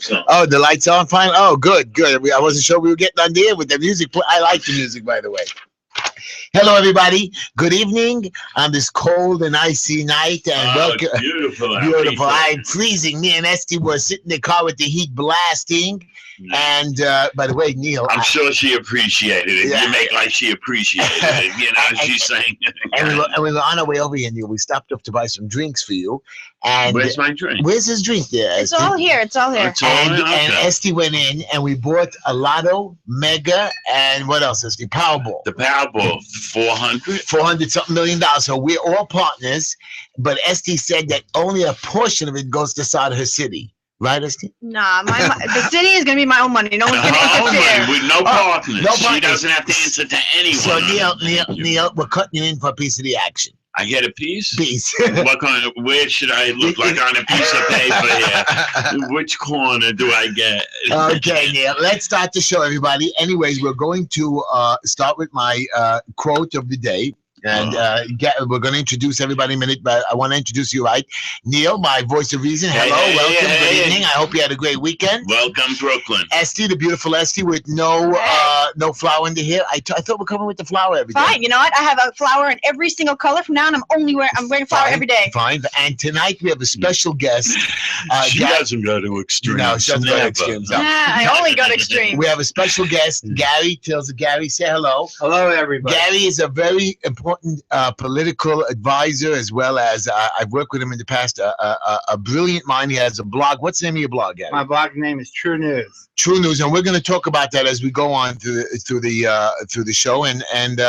lights on. Oh, the lights on fine? Oh, good, good. I wasn't sure we were getting on there with the music. I like the music, by the way. Hello, everybody. Good evening on this cold and icy night. And welcome. Beautiful. Beautiful. I'm freezing. Me and Esty were sitting in the car with the heat blasting. And by the way, Neil, I'm sure she appreciated it. Yeah. You make like she appreciated it. You know, she's saying. and we were on our way over here, Neil. We stopped up to buy some drinks for you. And Where's my drink? Where's his drink there? It's all here. It's all here. And Esty went in and we bought a Lotto, Mega, and what else? Esty? Powerball. The Powerball, 400 something $million. So we're all partners. But Esty said that only a portion of it goes to start her city. Right, Esty? Nah, the city is gonna be my own money. No one's gonna interfere. With no partners. No partners. She doesn't have to answer to anyone. So Neil, we're cutting you in for a piece of the action. I get a piece? Piece. What kind of, where should I look like on a piece of paper here? Which corner do I get? Okay, Neil, let's start the show, everybody. Anyways, we're going to start with my quote of the day. And we're going to introduce everybody in a minute, but I want to introduce you, right? Neil, my voice of reason. Hello, welcome, good evening. I hope you had a great weekend. Welcome, Brooklyn. Esty, the beautiful Esty, with no flower in the hair. I thought we're coming with the flower every day. Fine, you know what? I have a flower in every single color from now on. I'm wearing flower every day. Fine. And tonight we have a special guest. She doesn't go to extremes. No, she doesn't go to extremes. Nah, I only go to extremes. We have a special guest, Gary. Gary, say hello. Hello, everybody. Gary is a very important political advisor, as well as I've worked with him in the past. A brilliant mind. He has a blog. What's the name of your blog, Gary? My blog name is True News. True News, and we're going to talk about that as we go on through the show. And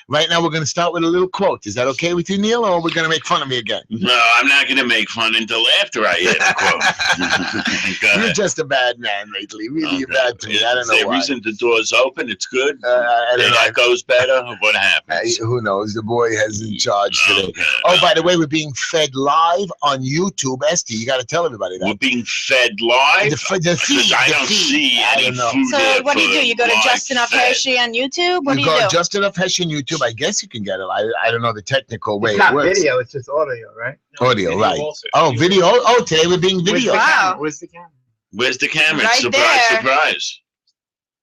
right now we're going to start with a little quote. Is that okay with you, Neil, or we're going to make fun of me again? No, I'm not going to make fun until after I hear the quote. You're just a bad man lately. Really bad to me. I don't know why. The reason the door's open, it's good. I don't know. That goes better. What happens? Who knows? The boy has in charge today. Okay. Oh, by the way, we're being fed live on YouTube. Esty, you got to tell everybody that. We're being fed live? The feed. I don't see any food. So what do? You go to Just Enough Heshy on YouTube? What do you do? Just Enough Heshy on YouTube. I guess you can get it. I don't know the technical way It's not it works. video, it's just audio, right? Audio, right. Oh, video. Oh, today we're being video. Wow. Where's the camera? Where's the camera? Right Surprise, there. surprise.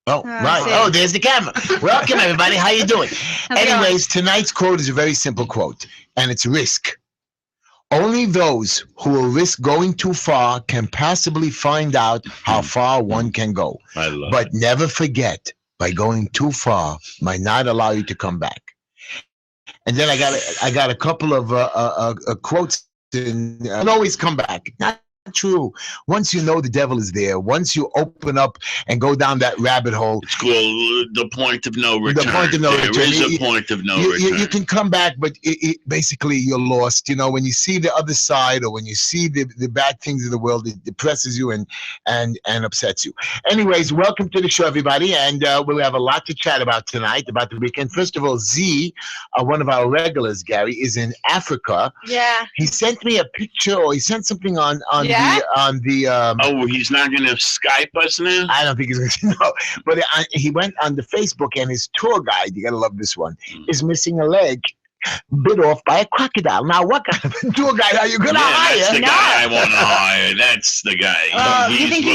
Oh, right. Oh, there's the camera. Welcome, everybody. How you doing? Anyways, tonight's quote is a very simple quote, and it's risk. Only those who will risk going too far can possibly find out how far one can go. I love But never forget, by going too far might not allow you to come back. And then I got a couple of quotes. And always come back. Not true. Once you know the devil is there, once you open up and go down that rabbit hole, it's called the point of no return. The point of no return. There is a point of no return. You can come back, but basically you're lost. You know, when you see the other side, or when you see the bad things of the world, it depresses you and upsets you. Anyways, welcome to the show, everybody, and we'll have a lot to chat about tonight, about the weekend. First of all, Z, one of our regulars, Gary, is in Africa. Yeah. He sent me a picture, or he sent something on the oh, he's not going to Skype us now? I don't think he's going to know. But he went on the Facebook, and his tour guide, you got to love this one, is missing a leg bit off by a crocodile. Now, what kind of tour guide are you going to hire? That's the guy I want to hire. That's the guy. You think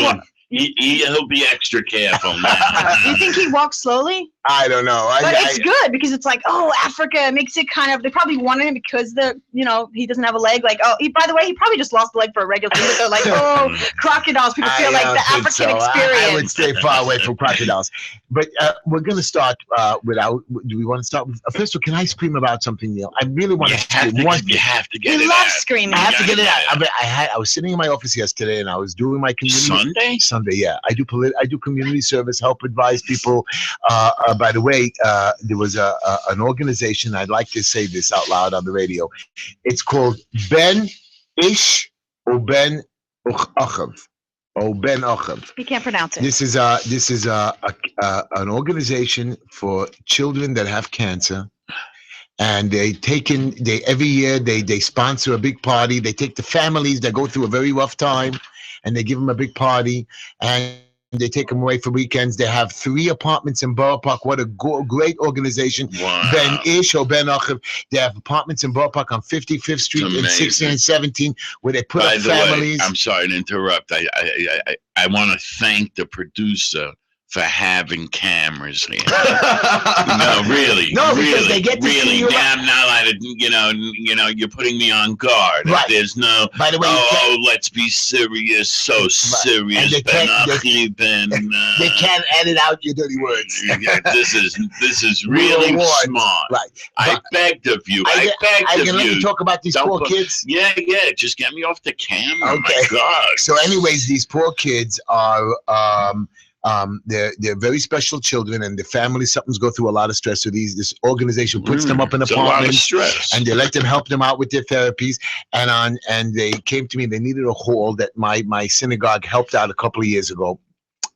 he'll be extra careful now. You think he walks slowly? I don't know. But it's good because it's like, oh, Africa makes it kind of. They probably wanted him because he doesn't have a leg. Like, oh, by the way, he probably just lost a leg for a regular thing. But they're like, oh, crocodiles. People feel like the African experience. I would stay far away from crocodiles. But we're going to start without. Do we want to start with? First of all, can I scream about something, Neil? I really want to scream. You have to get it out. You love screaming. I have to get it out. I was sitting in my office yesterday, and I was doing my community. Sunday, yeah. I do community service, help advise people. By the way, there was an organization. I'd like to say this out loud on the radio. It's called Ben Ish Uben Achav. Ben Achav. You can't pronounce it. This is an organization for children that have cancer. And every year they sponsor a big party. They take the families that go through a very rough time, and they give them a big party. And They take them away for weekends. They have 3 apartments in Borough Park. What a great organization. Wow. Ben Ish or Ben Achiv. They have apartments in Borough Park on 55th Street and 16 and 17 where they put up families. Way, I'm sorry to interrupt. I want to thank the producer for having cameras here. No, really. No, because really, they get to really. see you. I'm not like, you know, you're putting me on guard. Right. There's no, by the way, let's be serious, so serious. They can't edit out your dirty words. Yeah, this is really smart. Right. I begged of you. I begged of you. Let me talk about these poor kids. Yeah. Just get me off the camera. Okay. My God. So anyways, these poor kids are, they're very special children, and the family sometimes go through a lot of stress. So this organization puts them up in apartments, and they let them help them out with their therapies. And they came to me. They needed a hall that my synagogue helped out a couple of years ago.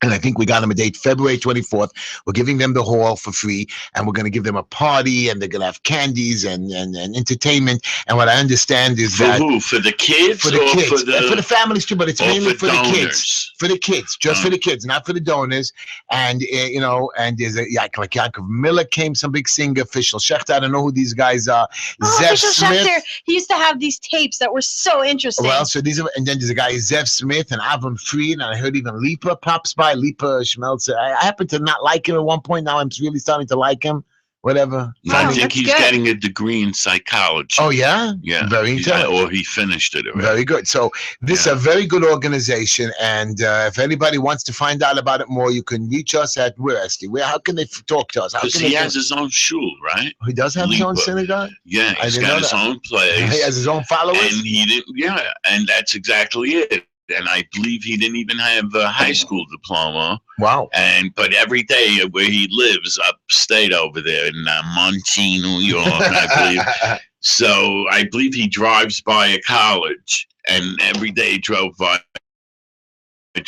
And I think we got them a date, February 24th. We're giving them the hall for free, and we're going to give them a party, and they're going to have candies and entertainment. And what I understand is for who? For the kids? For the kids. For the families too, but it's mainly for the kids. For the kids, just for the kids, not for the donors. And, and there's like Yaakov Miller came, some big singer, Fischl Schechter. I don't know who these guys are. Zev Smith. Schechter, he used to have these tapes that were so interesting. Well, so and then there's a guy, Zev Smith and Avram Fried, and I heard even Lipa pops by. Lipa Schmelzer. I happen to not like him at one point. Now I'm really starting to like him. Whatever. I think he's getting a degree in psychology. Oh, yeah? Yeah. Very intelligent. Or he finished it already. Very good. So this is a very good organization. And if anybody wants to find out about it more, you can reach us at how can they talk to us? Because he has his own shul, right? He does have his own synagogue? Yeah, he's got his own place. He has his own followers? And he didn't, and that's exactly it. And I believe he didn't even have a high school diploma. Wow. But every day where he lives upstate over there in Muncie, New York, I believe. So I believe he drives by a college, and every day he drove on and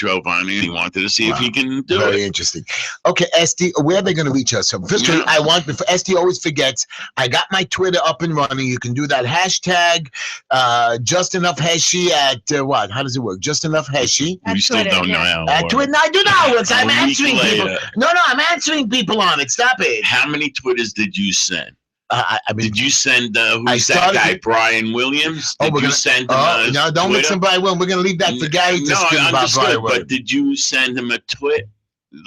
he wanted to see if he can do it. Very interesting. Okay, Esty, where are they going to reach us? So first of all, before Esty always forgets, I got my Twitter up and running. You can do that hashtag Just Enough Heshy at what? How does it work? Just Enough Heshy. We still don't know how. At Twitter, I do know. I'm answering people. No, I'm answering people on it. Stop it. How many Twitters did you send? Did you send who's that guy, Brian Williams? Did you send him no, don't mix him Brian Williams. We're gonna leave that for Gary to speak about Brian Williams. But did you send him a tweet?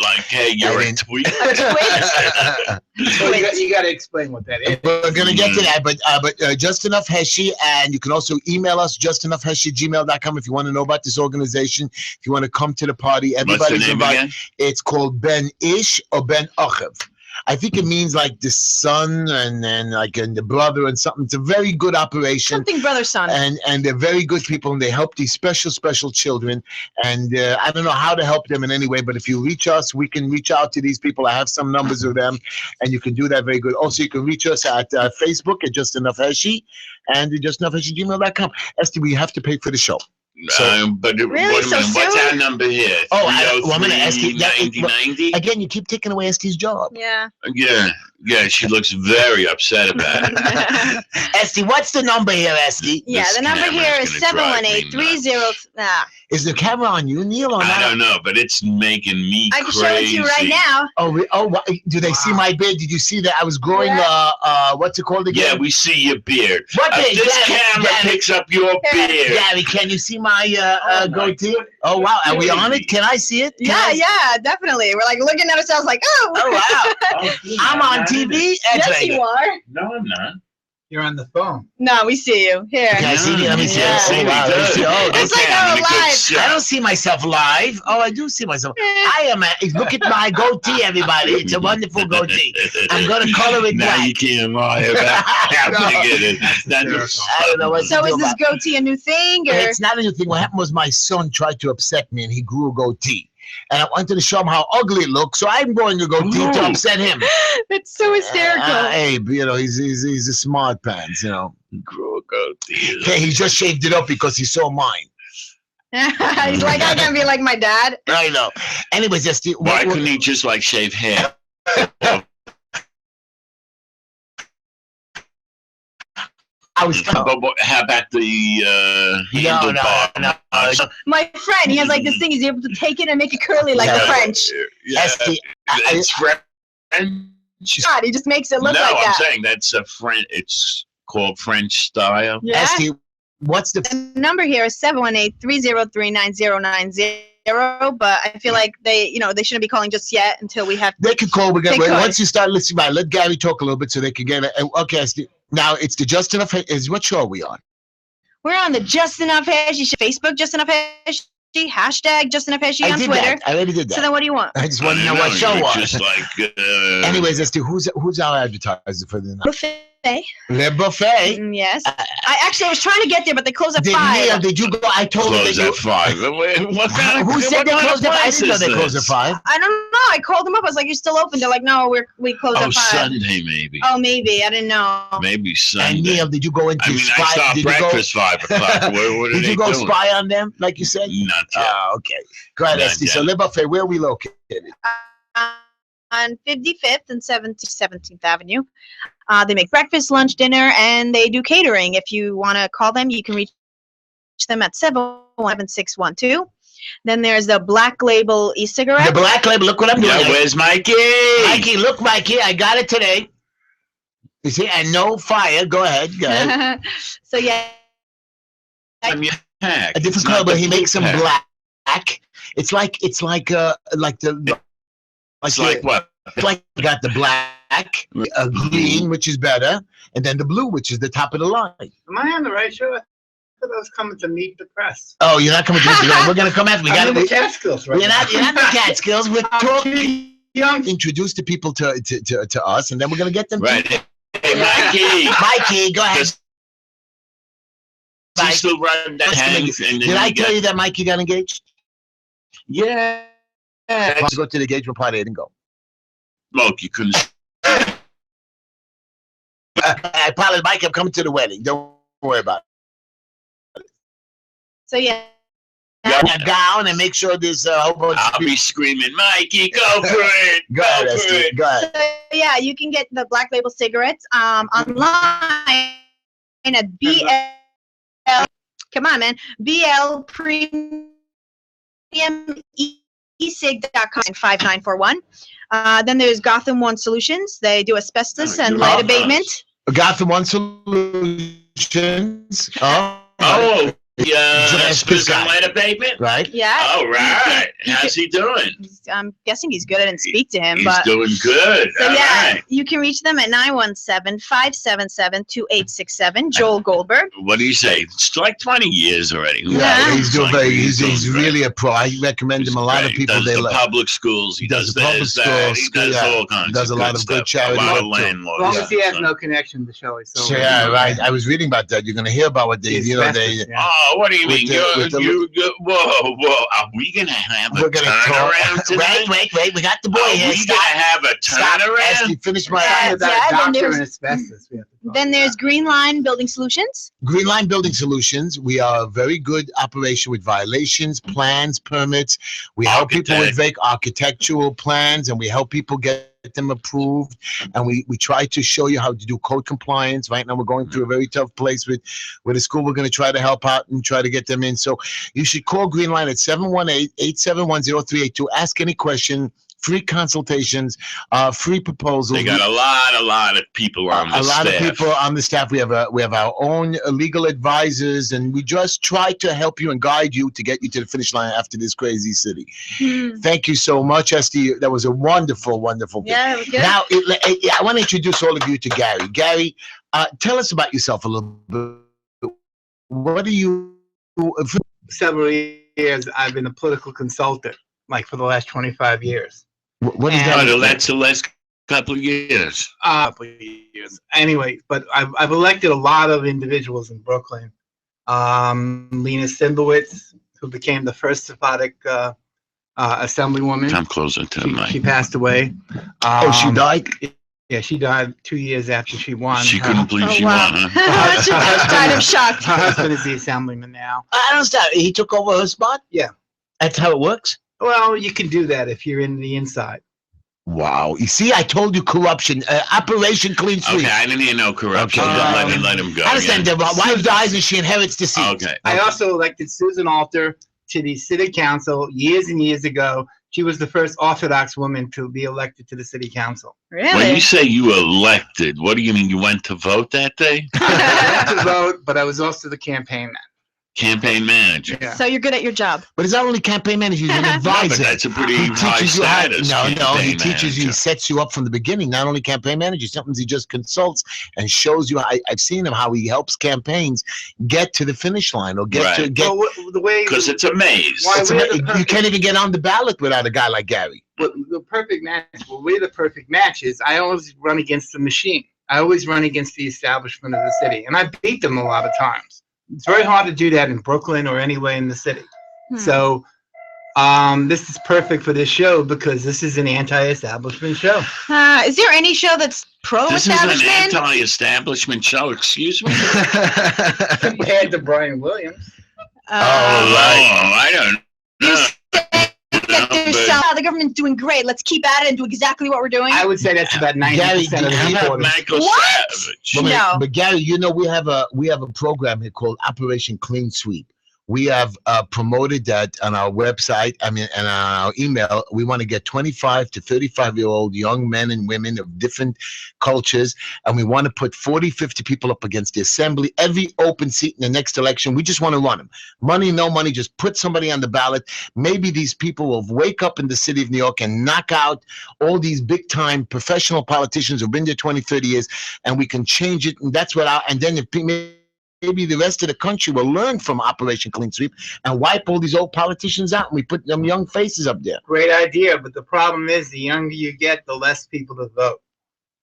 Like, hey, you're a tweet. You got to explain what that is. We're gonna get to that, but Just Enough Heshy, and you can also email us justenoughheshy@gmail.com if you want to know about this organization. If you want to come to the party, everybody's invited. It's called Ben Ish or Ben Achiv. I think it means like the son and the brother and something. It's a very good operation. Something brother son. And they're very good people, and they help these special children. And I don't know how to help them in any way, but if you reach us, we can reach out to these people. I have some numbers of them, and you can do that very good. Also, you can reach us at Facebook at Just Enough Heshy and justenoughheshy@gmail.com. Esther, we have to pay for the show. But really? Wait a minute, what's our number here? I'm going to ask you. 90. Again, you keep taking away Estee's job. Yeah, she looks very upset about it. Esty, what's the number here, Esty? Yeah, the number here is 718-30. Is the camera on you, Neil, or not? I don't know, but it's making me crazy. I can show it to you right now. Do they see my beard? Did you see that? I was growing, what's it called again? Yeah, we see your beard. What beard? This camera picks up your beard. Gary, can you see my goatee? Oh, wow. Are we on it? Can I see it? Yeah, definitely. We're like looking at ourselves like, oh, wow. I'm on TV. Yes, you are. No, I'm not. You're on the phone. No, we see you. Here. Can I see you? Let me see. It's like live. I don't see myself live. Oh, I do see myself. Look at my goatee, everybody. It's a wonderful goatee. I'm going to color it black. Now you can't lie about how big it is. I don't know what so is this goatee a new thing? Or? It's not a new thing. What happened was my son tried to upset me, and he grew a goatee. And I wanted to show him how ugly it looks, so I'm going to goatee to upset him. It's so hysterical. Abe, he's a smart pants, He grew a goatee. Hey, he just shaved it up because he saw mine. He's like, I can't be like my dad. I know. Anyways, why couldn't he just shave hair? I was. But how about the handlebar? No. My friend, he has like this thing. He's able to take it and make it curly like the French. Yeah, it's French. God, he just makes it look like I'm that. saying that's a French. It's called French style. Yeah. Esty, what's the number here is 718-303-9090. But I feel like they shouldn't be calling just yet until we have. They could call. Once you start listening, right? Let Gary talk a little bit so they can get it. Okay, Esty. Now it's the Just Enough. What show are we on? We're on the Just Enough Heshy Facebook, Just Enough Heshy, hashtag Just Enough Heshy on Twitter. I already did that. So then what do you want? I just want to know what show was. Just like. Anyways, Esty, who's our advertiser for the night? Buffet. Le Buffet. Yes. I was trying to get there, but they close at 5. Neil, did you go? I told you Close at 5. Who said they closed at 5? I didn't know they closed at 5. I don't know. I called them up. I was like, "You're still open?" They're like, "No, we close at 5." Sunday maybe. Oh, maybe. I didn't know. Maybe Sunday. And Neil, did you go into spy? I saw breakfast 5 o'clock. What are did they you go doing? spy on them, like you said? Not yet. Oh, okay. Go ahead, Esty. So Le Buffet, where are we located? On 55th and 17th Avenue. They make breakfast, lunch, dinner, and they do catering. If you want to call them, you can reach them at 717-612. Then there's the Black Label e-cigarette. The Black Label, look what I'm doing. Yeah, where's Mikey? Mikey, look, Mikey, I got it today. You see, and no fire. Go ahead. So, yeah. A different color, but he makes them black. It's like what? It's like you got the black, green, which is better, and then the blue, which is the top of the line. Am I on the right show? I thought I was coming to meet the press. Oh, you're not coming to meet. We're gonna come after. We got the Catskills, right? You're not the Catskills. We're talking. Introduce the people to us, and then we're gonna get them. Right. Hey, Mikey, go ahead. He still running that hangs. Did I tell you that Mikey got engaged? Yeah. I want to go to the engagement party. I didn't go. Look, you couldn't. I apologize, Mike. I'm coming to the wedding. Don't worry about it. So yeah. Down and make sure there's a whole bunch. I'll be screaming, Mikey, go for it. Go ahead, Esty. Go ahead. So, yeah, you can get the Black Label cigarettes online at BL. Come on, man. BL Premium eSig.com 5941. Then there's Gotham One Solutions. They do asbestos and light abatement. Gotham One Solutions. Asbestos and light abatement? Right. Yeah. All right. How's he doing? I'm guessing he's good. I didn't speak to him. He's doing good. So All yeah, right. you can reach them at 917-577-2867. Joel Goldberg. What do you say? It's like 20 years already. Yeah, he's doing very. He's really a pro. I recommend him. A lot of people. He does the public schools. He does the public schools. He does all kinds. He does a lot of good charity. A lot of work, landlords. As long as he has no connection to Shelley. So yeah, right. I was reading about that. You're going to hear about what they. Oh, what do you mean? Whoa! Are we gonna have a turnaround today? Wait! We got the boy here. Are we gonna have a turnaround? Finish my. Then there's Green Line Building Solutions. Green Line Building Solutions. We are a very good operation with violations, plans, permits. We help people with architectural plans, and we help people get them approved, and we try to show you how to do code compliance. Right now we're going through a very tough place with a school. We're going to try to help out and try to get them in. So you should call Green Line at 718-871-0382. Ask any question. Free consultations, free proposals. They got a lot of people on the staff. A lot of people on the staff. We have our own legal advisors, and we just try to help you and guide you to get you to the finish line after this crazy city. Thank you so much, Esty. That was a wonderful thing. Yeah, it was good. Now, I want to introduce all of you to Gary. Gary, tell us about yourself a little bit. What do you? Several years, I've been a political consultant, like for the last 25 years. What is that? That's the last couple of years. Anyway, but I've elected a lot of individuals in Brooklyn. Lena Simblewitz, who became the first Sephardic assemblywoman. I'm closer to the mic. She passed away. She died? Yeah, she died 2 years after she won. She couldn't believe she wow. won, huh? She just kind of shocked. Her husband is the assemblyman now. I don't understand. He took over her spot? Yeah. That's how it works? Well, you can do that if you're in the inside. Wow. You see, I told you corruption. Operation Clean Sweep. Okay, I didn't even know corruption. Okay. Let him go. I understand that wife dies and she inherits the seat. Okay. I also elected Susan Alter to the city council years and years ago. She was the first Orthodox woman to be elected to the city council. Really? When you say you elected, what do you mean? You went to vote that day? I went to vote, but I was also the campaign man. Campaign manager. Yeah. So you're good at your job. But it's not only campaign manager, he's an No, advisor. but that's a pretty He high teaches you how, status. he campaign teaches you, he manager. sets you up from the beginning. Not only campaign manager, sometimes he just consults and shows you. I've seen him how he helps campaigns get to the finish line or get to Right. get. Well, the way Because it's a maze. Why It's you can't even get on the ballot without a guy like Gary. the perfect match. Well, we're the perfect match is I always run against the machine. I always run against the establishment of the city, and I beat them a lot of times. It's very hard to do that in Brooklyn or anywhere in the city. So this is perfect for this show because this is an anti-establishment show. Is there any show that's This is an pro-establishment? anti-establishment show. Excuse me. Compared to Brian Williams. I don't You know. say that there's some, the government's doing great. Let's keep at it and do exactly what we're doing. I would say that's about 90% Gary, of the how about supporters. Michael What? Savage. But, No. but Gary, you know we have a program here called Operation Clean Sweep. We have promoted that on our website. I mean, and on our email. We want to get 25 to 35-year-old young men and women of different cultures, and we want to put 40, 50 people up against the assembly. Every open seat in the next election, we just want to run them. Money, no money, just put somebody on the ballot. Maybe these people will wake up in the city of New York and knock out all these big-time professional politicians who've been there 20, 30 years, and we can change it. And that's what and then if maybe the rest of the country will learn from Operation Clean Sweep and wipe all these old politicians out, and we put them young faces up there. Great idea, but the problem is the younger you get, the less people to vote.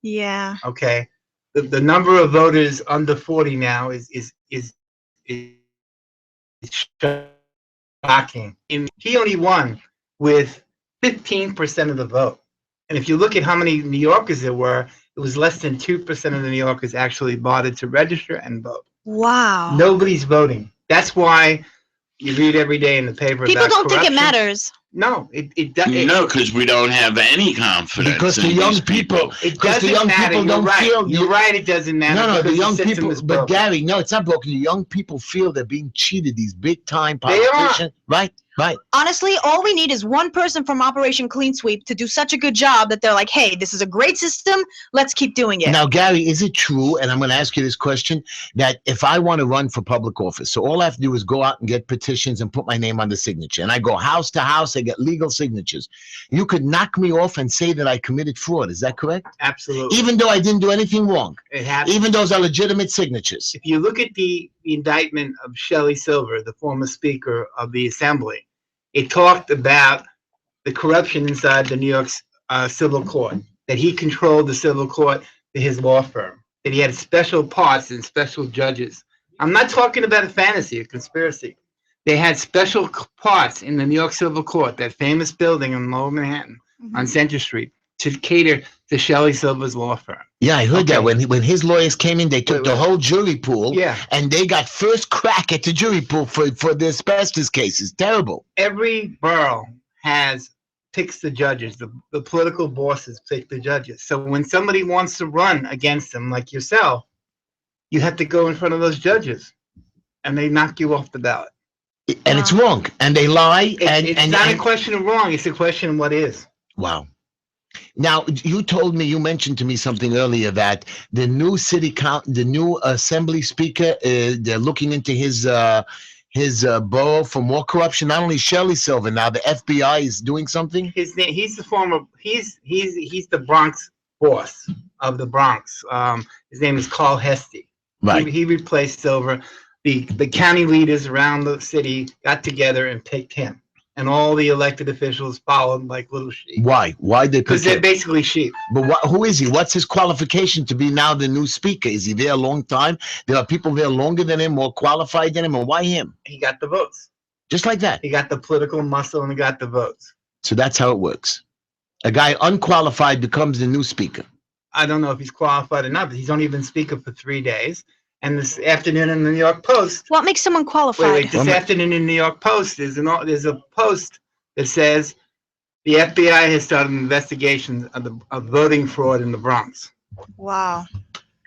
Yeah. Okay, the number of voters under 40 now is shocking. And he only won with 15% of the vote. And if you look at how many New Yorkers there were, it was less than 2% of the New Yorkers actually bothered to register and vote. Wow. Nobody's voting. That's why you read every day in the paper People about don't think it corruption. matters. No, it doesn't. No, because we don't have any confidence Because in the young these people, It because the doesn't young matter. people You're don't right. feel. You're right. It doesn't matter. No, the because young system people. is But broken. Gary, no, it's not broken. The young people feel they're being cheated. These big time They are. politicians, right? Right. Honestly, all we need is one person from Operation Clean Sweep to do such a good job that they're like, hey, this is a great system. Let's keep doing it. Now, Gary, is it true? And I'm going to ask you this question: that if I want to run for public office, so all I have to do is go out and get petitions and put my name on the signature, and I go house to house, I get legal signatures. You could knock me off and say that I committed fraud. Is that correct? Absolutely. Even though I didn't do anything wrong, It happens. even those are legitimate signatures. If you look at the indictment of Shelley Silver, the former Speaker of the Assembly, it talked about the corruption inside the New York Civil Court, that he controlled the civil court to his law firm, that he had special parts and special judges. I'm not talking about a fantasy, a conspiracy. They had special parts in the New York Civil Court, that famous building in Lower Manhattan on Center Street, to cater to Shelley Silver's law firm. Yeah, I heard that Okay. when his lawyers came in, they took Wait, the wait. whole jury pool, Yeah. and they got first crack at the jury pool for the asbestos cases. Terrible. Every borough picks the judges. The political bosses pick the judges. So when somebody wants to run against them, like yourself, you have to go in front of those judges, and they knock you off the ballot. And it's wrong, and they lie, It's not a question of wrong. It's a question of what is. Wow. Now, you mentioned to me something earlier that the new the new assembly speaker, they're looking into his borough for more corruption. Not only Shelley Silver, now the FBI is doing something. His name. He's the Bronx boss of the Bronx. His name is Carl Hesty. Right. He replaced Silver. The county leaders around the city got together and picked him, and all the elected officials followed like little sheep. Why? Why they pick Because they're him? basically sheep. But who is he? What's his qualification to be now the new speaker? Is he there a long time? There are people there longer than him, more qualified than him, and why him? He got the votes. Just like that. He got the political muscle and he got the votes. So that's how it works. A guy unqualified becomes the new speaker. I don't know if he's qualified or not, but he's only been speaker for 3 days. And this afternoon in the New York Post, What makes someone qualified? this afternoon in the New York Post, there's a post that says The FBI has started an investigation of voting fraud in the Bronx. Wow.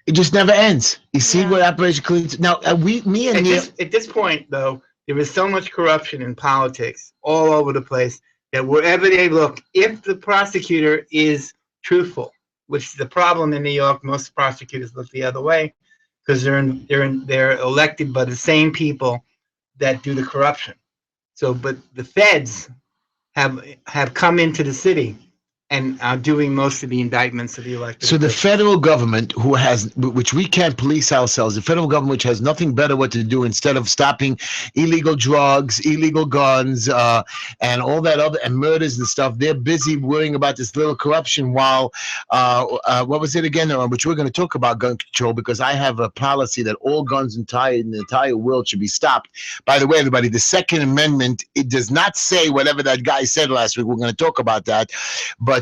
It just never ends. You see Yeah. what Operation Clean. Now, me and Neil. At this point, though, there is so much corruption in politics all over the place that wherever they look, if the prosecutor is truthful, which is the problem in New York, most prosecutors look the other way because they're elected by the same people that do the corruption. So, but the feds have come into the city and are doing most of the indictments of the elected. So the federal government, which we can't police ourselves, the federal government, which has nothing better what to do instead of stopping illegal drugs, illegal guns, and all that other, and murders and stuff, they're busy worrying about this little corruption while, what was it again, which we're going to talk about gun control, because I have a policy that all guns in the entire world should be stopped. By the way, everybody, the Second Amendment, it does not say whatever that guy said last week. We're going to talk about that. But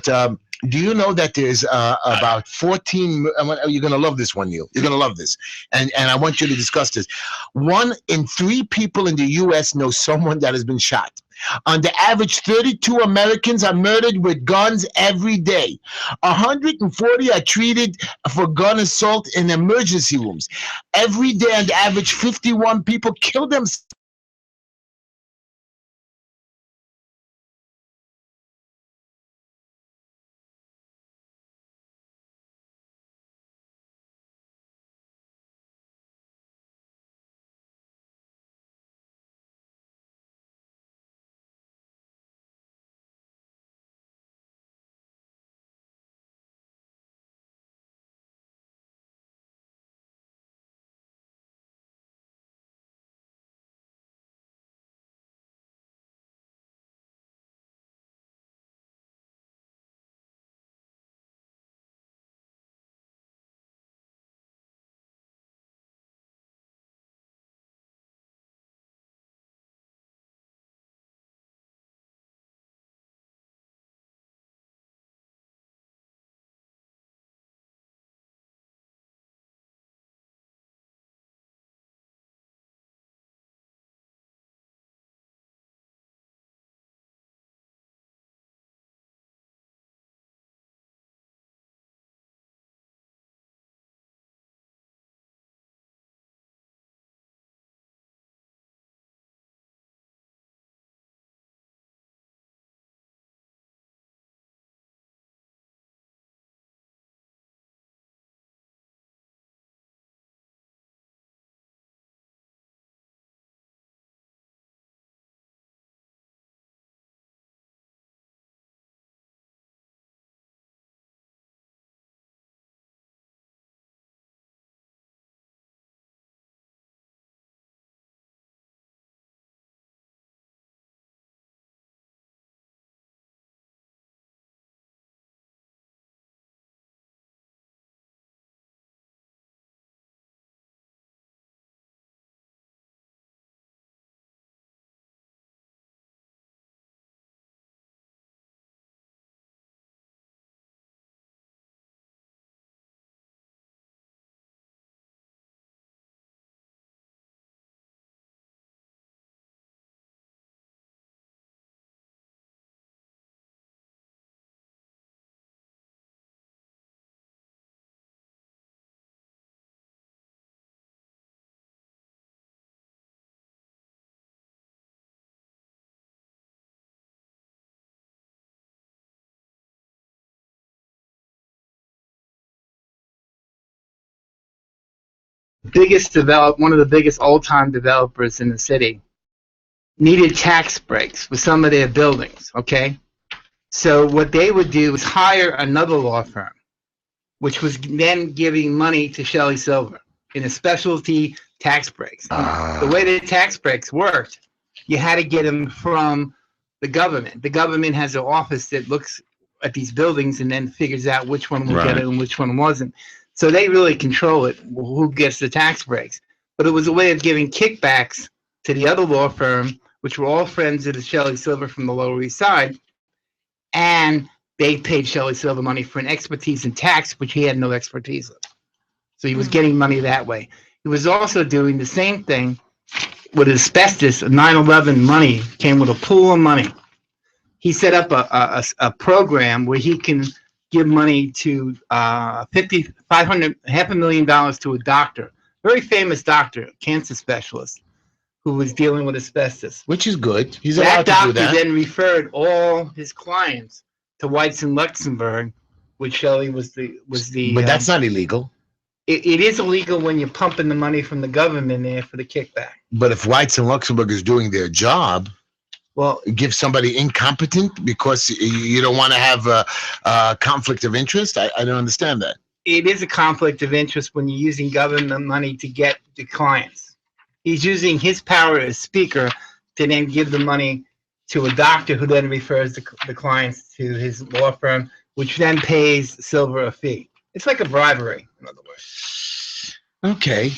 do you know that there's about 14, you're going to love this one, Neil. You're going to love this. And I want you to discuss this. 1 in 3 people in the U.S. know someone that has been shot. On the average, 32 Americans are murdered with guns every day. 140 are treated for gun assault in emergency rooms. Every day, on the average, 51 people kill themselves. One of the biggest old-time developers in the city needed tax breaks for some of their buildings, okay? So what they would do is hire another law firm, which was then giving money to Shelley Silver in a specialty tax breaks. The way the tax breaks worked, you had to get them from the government. The government has an office that looks at these buildings and then figures out which one will get it and which one wasn't. So they really control it, who gets the tax breaks. But it was a way of giving kickbacks to the other law firm, which were all friends of the Shelley Silver from the Lower East Side. And they paid Shelley Silver money for an expertise in tax, which he had no expertise in. So he was getting money that way. He was also doing the same thing with asbestos. 9/11 money came with a pool of money. he set up a program where he can give money to $500,000 to a doctor, very famous doctor, cancer specialist, who was dealing with asbestos. Which is good. He's allowed That to do doctor that. then referred all his clients to Whites in Luxembourg, which Shelley was the. But that's not illegal. It is illegal when you're pumping the money from the government there for the kickback. But if Whites in Luxembourg is doing their job, well, give somebody incompetent because you don't want to have a conflict of interest? I don't understand that. It is a conflict of interest when you're using government money to get the clients. He's using his power as speaker to then give the money to a doctor who then refers the clients to his law firm, which then pays Silver a fee. It's like a bribery, in other words. Okay.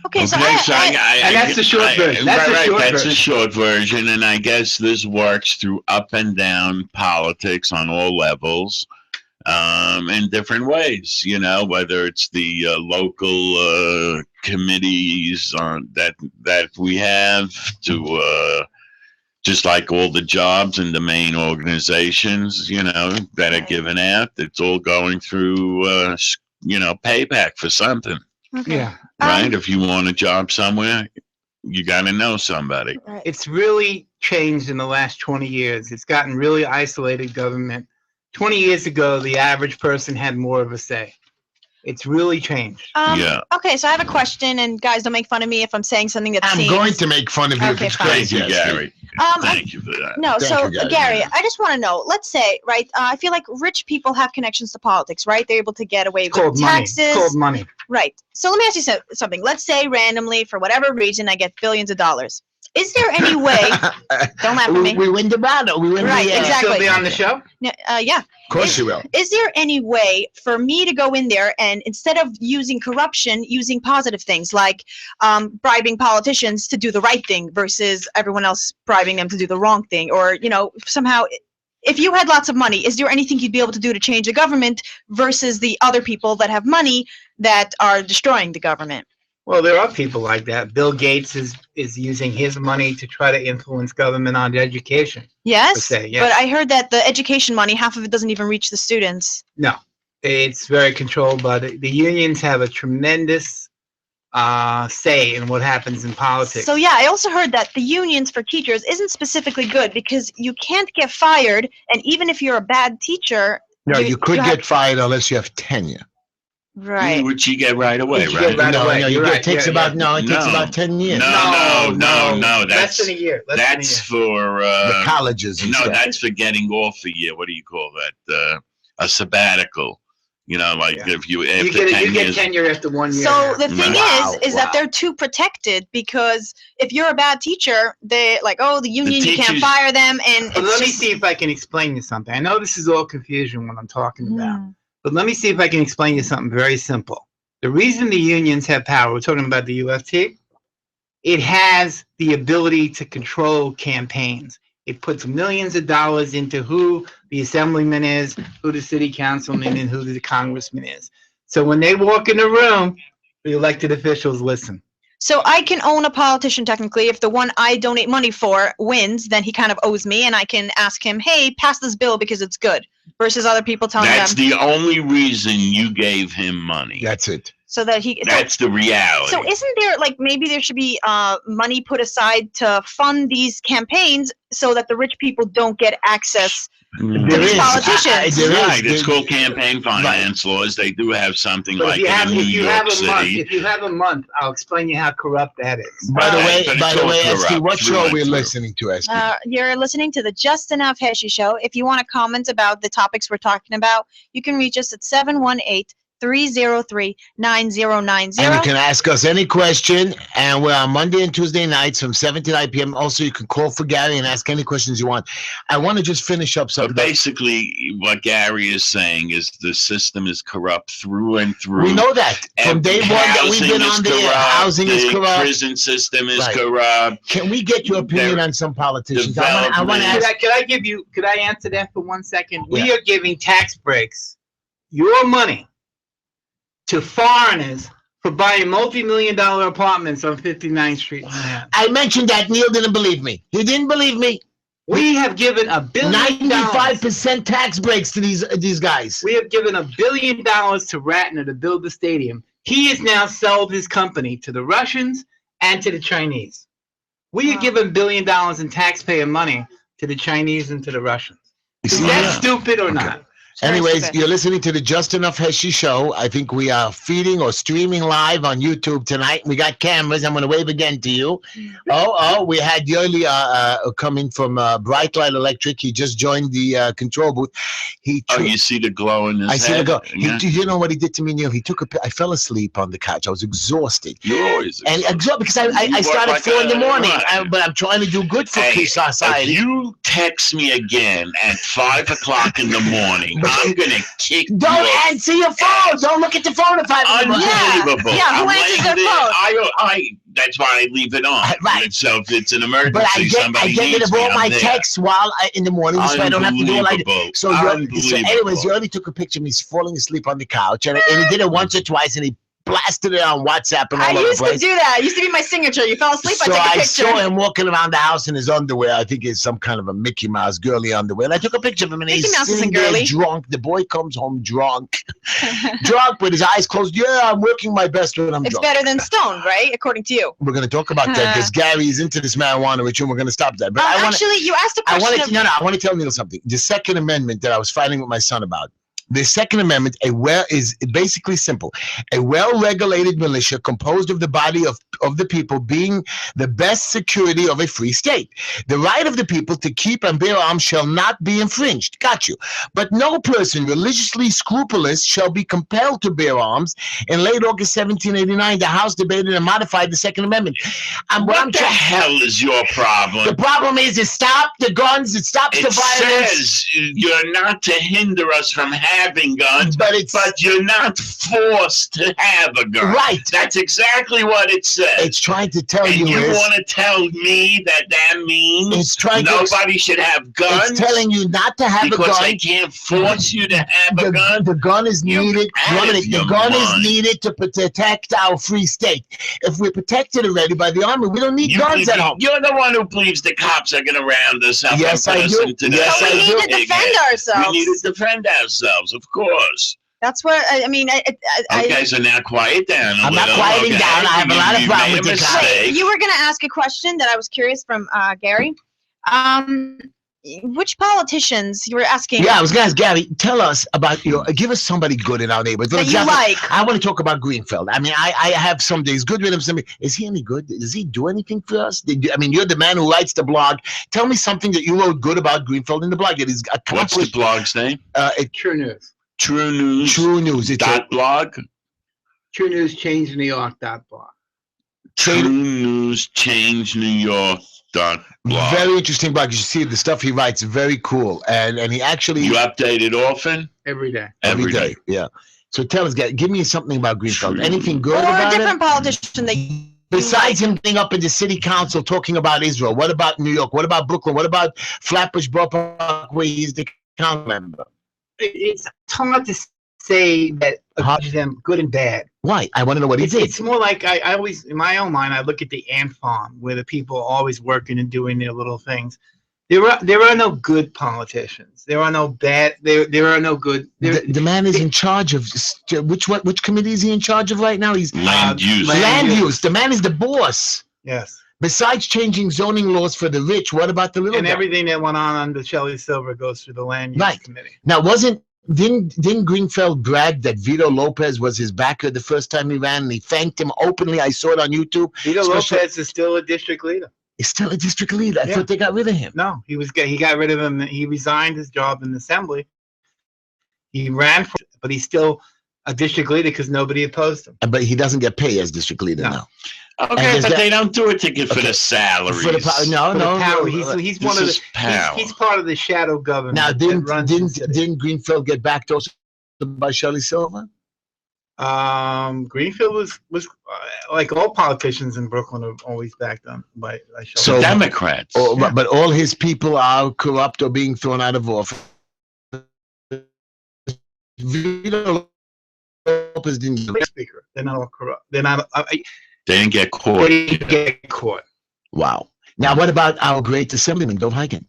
Okay, so and that's the short version. That's the short version, and I guess this works through up and down politics on all levels, in different ways. You know, whether it's the local committees that we have to. Just like all the jobs in the main organizations, you know, that are given out, it's all going through, payback for something. Okay. Yeah. Right? If you want a job somewhere, you got to know somebody. Right. It's really changed in the last 20 years. It's gotten really isolated government. 20 years ago, the average person had more of a say. It's really changed. Yeah. Okay, so I have a question, and guys, don't make fun of me if I'm saying something that I'm going to make fun of you if it's Thank crazy. you, Gary. Thank you for that. No, Thank you, Gary, I just want to know. Let's say, right? I feel like rich people have connections to politics, right? They're able to get away It's called with money. taxes. It's called money. Right. So let me ask you something. Let's say randomly, for whatever reason, I get billions of dollars. Is there any way? Don't laugh at me. We win the battle. We win Right, the exactly. Still be on the show? Yeah. Of course you will. Is there any way for me to go in there and instead of using corruption, using positive things like bribing politicians to do the right thing versus everyone else bribing them to do the wrong thing? Or, somehow, if you had lots of money, is there anything you'd be able to do to change the government versus the other people that have money that are destroying the government? Well, there are people like that. Bill Gates is using his money to try to influence government on education. Yes, yes. But I heard that the education money, half of it doesn't even reach the students. No, it's very controlled by the unions. Have a tremendous say in what happens in politics. So yeah, I also heard that the unions for teachers isn't specifically good because you can't get fired, and even if you're a bad teacher, no, you could get fired unless you have tenure. Right. Which you get right away, Which you right? get right away. It takes about 10 years. No. Less than a year. That's for the colleges. And stuff. That's for getting off a year. What do you call that? A sabbatical. If you after you 10 get years. tenure after 1 year. So the thing is that they're too protected because if you're a bad teacher, they like, oh, the union, you can't fire them. And let me see if I can explain you something. I know this is all confusion what I'm talking about. But let me see if I can explain you something very simple. The reason the unions have power, we're talking about the UFT, it has the ability to control campaigns. It puts millions of dollars into who the assemblyman is, who the city councilman, and who the congressman is. So when they walk in the room, the elected officials listen. So I can own a politician technically. If the one I donate money for wins, then he kind of owes me, and I can ask him, hey, pass this bill because it's good, versus other people telling That's them. the only reason you gave him money. That's it. So that he. That's the reality. So isn't there maybe there should be money put aside to fund these campaigns so that the rich people don't get access to these politicians? Right. It's called campaign finance laws. They do have something like in New York City. If you have a month, I'll explain you how corrupt that is. By the way, Esky, what show are we listening to, Esky? You're listening to the Just Enough Heshy show. If you want to comment about the topics we're talking about, you can reach us at 718-303-9090. And you can ask us any question, and we're on Monday and Tuesday nights from 7 to 9 p.m. Also, you can call for Gary and ask any questions you want. I want to just finish up something. But basically, what Gary is saying is the system is corrupt through and through. We know that. From day one that we've been on the air, housing is corrupt. The prison system is corrupt. Can we get your opinion on some politicians? I want to ask. Could I answer that for 1 second? Yeah. We are giving tax breaks, your money, to foreigners for buying multi-million-dollar apartments on 59th Street. I mentioned that. Neil didn't believe me. He didn't believe me. We have given $1 billion. 95% tax breaks to these guys. We have given $1 billion to Ratner to build the stadium. He has now sold his company to the Russians and to the Chinese. We have given $1 billion in taxpayer money to the Chinese and to the Russians. Is that stupid or not? Anyways, you're listening to the Just Enough Heshy show. I think we are feeding or streaming live on YouTube tonight. We got cameras. I'm going to wave again to you. We had Yoli coming from Bright Light Electric. He just joined the control booth. You see the glow in his head? I see the glow. Yeah. You know what he did to me, Neil? He took I fell asleep on the couch. I was exhausted. You're always exhausted. Because I started at 4 in the morning. But I'm trying to do good for society. If you text me again at 5 o'clock in the morning, I'm gonna kick. Don't answer your phone. Don't look at your phone if I'm unbelievable. Yeah, who answers their phone? That's why I leave it on. Right. So if it's an emergency, but I get rid of all my texts while in the morning, so I don't have to do it. So anyways, you already took a picture of me falling asleep on the couch, and he did it once or twice, and he blasted it on WhatsApp and all over the place. I used to do that. It used to be my signature. You fell asleep, I take a picture. So I saw him walking around the house in his underwear. I think it's some kind of a Mickey Mouse girly underwear. And I took a picture of him, and he's sitting there drunk. The boy comes home drunk. Drunk with his eyes closed. Yeah, I'm working my best when I'm drunk. It's better than stoned, right? According to you. We're going to talk about that because Gary is into this marijuana ritual. We're going to stop that. But actually, you asked a question. I want to tell Neil something. The Second Amendment that I was fighting with my son about. The Second Amendment is basically simple. A well-regulated militia composed of the body of the people being the best security of a free state. The right of the people to keep and bear arms shall not be infringed. Got you. But no person religiously scrupulous shall be compelled to bear arms. In late August 1789, the House debated and modified the Second Amendment. What the hell is your problem? The problem is it stopped the guns, it stops the violence. It says you're not to hinder us from having guns, but you're not forced to have a gun. Right. That's exactly what it says. It's trying to tell you. And you want to tell me that means nobody should have guns? It's telling you not to have a gun. Because they can't force you to have a gun? The gun is needed. The gun is needed to protect our free state. If we're protected already by the army, we don't need guns at home. You're the one who believes the cops are going to round us up. Yes, I do. Yes, I do. We need to defend ourselves. We need to defend ourselves, of course. That's what I mean. Okay, so now quiet down. I'm not quieting down. I have a lot of problems with this. You were going to ask a question that I was curious from Gary. Which politicians you were asking? Yeah, I was going to ask Gary. Tell us about give us somebody good in our neighborhood. That you like. I want to talk about Greenfield. I mean, I have some days good with him. Some. Is he any good? Does he do anything for us? You're the man who writes the blog. Tell me something that you wrote good about Greenfield in the blog. It is What's the blog's name? True News. True News. True News. It's blog. True News Change New York .blog. True News Change New York .blog. Very interesting blog. You should see the stuff he writes. Very cool. And he actually. You update it often? Every day. Every day. Yeah. So tell us, give me something about Greenfield. Anything good about it? Or a different politician that. Besides him being up in the city council talking about Israel, what about New York? What about Brooklyn? What about Flatbush Park, where he's the council member? It's hard to say that them good and bad. Why? I want to know what he did. It's more like I always, in my own mind, I look at the ant farm where the people are always working and doing their little things. There are no good politicians. There are no bad. There are no good. The man is in charge of which committee is he in charge of right now? He's land use. Land use. The man is the boss. Yes. Besides changing zoning laws for the rich, what about the little guy? Everything that went on under Shelley Silver goes through the land use committee. Now, didn't Greenfield brag that Vito Lopez was his backer the first time he ran, and he thanked him openly? I saw it on YouTube. Vito Lopez is still a district leader. He's still a district leader. I thought they got rid of him. No, he got rid of him. He resigned his job in the assembly. He ran for it, but he's still a district leader because nobody opposed him. But he doesn't get paid as district leader now. Okay, but they don't do it to get for the salaries. For the power. He's one of the. He's part of the shadow government. Now, didn't Greenfield get backed also by Shelley Silver? Greenfield was like all politicians in Brooklyn are always backed up by Shelley. So Democrats. But all his people are corrupt or being thrown out of office. Vito Lopez didn't. Speaker. They're not all corrupt. They're not. They didn't get caught. They didn't get caught. Wow. Now, what about our great assemblyman, Dov Hiken?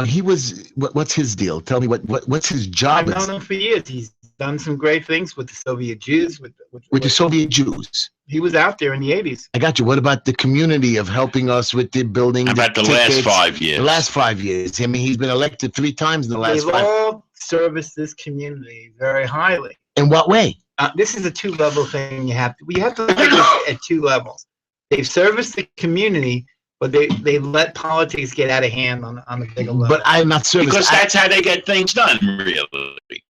He was. What's his deal? Tell me what's his job? I've known him for years. He's done some great things with the Soviet Jews. With the Soviet Jews. He was out there in the 80s. I got you. What about the community of helping us with the building? How about the last 5 years? The last 5 years. I mean, he's been elected 3 times in the last 5 years. They've all serviced this community very highly. In what way? This is a 2-level thing. We have to look at this at 2 levels. They've serviced the community, but they let politics get out of hand on the bigger level. But I'm not serviced. Because that's how they get things done, really.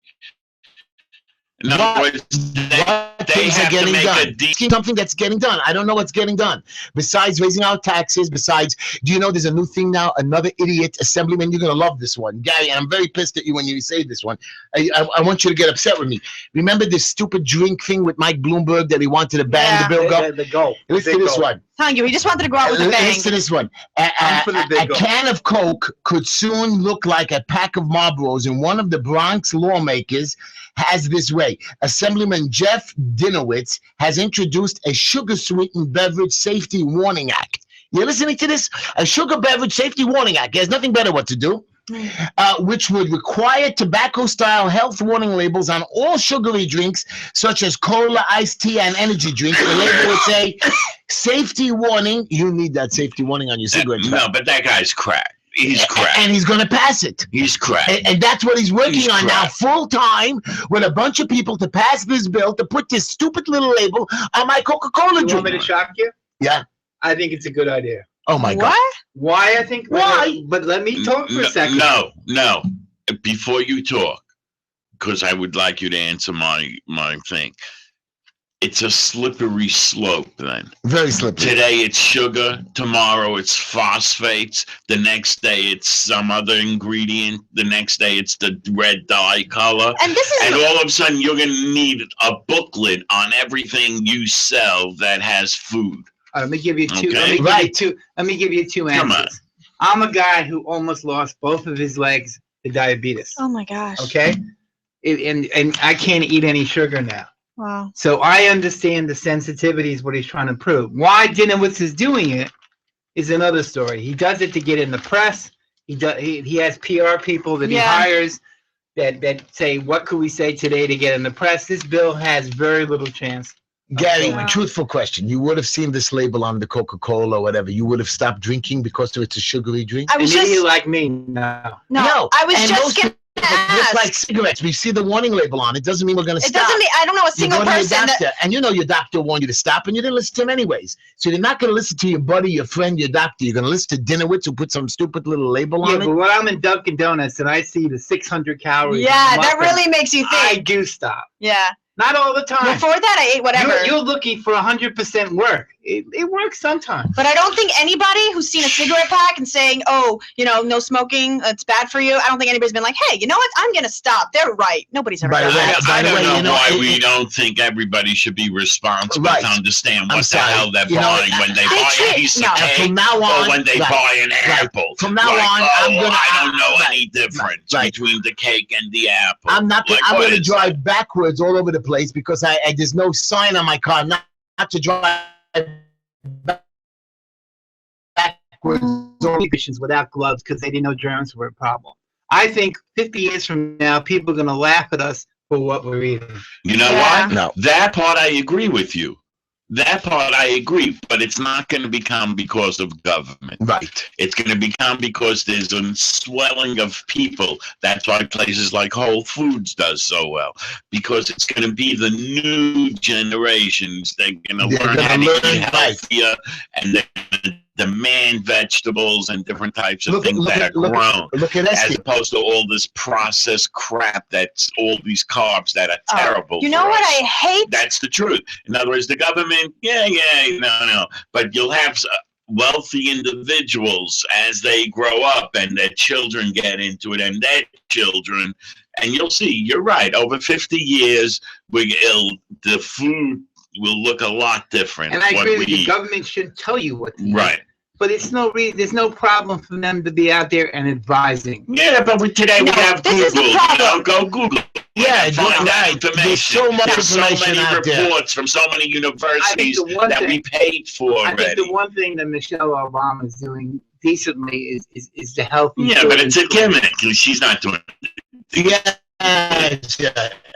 In other words, they have to make a deal. Something that's getting done. I don't know what's getting done. Besides raising our taxes, do you know there's a new thing now? Another idiot assemblyman. You're going to love this one. Gary, and I'm very pissed at you when you say this one. I want you to get upset with me. Remember this stupid drink thing with Mike Bloomberg that he wanted to ban the bill go? The goal. Listen to this one. Telling you, he just wanted to go out with a bang. Listen to this one. A can of Coke could soon look like a pack of Marlboros, and one of the Bronx lawmakers has this way. Assemblyman Jeff Dinowitz has introduced a sugar-sweetened beverage safety warning act. You're listening to this? A sugar beverage safety warning act. There's nothing better what to do. Which would require tobacco-style health warning labels on all sugary drinks, such as cola, iced tea, and energy drinks. The label would say, safety warning. You need that safety warning on your cigarettes. No, but that guy's crap. He's crap. And he's going to pass it. He's crap. And that's what he's working on now, full-time, with a bunch of people to pass this bill, to put this stupid little label on my Coca-Cola drink. You want me to shock you? Yeah. I think it's a good idea. Oh, my God. Why I think? Why? But let me talk for a second. No. Before you talk, because I would like you to answer my thing. It's a slippery slope then. Very slippery. Today it's sugar, tomorrow it's phosphates, the next day it's some other ingredient, the next day it's the red dye color. And all of a sudden you're going to need a booklet on everything you sell that has food. Let me give you 2. Okay. Let me give you 2 answers. Come on. I'm a guy who almost lost both of his legs to diabetes. Oh my gosh. Okay? And I can't eat any sugar now. Wow. So I understand the sensitivities, what he's trying to prove. Why Dinowitz is doing it is another story. He does it to get in the press. He has PR people that he hires that say, what could we say today to get in the press? This bill has very little chance. Gary, truthful question. You would have seen this label on the Coca-Cola or whatever. You would have stopped drinking because it's a sugary drink? An idiot like me, no. I was just going to ask. It's like cigarettes. We see the warning label on it. Doesn't mean we're going to stop. It doesn't mean, I don't know a single person. And you know your doctor warned you to stop, and you didn't listen to him anyways. So you're not going to listen to your buddy, your friend, your doctor. You're going to listen to Dinowitz who put some stupid little label on it. Yeah, but when I'm in Dunkin' Donuts and I see the 600 calories. Yeah, that really makes you think. I do stop. Yeah. Not all the time. Before that, I ate whatever. You're looking for 100% work. It works sometimes. But I don't think anybody who's seen a cigarette pack and saying, oh, no smoking, it's bad for you. I don't think anybody's been like, hey, you know what? I'm going to stop. They're right. Nobody's ever done that. I don't know why we don't think everybody should be responsible to understand what the hell they're buying when they buy a piece of cake or when they buy an apple. From now on, I don't know any difference between the cake and the apple. I'm going to drive backwards all over the place because there's no sign on my car not to drive backwards without gloves because they didn't know germs were a problem. I think 50 years from now, people are going to laugh at us for what we're eating. You know what? No. That part I agree with you. That part I agree, but it's not going to become because of government. Right. It's going to become because there's a swelling of people. That's why places like Whole Foods does so well, because it's going to be the new generations. They're going to learn how to eat healthier, and they're going to demand vegetables and different types of things that are grown, as opposed to all this processed crap that's all these carbs that are terrible. You know what I hate? That's the truth. In other words, the government, no. But you'll have wealthy individuals as they grow up and their children get into it and their children. And you'll see, you're right, over 50 years, the food will look a lot different. And I agree that the government should tell you what to eat. Right. But there's no problem for them to be out there and advising. Yeah, but today we have Google. Go Google. Yeah, find out information. There's so much information out there. Reports from so many universities that we paid for already. I think the one thing that Michelle Obama is doing decently is the healthy. Yeah, but it's a gimmick. She's not doing Yeah.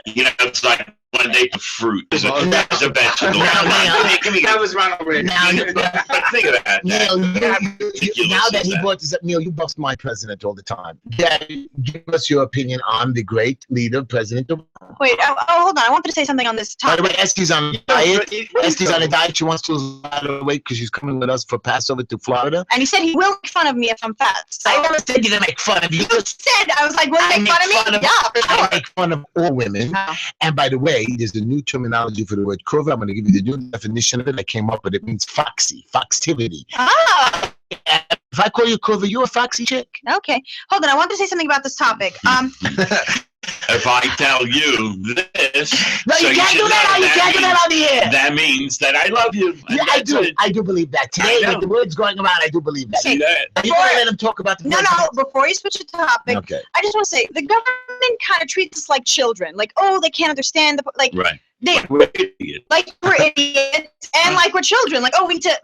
You know, it's like one day for fruit. There's a vegetable. That was Ronald Reagan. But think of that. Neil, now that he brought this up, Neil, you bust my president all the time. Give us your opinion on the great leader, President Obama. Wait, hold on. I wanted to say something on this By the topic. way, Estie's on a diet. Estie's on a diet. She wants to lose a lot of weight because she's coming with us for Passover to Florida. And he said he will make fun of me if I'm fat. So. I never said you to make fun of you. You said, I was like, will you make fun of me? I make fun of all women. Oh. And by the way, there's a new terminology for the word curvy. I'm going to give you the new definition of it. I came up with it. It means foxy, foxtivity. Ah. If I call you curvy, you a foxy chick? Okay. Hold on. I wanted to say something about this topic. If I tell you this, No, you can't do that. You can't do that on the air. That means that I love you. Yeah, I do. I do believe that. Today, with the words going around, I do believe that. See that? You want to let him talk about the No, before you switch the topic, Okay. I just want to say the government kind of treats us like children. Like, oh, they can't understand the like. Right. We're idiots, and like we're children. Like, oh, we need to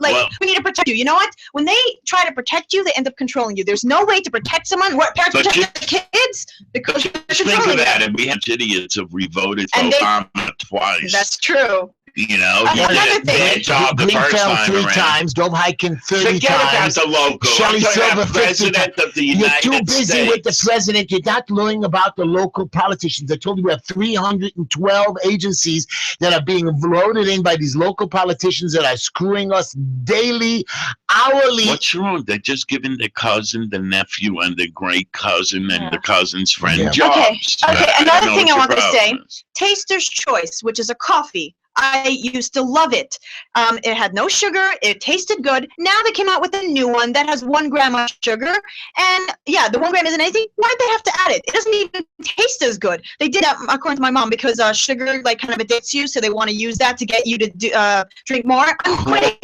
protect you. You know what? When they try to protect you, they end up controlling you. There's no way to protect someone. What parents protect their kids because they're Think controlling of that, them. and we have idiots who voted for And Obama twice. That's true. You know, Another thing. Greenfield 3 times, Dove Hiking 30 Forget times. about the local. Shelley Silver 50 President of the United You're too busy States. with the president. You're not learning about the local politicians. I told you we have 312 agencies that are being voted in by these local politicians that are screwing us daily, hourly. What's wrong? They're just giving the cousin, the nephew, and the great cousin and the cousin's friend jobs. Okay. Another thing I wanted to say: Taster's Choice, which is a coffee. I used to love it. It had no sugar. It tasted good. Now they came out with a new one that has 1 gram of sugar. And yeah, the 1 gram isn't anything. Why'd they have to add it? It doesn't even taste as good. They did that, according to my mom, because sugar like kind of addicts you, so they want to use that to get you to drink more. I'm quitting.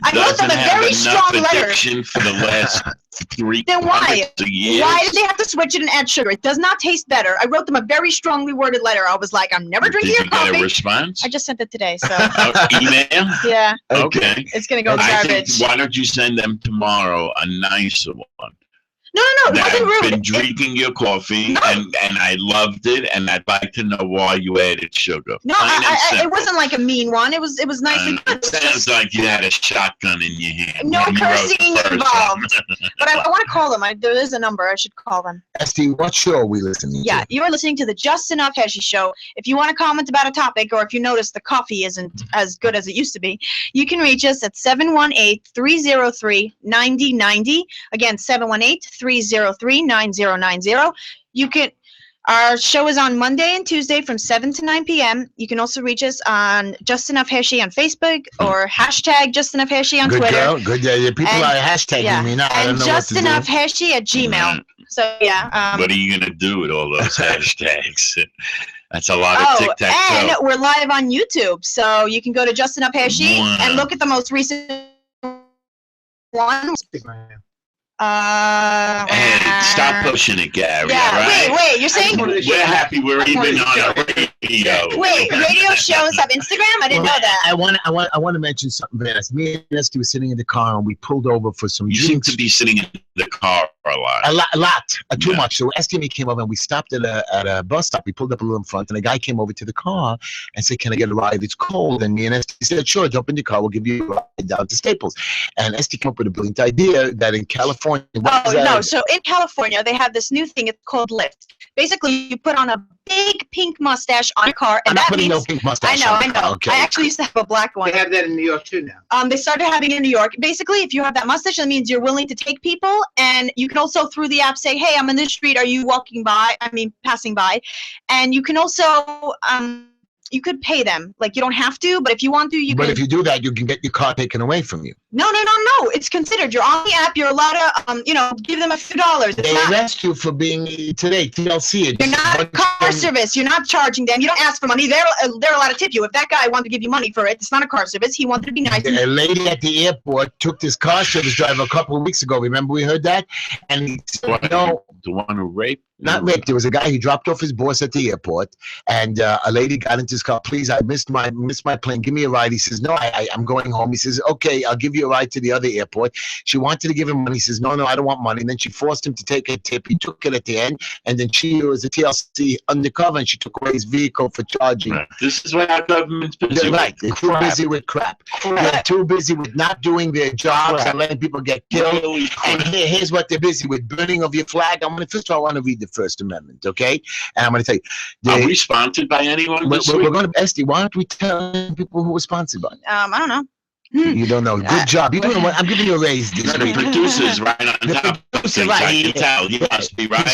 I wrote them a very strong letter. For the last 3 Then why? years. Why did they have to switch it and add sugar? It does not taste better. I wrote them a very strongly worded letter. I was like, I'm never drinking your coffee. Did you get a response? I just sent it today, so. Email? Yeah. Okay. It's gonna go in the I garbage. think, why don't you send them tomorrow a nicer one? No, it wasn't I've rude. been drinking your coffee and I loved it, and I'd like to know why you added sugar. No, it wasn't like a mean one. It was nice and good. It sounds like you had a shotgun in your hand. No when you wrote the cursing first involved. one. But I want to call them. There is a number. I should call them. Esty, what show are we listening Yeah, to? you are listening to the Just Enough Heshy show. If you want to comment about a topic, or if you notice the coffee isn't as good as it used to be, you can reach us at 718-303-9090. Again, 718-303-9090. You can. Our show is on Monday and Tuesday from 7 to 9 p.m. You can also reach us on Just Enough Heshy on Facebook or hashtag Just Enough Heshy on Good Twitter. girl, good. People are hashtagging me now. I don't And know Just what to Enough do. Heshy at Gmail. So yeah. What are you going to do with all those hashtags? That's a lot of tic-tac-toe. And we're live on YouTube, so you can go to Just Enough Heshy and look at the most recent one. Hey, stop pushing it, Gary. Yeah, all right? wait, you're saying We're happy we're even on a radio. wait, radio shows have Instagram? I didn't know that. I want to mention something, Vance. Me and Esty were sitting in the car and we pulled over for some You seem drinks. to be sitting in the car a lot. A lot, too much. So Esty and me came over and we stopped at a bus stop. We pulled up a little in front, and a guy came over to the car and said, "Can I get a ride? It's cold." And me and Esty said, "Sure, jump in the car. We'll give you a ride down to Staples." And Esty came up with a brilliant idea that in California. So in California, they have this new thing. It's called Lyft. Basically, you put on a big pink mustache on a car, and I'm not that putting means no pink mustache. I know. Okay. I actually used to have a black one. They have that in New York too now. They started having it in New York. Basically, if you have that mustache, that means you're willing to take people, and you can also through the app say, "Hey, I'm in this street. Are you passing by?" And you can also you could pay them. Like, you don't have to, but if you want to, you can. But if you do that, you can get your car taken away from you. No. It's considered. You're on the app. You're allowed to, give them a few dollars. It's They not, arrest you for being today TLC. you're not car service. You're not charging them. You don't ask for money. They're allowed to tip you. If that guy wanted to give you money for it, it's not a car service. He wanted to be nice. A lady at the airport took this car service driver a couple of weeks ago. Remember we heard that? And he said, no. The one who raped Not raped. There was a guy, he dropped off his boss at the airport, and a lady got into his car. Please, I missed my plane. Give me a ride. He says, no, I'm going home. He says, okay, I'll give you a ride to the other airport. She wanted to give him money. He says, no, I don't want money. And then she forced him to take a tip. He took it at the end, and then she was a TLC undercover, and she took away his vehicle for charging. Right. This is what our government's busy right. They're too busy with crap. They're too busy with not doing their jobs and letting people get killed. And here's what they're busy with: burning of your flag. First of all, I want to read the First Amendment, okay? And I'm going to tell you. Are we sponsored by anyone this week? We're going to, Esty, why don't we tell people who we're sponsored by? I don't know. You don't know. Good job. I'm giving you a raise. The producer's right on top of things. Right. I can tell. You must be right on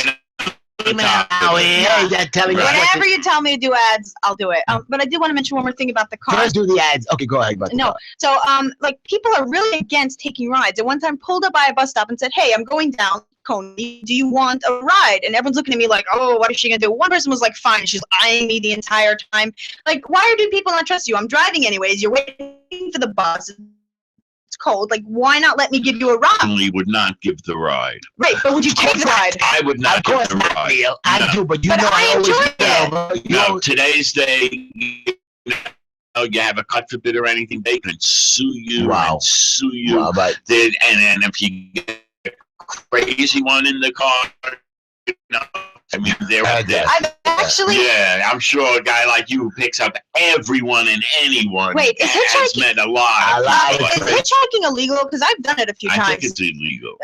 top of it. Whenever you tell me to do ads, I'll do it. But I did want to mention one more thing about the car. First do the ads. Okay, go ahead. No. So, like, people are really against taking rides. At one time, pulled up by a bus stop and said, hey, I'm going down Coney. Do you want a ride? And everyone's looking at me like, oh, what is she going to do? One person was like, fine. She's eyeing me the entire time. Like, why do people not trust you? I'm driving anyways. You're waiting for the bus. It's cold. Like, why not let me give you a ride? I would not give the ride. Right, but would you take the ride? I would not give the ride. Neil. I do, but you know I always enjoy it. No, today's day, you have a cut for bid or anything, they can sue you and sue you. Wow, but and if you get a crazy one in the car, I mean, I've actually. Yeah, I'm sure a guy like you who picks up everyone and anyone. Wait, is has meant a lot. Is hitchhiking illegal? Because I've done it a few times. I think it's illegal.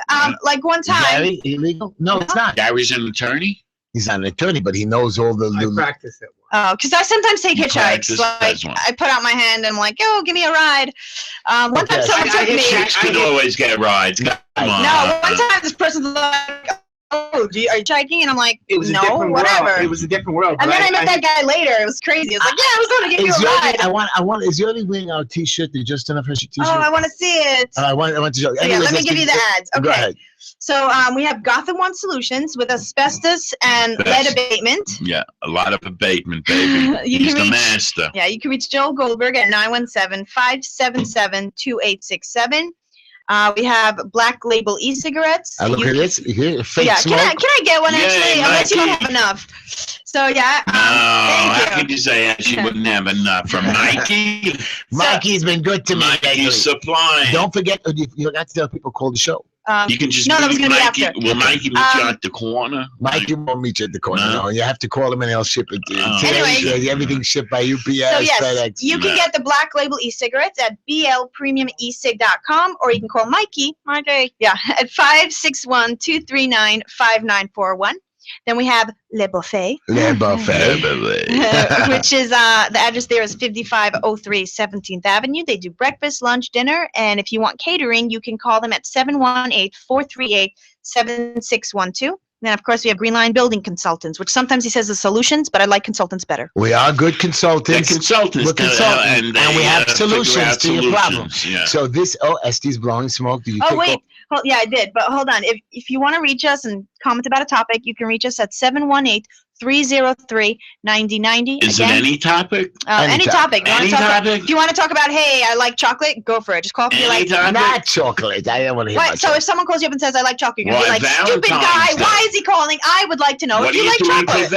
Like one time. Gary, illegal? No, it's not. Gary's an attorney? He's not an attorney, but he knows all the. I practice it. Oh, because I sometimes take hitchhikes. Like I put out my hand and I'm like, "Oh, give me a ride." One time someone took me. Chicks can always get rides. Come on. No, one time this person's like, "Oh, are you hitchhiking?" And I'm like, "No, whatever." World. It was a different world. And then I met that guy later. It was crazy. I was like, "Yeah, I was going to give you a ride." I want. Is Yoli wearing our T-shirt? The Just Enough Heshy T-shirt. Oh, I want to see it. I want to show. So, yeah, let me give you the ads. Okay. Go ahead. So we have Gotham One Solutions with asbestos and lead abatement. Yeah, a lot of abatement, baby. He's the master. Yeah, you can reach Joel Goldberg at 917-577-2867. We have Black Label e-cigarettes. Look at this. Fake smoke. Can I get one actually? Yeah, Unless you don't have enough. So yeah. How could you say she wouldn't have enough from Mikey? Mikey's been good to me. Mikey's supplying. Don't forget, you forgot to tell people call the show. You can just that was going to be after. Will Mikey meet you at the corner? Mikey won't meet you at the corner. No, you have to call him and he'll ship it to you. Anyway, everything's shipped by UPS, FedEx. You can get the Black Label e-cigarettes at blpremiumesig.com, or you can call Mikey. At 561-239-5941. Then we have Le Buffet. Le Buffet. Which is, the address there is 5503 17th Avenue. They do breakfast, lunch, dinner. And if you want catering, you can call them at 718-438-7612. Then, of course, we have Green Line Building Consultants, which sometimes he says is solutions, but I like consultants better. We are good consultants. We're consultants. And we have solutions to your problems. Yeah. So this, Estee's blowing smoke. Did you take wait. Yeah, I did. But hold on. If you want to reach us and comment about a topic, you can reach us at 718-303-9090. Is it any topic? Any topic. If you want to talk about, hey, I like chocolate, go for it. Just call me like, not chocolate. I don't want to hear about so if someone calls you up and says, I like chocolate, you're going to be like, stupid guy, why is he calling? I would like to know if you like chocolate. What are you doing for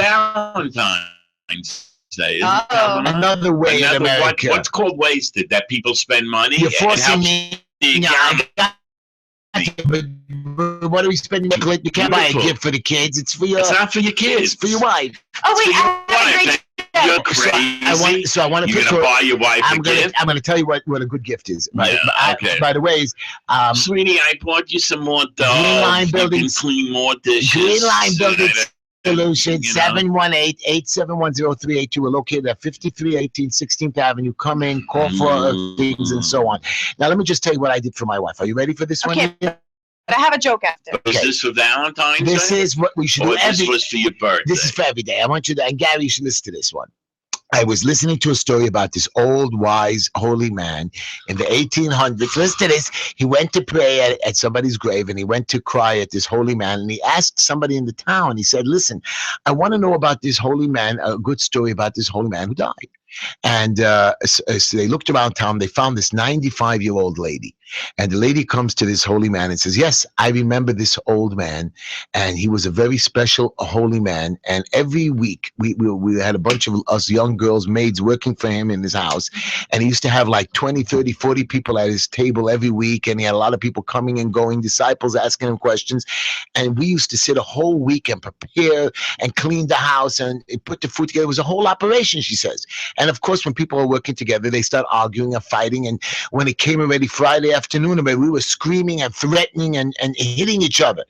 Valentine's Day? Another way in America. What's called wasted? That people spend money? You're forcing me. But what are we spending? You can't buy a gift for the kids. It's for your. It's not for your kids. It's for your wife. Oh wait, you're crazy. I want to. You're gonna buy your wife a gift. I'm gonna tell you what a good gift is. Right? Okay. By the way, sweetie, I bought you some more dogs. Green Line Building. You can clean more dishes. Green Line Building Solution. 718-871-0382. We're located at 5318 16th Avenue. Come in, call for things and so on. Now let me just tell you what I did for my wife. Are you ready for this one? But I have a joke after. Is this for Valentine's Day? This is what we should do every day. This was for your birthday. This is for every day. I want you to, and Gary, you should listen to this one. I was listening to a story about this old, wise, holy man in the 1800s. Listen to this. He went to pray at somebody's grave, and he went to cry at this holy man, and he asked somebody in the town, he said, listen, I want to know about this holy man, a good story about this holy man who died. And so they looked around town. They found this 95-year-old lady. And the lady comes to this holy man and says, yes, I remember this old man. And he was a very special, holy man. And every week we had a bunch of us young girls, maids working for him in his house. And he used to have like 20, 30, 40 people at his table every week. And he had a lot of people coming and going, disciples asking him questions. And we used to sit a whole week and prepare and clean the house and put the food together. It was a whole operation, she says. And of course, when people are working together, they start arguing and fighting. And when it came already Friday afternoon, we were screaming and threatening and hitting each other.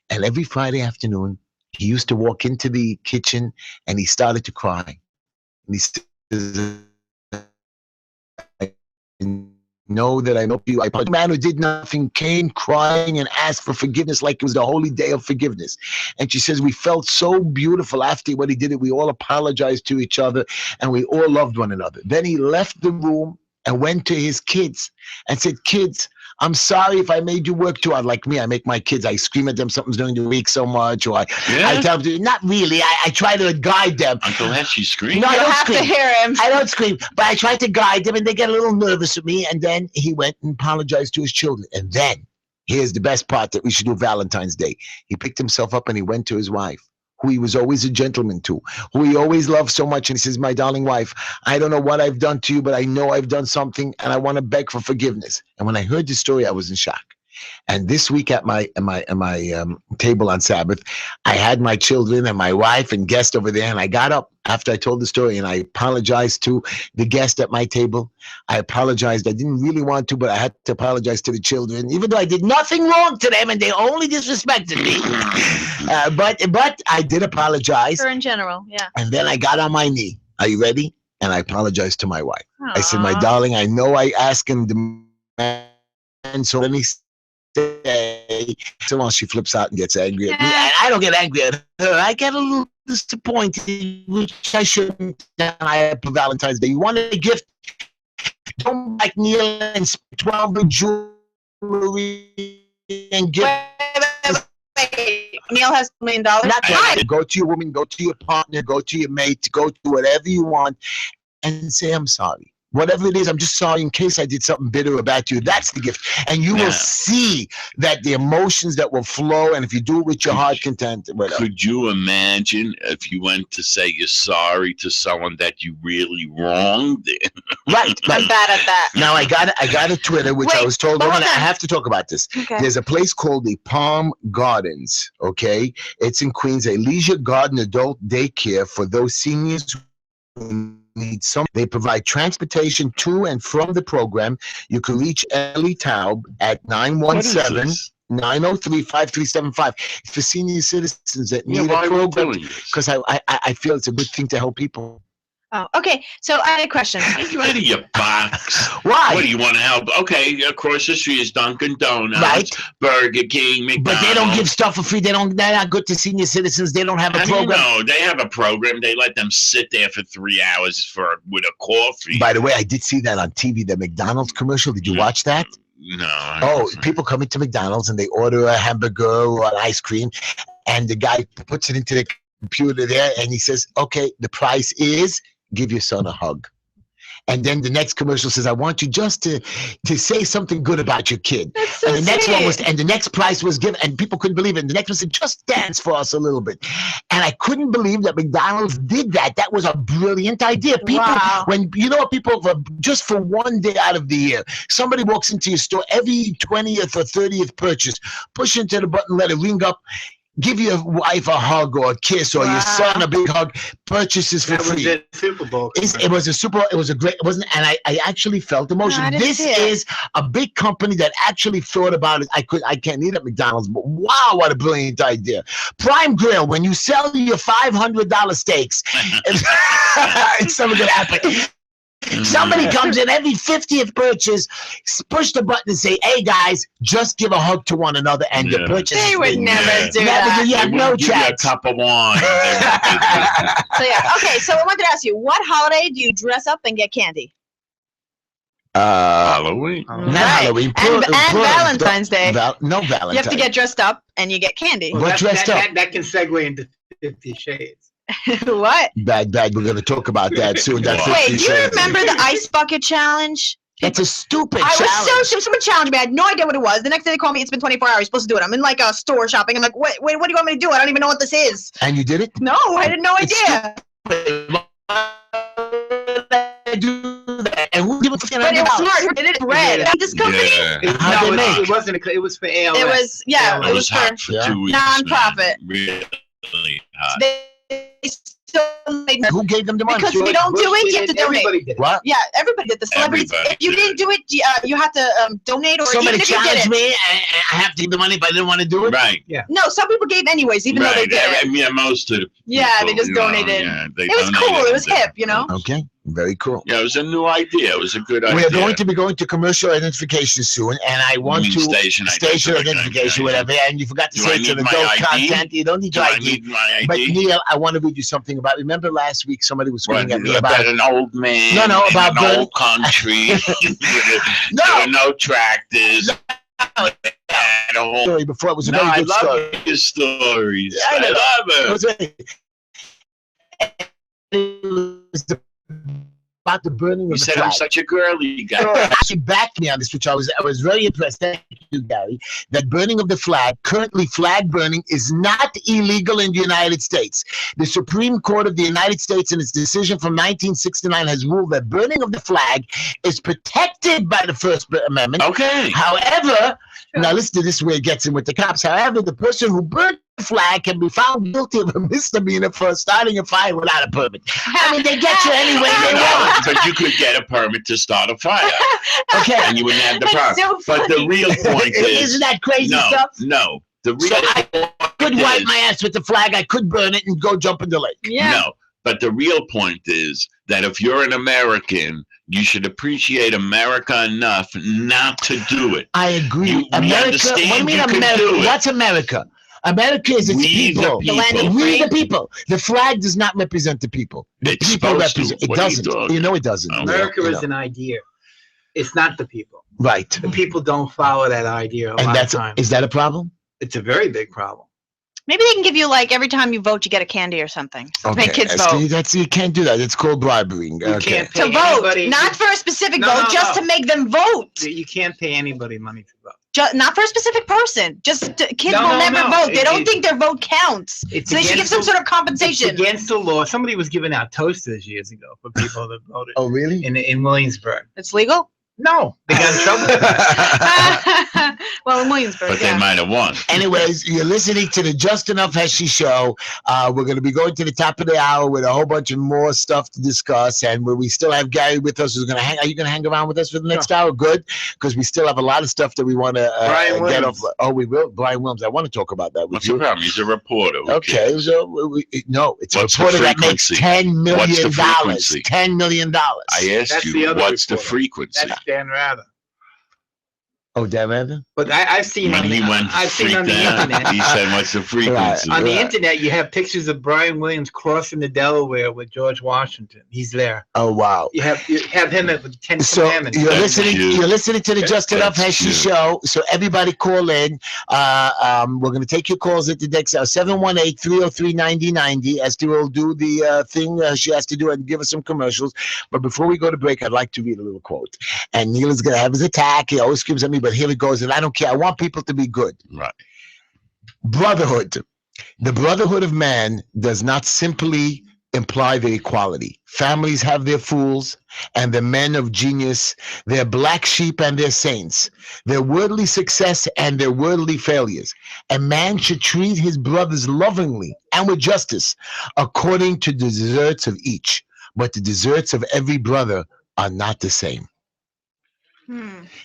And every Friday afternoon, he used to walk into the kitchen and he started to cry. And he says, I know that I know you. A man who did nothing came crying and asked for forgiveness like it was the holy day of forgiveness. And she says, we felt so beautiful after what he did it. We all apologized to each other and we all loved one another. Then he left the room and went to his kids and said, kids, I'm sorry if I made you work too hard. Like me, I make my kids, I scream at them something's during the week so much, or I tell them, not really, I try to guide them. Uncle Heshy scream? No, I don't scream. To hear him. I don't scream, but I try to guide them and they get a little nervous with me. And then he went and apologized to his children. And then, here's the best part that we should do Valentine's Day. He picked himself up and he went to his wife, who he was always a gentleman to, who he always loved so much. And he says, my darling wife, I don't know what I've done to you, but I know I've done something and I want to beg for forgiveness. And when I heard the story, I was in shock. And this week at my table on Sabbath, I had my children and my wife and guest over there. And I got up after I told the story and I apologized to the guest at my table. I apologized. I didn't really want to, but I had to apologize to the children, even though I did nothing wrong to them and they only disrespected me. But I did apologize. Or in general, yeah. And then I got on my knee. Are you ready? And I apologized to my wife. Aww. I said, my darling, I know I asked him to man, so let me say, so while she flips out and gets angry at me, and I don't get angry at her. I get a little disappointed, which I shouldn't. For Valentine's Day, you want a gift? Don't like Neil and spend 12 with jewelry and gift. Wait. Neil has $1 million. Not right. Go to your woman, go to your partner, go to your mate, go to whatever you want, and say, I'm sorry. Whatever it is, I'm just sorry in case I did something bitter or bad to you. That's the gift. And you will see that the emotions that will flow, and if you do it with your heart content, whatever. Could you imagine if you went to say you're sorry to someone that you really wronged? Right. I'm bad at that. Now, I got a Twitter, which I was told, I have to talk about this. Okay. There's a place called the Palm Gardens, okay? It's in Queens, a leisure garden adult daycare for those seniors who need some. They provide transportation to and from the program. You can reach Ellie Taub at 917-903-5375. It's for senior citizens that need a program, because I feel it's a good thing to help people. Oh, okay. So I had a question. Get out of your box. Why? What do you want to help? Okay, across the street is Dunkin' Donuts, right? Burger King, McDonald's. But they don't give stuff for free. They're not good to senior citizens. They don't have a program. No, they have a program. They let them sit there for 3 hours with a coffee. By the way, I did see that on TV, the McDonald's commercial. Did you watch that? No. People come into McDonald's and they order a hamburger or an ice cream, and the guy puts it into the computer there, and he says, "Okay, the price is." Give your son a hug. And then the next commercial says, I want you just to say something good about your kid. That's so and the next sweet. one was, and the next prize was given, and people couldn't believe it. And the next one said, just dance for us a little bit. And I couldn't believe that McDonald's did that. That was a brilliant idea. People, when people, just for one day out of the year, somebody walks into your store, every 20th or 30th purchase, push into the button, let it ring up. Give your wife a hug or a kiss, or your son a big hug. Purchases for free. That was the Super Bowl. It was a Super Bowl. It was a great. It wasn't, and I actually felt emotion. No, this is a big company that actually thought about it. I can't eat at McDonald's, but wow, what a brilliant idea! Prime Grill. When you sell your $500 steaks, it's something gonna happen. Somebody comes in every 50th purchase, push the button and say, hey guys, just give a hug to one another, and your purchase. They would never do that. You have no chance. A cup of wine. Okay, so I wanted to ask you, what holiday do you dress up and get candy? Halloween. Not Halloween. And Valentine's Day. No Valentine's. You have to get dressed up and you get candy. What dressed up? That can segue into 50 Shades. What? Bad. We're going to talk about that soon. That's Wait, 50 do you Cent. remember the ice bucket challenge? That's a stupid I challenge. was so stupid. Someone challenged me. I had no idea what it was. The next day they called me. It's been 24 hours. You're supposed to do it. I'm in like a store shopping. I'm like, wait, what do you want me to do? I don't even know what this is. And you did it? No, I had no idea. And who did But it was smart. Who did it? Red. This company. Yeah. How'd they No, make? it wasn't. It was for ALS. It was It it was for hot for 2 weeks. non-profit. Man. Really hot. They still made Who gave them the money? because if you don't do it, you have to donate. Everybody did it. What? Yeah, everybody did. The celebrities. Everybody If you did didn't do it, you have to donate, or Somebody even if you did challenged it. me, and I have to give the money, but I didn't want to do it. Right. No, some people gave anyways, even though they Right. did it. Yeah, most of the Yeah, they people, just you know, donated. yeah, they It was cool. It was hip, you know. Okay, very cool. Yeah, it was a new idea. It was a good idea. We are going to be going to commercial identification soon, and I want mean to station identification, whatever. And you forgot to Do say I it's an need my adult ID? content. You don't need Do your I ID. need my But ID? Neil, I want to read you something about. Remember last week somebody was screaming at me about an old man. No, in about an Bert. old country. No. There were no tractors. At all. story before. It was a No, very I good love story. your stories. Yeah, I know. I love it. It was about the burning You of the said flag. I'm such a girly guy. Actually backed me on this, which I was very impressed. Thank you, Gary. That burning of the flag, currently flag burning, is not illegal in the United States. The Supreme Court of the United States, in its decision from 1969, has ruled that burning of the flag is protected by the First Amendment. Okay. However, now listen to this, where it gets in with the cops. However, the person who burned the flag can be found guilty of a misdemeanor for starting a fire without a permit. I mean, they get you any way they want. But you could get a permit to start a fire, Okay. and you wouldn't have the That's problem. so But the funny. real point is, Isn't that crazy no, stuff? no. The real So I could point wipe is- my ass with the flag. I could burn it and go jump in the lake. Yeah. No, but the real point is that if you're an American, you should appreciate America enough not to do it. I agree. You- we America. understand What do you mean you can America? do it. What's America? America is its We the people. people. The land of We free. the people. The flag does not represent the people. The It's people supposed to. represent. It What are you doesn't. talking? You know it doesn't. Okay. America You is know. an idea. It's not the people. Right. The people don't follow that idea a And lot that's of times. is that a problem? It's a very big problem. Maybe they can give you like every time you vote, you get a candy or something. To make kids vote. You can't do that. It's called bribery. You Okay. can't pay To vote, anybody. not for a specific No, vote, no, just no. to make them vote. You can't pay anybody money to vote. Not for a specific person. Just kids No, will no, never no. vote. They don't It- think their vote counts. It's So they should give against some the- sort of It's compensation. against the law. Somebody was giving out toasters years ago for people that voted Oh, really? in Williamsburg. It's legal? No, they got in trouble. Well, in Williamsburg, But yeah. they might have won. Anyways, you're listening to the Just Enough Heshy show. We're going to be going to the top of the hour with a whole bunch of more stuff to discuss. And we still have Gary with us. Who's going to hang? Are you going to hang around with us for the next hour? Good, because we still have a lot of stuff that we want to Brian get off. Williams. Oh, we will. Brian Williams. I want to talk about that with What's the you. problem? He's a reporter. Who Okay, cares? so no, it's a What's the reporter that makes frequency? $10 What's the million. frequency? $10 million. I asked That's the you, other what's the reporter. frequency? That's Dan Rather. Oh, damn it. But I've seen When on he the, went I've seen on the freaked out, internet. he said, what's the frequency? On the Right. internet, you have pictures of Brian Williams crossing the Delaware with George Washington. He's there. Oh, wow. You have him at the Ten So Commandments. you're That's listening. cute. You're listening to the Just Enough That's Heshy cute. show. So everybody call in. We're going to take your calls at the next hour. 718-303-9090. Esther will do the thing she has to do and give us some commercials. But before we go to break, I'd like to read a little quote. And Neil is going to have his attack. He always screams at me, but here it goes. And I don't care. I want people to be good. Right. Brotherhood. The brotherhood of man does not simply imply their equality. Families have their fools and the men of genius, their black sheep and their saints, their worldly success and their worldly failures. A man should treat his brothers lovingly and with justice, according to the deserts of each. But the deserts of every brother are not the same.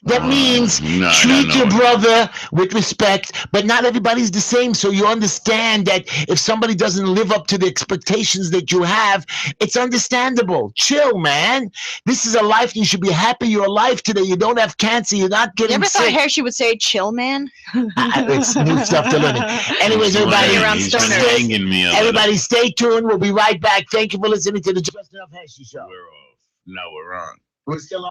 That means No, I treat don't your know. brother with respect, but not everybody's the same. So you understand that if somebody doesn't live up to the expectations that you have, it's understandable. Chill, man. This is a life. You should be happy you're alive today. You don't have cancer. You're not You getting ever thought sick. Hershey would say chill, man? It's new stuff to learn. Anyways, everybody, around He's been stoners. hanging me a little. everybody stay tuned. We'll be right back. Thank you for listening to the Just Enough Heshy show. We're off. No, we're on. We're still on.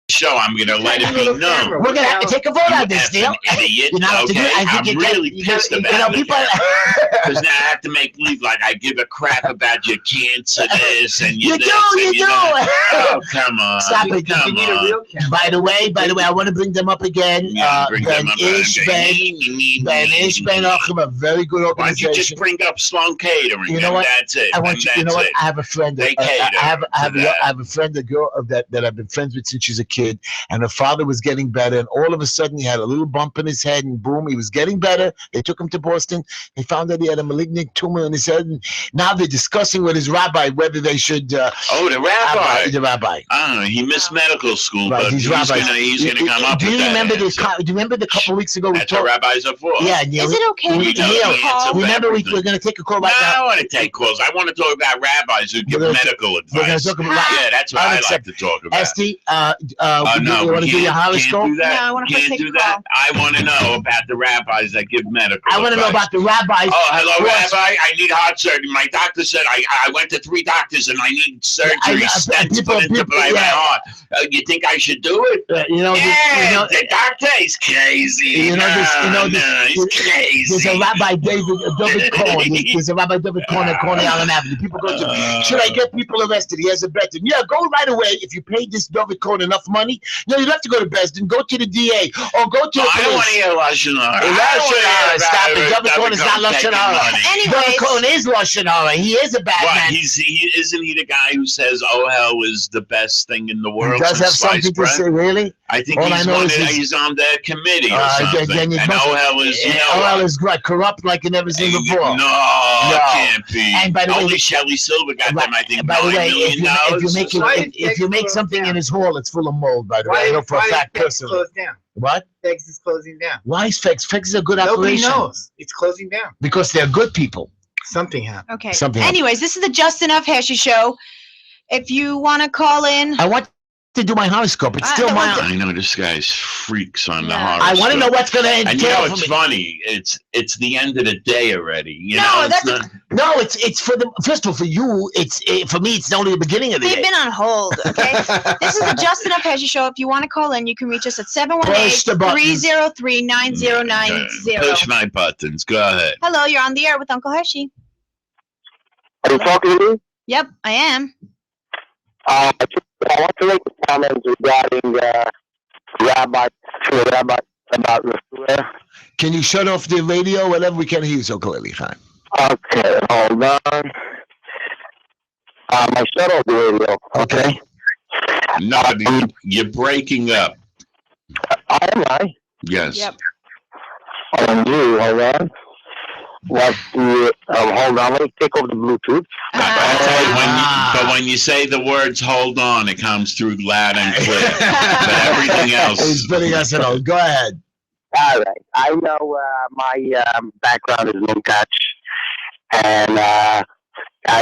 show, I'm going to let it be known. We're going to have to take a vote on this, Neil. Idiot. You know what to do? I think I'm really pissed about it. Because now I have to make believe like I give a crap about your cancer this and you this. You do. Oh, come on. Stop it. Come on. By the way, I want to bring them up again. Ben Ishben Achim, a very good organization. Why don't you just bring up Sloan Catering? You know what? That's it. You know what? I have a friend. They I have a friend, a girl that I've been friends with since she's a kid, and her father was getting better, and all of a sudden he had a little bump in his head, and boom, he was getting better. They took him to Boston. They found that he had a malignant tumor in his head, and now they're discussing with his rabbi whether they should. The rabbi. The rabbi. Oh, he missed medical school, right, but he's gonna come up. Do you remember the couple weeks ago? That's what rabbis are for. Yeah. Is it okay to call? Remember, we're going to take a call right now. I don't want to take calls. I want to talk about rabbis who give medical advice. We're going to talk about. Yeah, that's what I like to talk about. Esty, no, you want to do your horoscope? Can't do that. No, I want to can't do that. I want to know about the rabbis that give medical advice. I want to know about the rabbis. Oh, hello, Rabbi. I need heart surgery. My doctor said I went to 3 doctors and I need surgery. Stents put into my heart. You think I should do it? The doctor is crazy. He's crazy. There's a Rabbi David Cohen. There's a Rabbi David Cohen at Coney Island Avenue. People go to, should I get people arrested? He has a bet. Yeah, go right away. If you pay this David Cohen enough money, you don't have to go to Besdin. Go to the DA or go to the police. I don't want to hear Lashon Hara. Stop it. David Cohen is not Lashon Hara. David Cohen is Lashon Hara. He is a bad man. Isn't he the guy who says Ohel is the best thing in the world? He does have something to say, really? I think he's on the committee or something. And Ohel is corrupt like he never seen before. No, it can't be. And by the way, only Shelley Silver got them, I think, by the way, $9 if you make something in his hall, it's full of mold, by the way. I know for a fact personally. What? Fegs is closing down. Why is Fegs? Fegs is a good operation. Nobody knows. It's closing down. Because they're good people. Something happened. Okay. Anyways, this is the Just Enough Heshy show. If you want to call in. I want to do my horoscope. It's still I know this guy's freaks on the horoscope. I want to know what's going to entail. And you know, it's funny. It's the end of the day already. It's for the first of all for you. For me. It's only the beginning of the day. They've been on hold. Okay. This is the Just Enough Heshy show. If you want to call in, you can reach us at 718-303-9090. Push my buttons. Go ahead. Hello, you're on the air with Uncle Heshy. Are you talking to me? Yep, I am. I want to make a comment regarding Rabbi about refuah. Can you shut off the radio? Whatever, we can't hear you so clearly, Chaim. Okay, hold on. I shut off the radio. Okay. No, you're breaking up. Am I? Yes. Yep. Hold on. Hold on, let me take over the Bluetooth. But when you say the words "hold on," it comes through loud and clear. But everything else is putting us in hold. Go ahead. All right. I know my background is Munkach, and I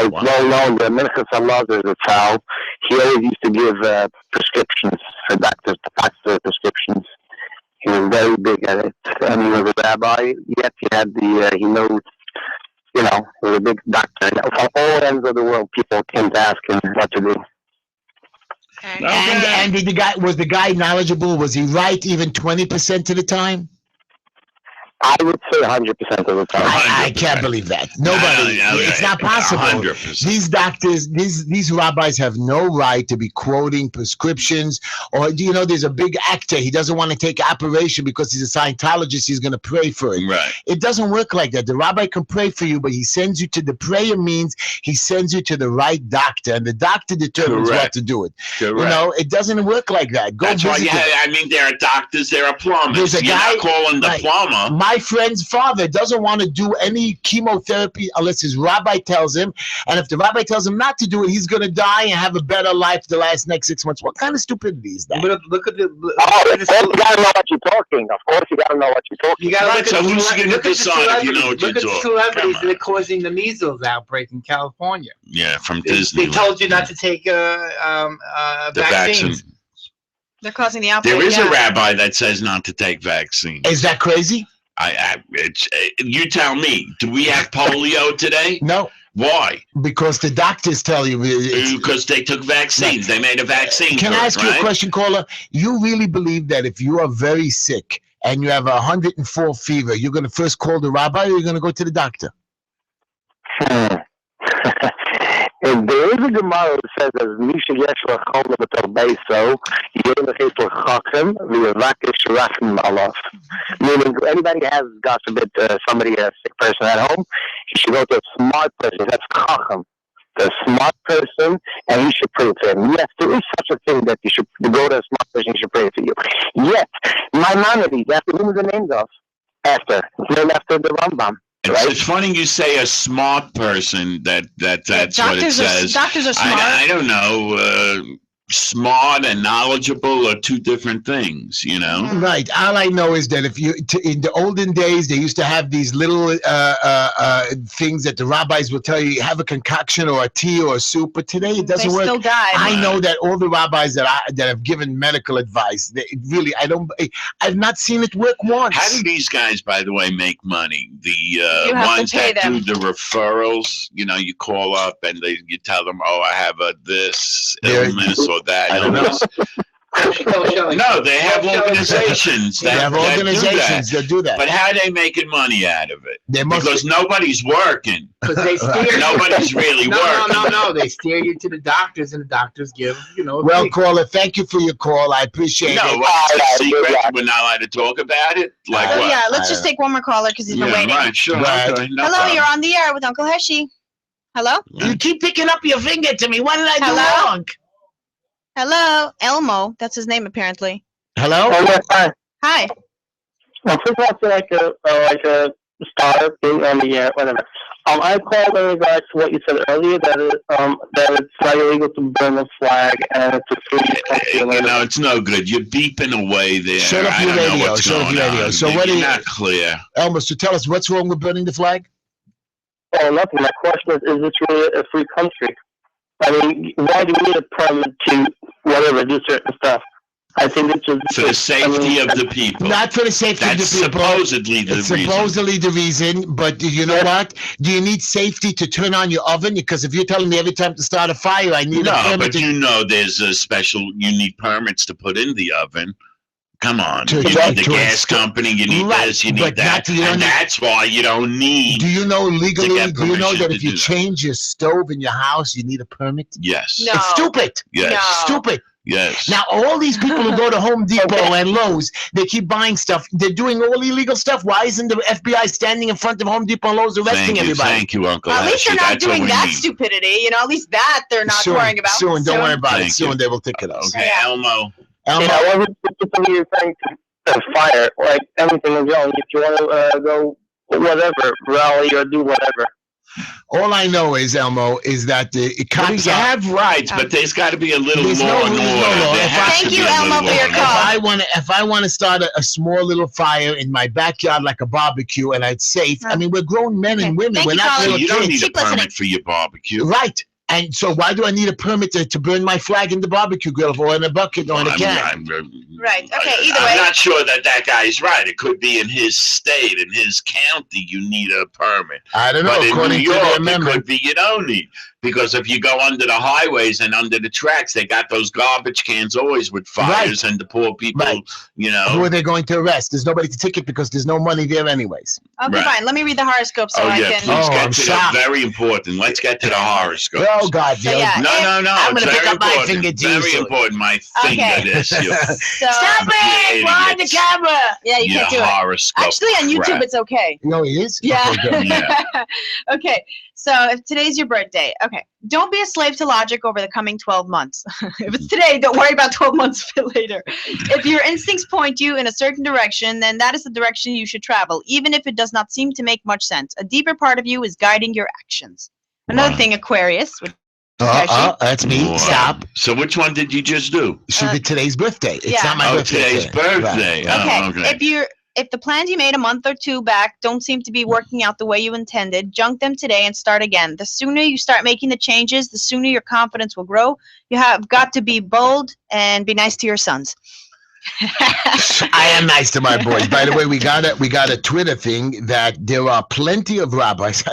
well known the Minister of Lazar is a child. He always used to give prescriptions for doctor prescriptions. He was very big at it, and he was a rabbi. Yet he had he knew, he was a big doctor. From all ends of the world, people came to ask him what to do. Okay. And was the guy knowledgeable? Was he right even 20% of the time? I would say 100% of the time. I can't believe that. Nobody. It's not possible. 100%. These doctors, these rabbis have no right to be quoting prescriptions. Or, there's a big actor. He doesn't want to take operation because he's a Scientologist. He's going to pray for it. Right. It doesn't work like that. The rabbi can pray for you, but he sends you to the prayer means he sends you to the right doctor. And the doctor determines what to do it. Correct. It doesn't work like that. That's why there are doctors, there are plumbers. There's a guy, not calling the plumber. My friend's father doesn't want to do any chemotherapy unless his rabbi tells him. And if the rabbi tells him not to do it, he's going to die and have a better life the next 6 months. What kind of stupidity is that? Look at the. You got to know what you're talking. Of course, you got to know what you're talking. You got to who's going to decide if you know what you're talking? Look at the celebrities that are causing the measles outbreak in California. Yeah, from Disney. They told you not to take the vaccines. They're causing the outbreak. There is a rabbi that says not to take vaccines. Is that crazy? You tell me. Do we have polio today? No. Why? Because the doctors tell you. Because they took vaccines. They made a vaccine. Can I ask you a question, caller? You really believe that if you are very sick and you have 104 fever, you're going to first call the rabbi or you're going to go to the doctor? If there is a Gemara that says as Misha Yeshua Chola B'Tel Beiso, Yelech L'Chachem V'Yavakish Rachim Alav. Meaning, anybody has, God forbid, somebody, a sick person at home, he should go to a smart person. That's Chacham. A smart person, and he should pray for him. Yes, there is such a thing that you should go to a smart person, he should pray for you. Yet, Maimonides, after whom is the names of? After. It's named after the Rambam. Right? It's funny you say a smart person. That's what it says. Doctors are smart. I don't know. Smart and knowledgeable are two different things, you know. Right. All I know is that if you in the olden days they used to have these little things that the rabbis will tell you have a concoction or a tea or a soup, but today it doesn't work. Still die. I know that all the rabbis that have given medical advice, I've not seen it work once. How do these guys, by the way, make money? The ones that do the referrals, you know, you call up and you tell them, oh, I have this illness or that. I don't know. No, they have organizations. That do that. But how are they making money out of it? Because nobody's working. Because they steer Nobody's really working. No. They steer you to the doctors, and the doctors give, Well, caller, thank you for your call. I appreciate it. What's the secret? We're not allowed to talk about it? Like what? Yeah, let's just take one more caller because he's been waiting. Right, sure. Right. Okay, no Hello, problem. you're on the air with Uncle Heshy. Hello? You keep picking up your finger to me. What did I do wrong? Hello, Elmo. That's his name, apparently. Hello? Hi. Well, first of all, I feel like a starter being on the air, whatever. I called in regards to what you said earlier, that it's not illegal to burn the flag, and it's a free country. You know, it's no good. You're beeping away there. Shut up your radio. So what are you? Not clear. Elmo, so tell us, what's wrong with burning the flag? Oh, nothing. My question is this really a free country? I mean, why do we need a permit to whatever do certain stuff? I think it's just for the safety of the people. Not for the safety of the people. Supposedly the reason. Supposedly the reason, but you know what? Do you need safety to turn on your oven? Because if you're telling me every time to start a fire, I need a permit. But there's a special. You need permits to put in the oven. Come on, you need the gas company, you need this, you need that, and that's why you don't need. Do you know legally? Do you know that if you change your stove in your house, you need a permit? Yes. No. It's stupid. Yes. No. Stupid. Yes. Now, all these people who go to Home Depot and Lowe's, they keep buying stuff. They're doing all illegal stuff. Why isn't the FBI standing in front of Home Depot and Lowe's arresting everybody? Thank you, Uncle. At least they're not doing that stupidity. You know, at least that they're not worrying about. Soon, don't worry about it. Soon they will take it out. Okay, Elmo. I wasn't specifically referring to fire. Like, everything is wrong. If you want to go whatever, rally or do whatever. All I know is, Elmo, is that the cops have rights, but there's got to be a little law and order. Thank you, Elmo, for your call. If I want to start a small little fire in my backyard, like a barbecue, and it's safe, I mean, we're grown men and women. We're not little kids. You don't need a permit for your barbecue. Right. And so why do I need a permit to burn my flag in the barbecue grill or in a bucket or in a can? Right. Okay, either way. I'm not sure that guy's right. It could be in his state, in his county, you need a permit. I don't know. But according in New York, to the amendment, it could be you don't need. Because if you go under the highways and under the tracks, they got those garbage cans always with fires, and the poor people, you know. Who are they going to arrest? There's nobody to ticket because there's no money there anyways. Okay, fine. Let me read the horoscope so I can. Please get to that. Very important. Let's get to the horoscope. Oh, God. So, yeah, no. I'm going to pick up my finger. Very important. My finger this. So, stop it! We're on the camera! Yeah, you can't do horoscope. it. Actually, on YouTube, it's okay. No, it is? Yeah. Yeah. Okay. So if today's your birthday, okay, don't be a slave to logic over the coming 12 months. If it's today, don't worry about 12 months later. If your instincts point you in a certain direction, then that is the direction you should travel, even if it does not seem to make much sense. A deeper part of you is guiding your actions. Another thing, Aquarius. That's me. Wow. Stop. So which one did you just do? Should be today's birthday. It's not my birthday. Today's birthday. Right. Okay. If the plans you made a month or two back don't seem to be working out the way you intended, junk them today and start again. The sooner you start making the changes, the sooner your confidence will grow. You have got to be bold and be nice to your sons. I am nice to my boys. By the way, we got a Twitter thing that there are plenty of rabbis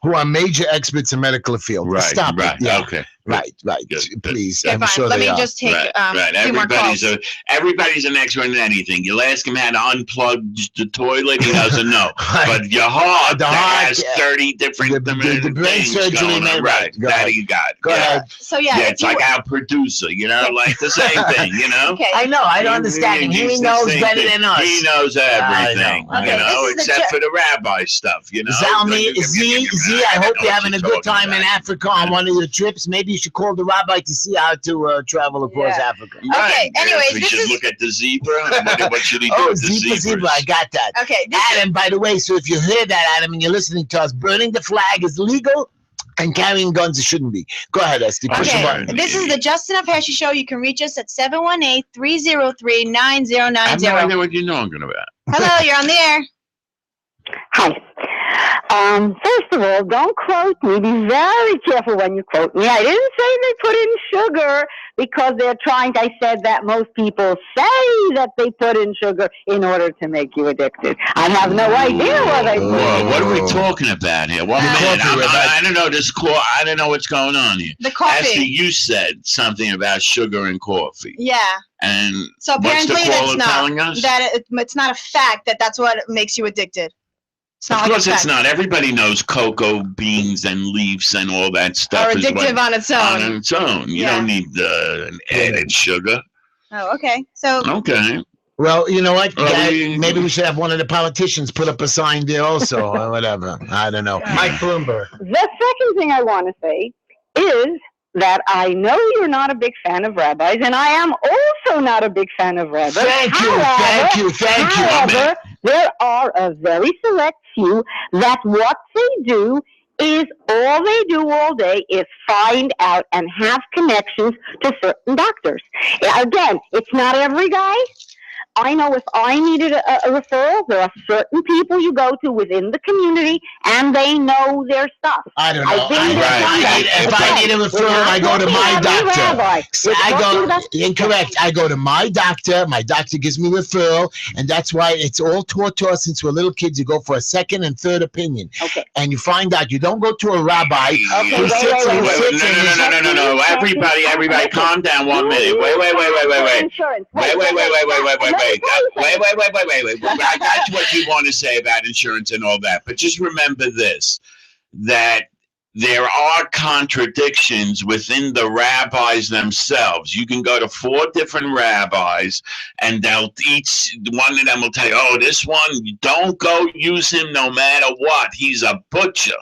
who are major experts in medical field. Right. Stop right. it. Yeah. Okay. Right. Good. Please. Okay, I'm fine. sure Let they me are. just take Right. a few more calls. Everybody's an expert in anything. You'll ask him how to unplug the toilet, he doesn't know. But your heart, has 30 different the brain things surgery going on. Right. Go That ahead. you got. Go ahead. So yeah, It's like our producer, like the same thing, Okay. I know. I don't understand him. He knows better than us. He knows everything, I know. except for the rabbi stuff, Zalmi, Z, I hope you're having a good time in Africa on one of your trips. Maybe you should call the rabbi to see how to travel across Africa. Okay, anyways, we this should is... look at the zebra. What should he do Oh, with the zebra, I got that. Okay, Adam, by the way, so if you hear that, Adam, and you're listening to us, burning the flag is legal and carrying guns, it shouldn't be. Go ahead, Esty. Push the button. This is the Just Enough Heshy Show. You can reach us at 718-303-9090. I have no idea what you're talking about. Hello, you're on the air. Hi. First of all, don't quote me. Be very careful when you quote me. I didn't say they put in sugar because they're trying to. I said that most people say that they put in sugar in order to make you addicted. I have no idea what they put in. What are we talking about here? One minute. I don't know this. I don't know what's going on here. The coffee. Actually, you said something about sugar and coffee. Yeah. And so apparently what's the caller telling us? It's not a fact that's what makes you addicted. Of course it's not. Everybody knows cocoa beans and leaves and all that stuff are addictive on its own. On its own. You don't need an added sugar. Oh, okay. So. Okay. Well, you know what? Maybe we should have one of the politicians put up a sign there also, or whatever. I don't know. Mike Bloomberg. The second thing I want to say is that I know you're not a big fan of rabbis, and I am also not a big fan of rabbis. Thank you. However, there are a very select few that what they do is all they do all day is find out and have connections to certain doctors. Again, it's not every guy. I know if I needed a referral, there are certain people you go to within the community, and they know their stuff. I don't know. If I need a referral, I go to my doctor. Incorrect. I go to my doctor. My doctor gives me a referral, and that's why it's all taught to us since we're little kids. You go for a second and third opinion. Okay. And you find out. You don't go to a rabbi. No. Everybody, calm down 1 minute. Wait. Wait. I got what you want to say about insurance and all that, but just remember this, that there are contradictions within the rabbis themselves. You can go to 4 different rabbis, and each one of them will tell you, oh, this one, don't go use him no matter what. He's a butcher.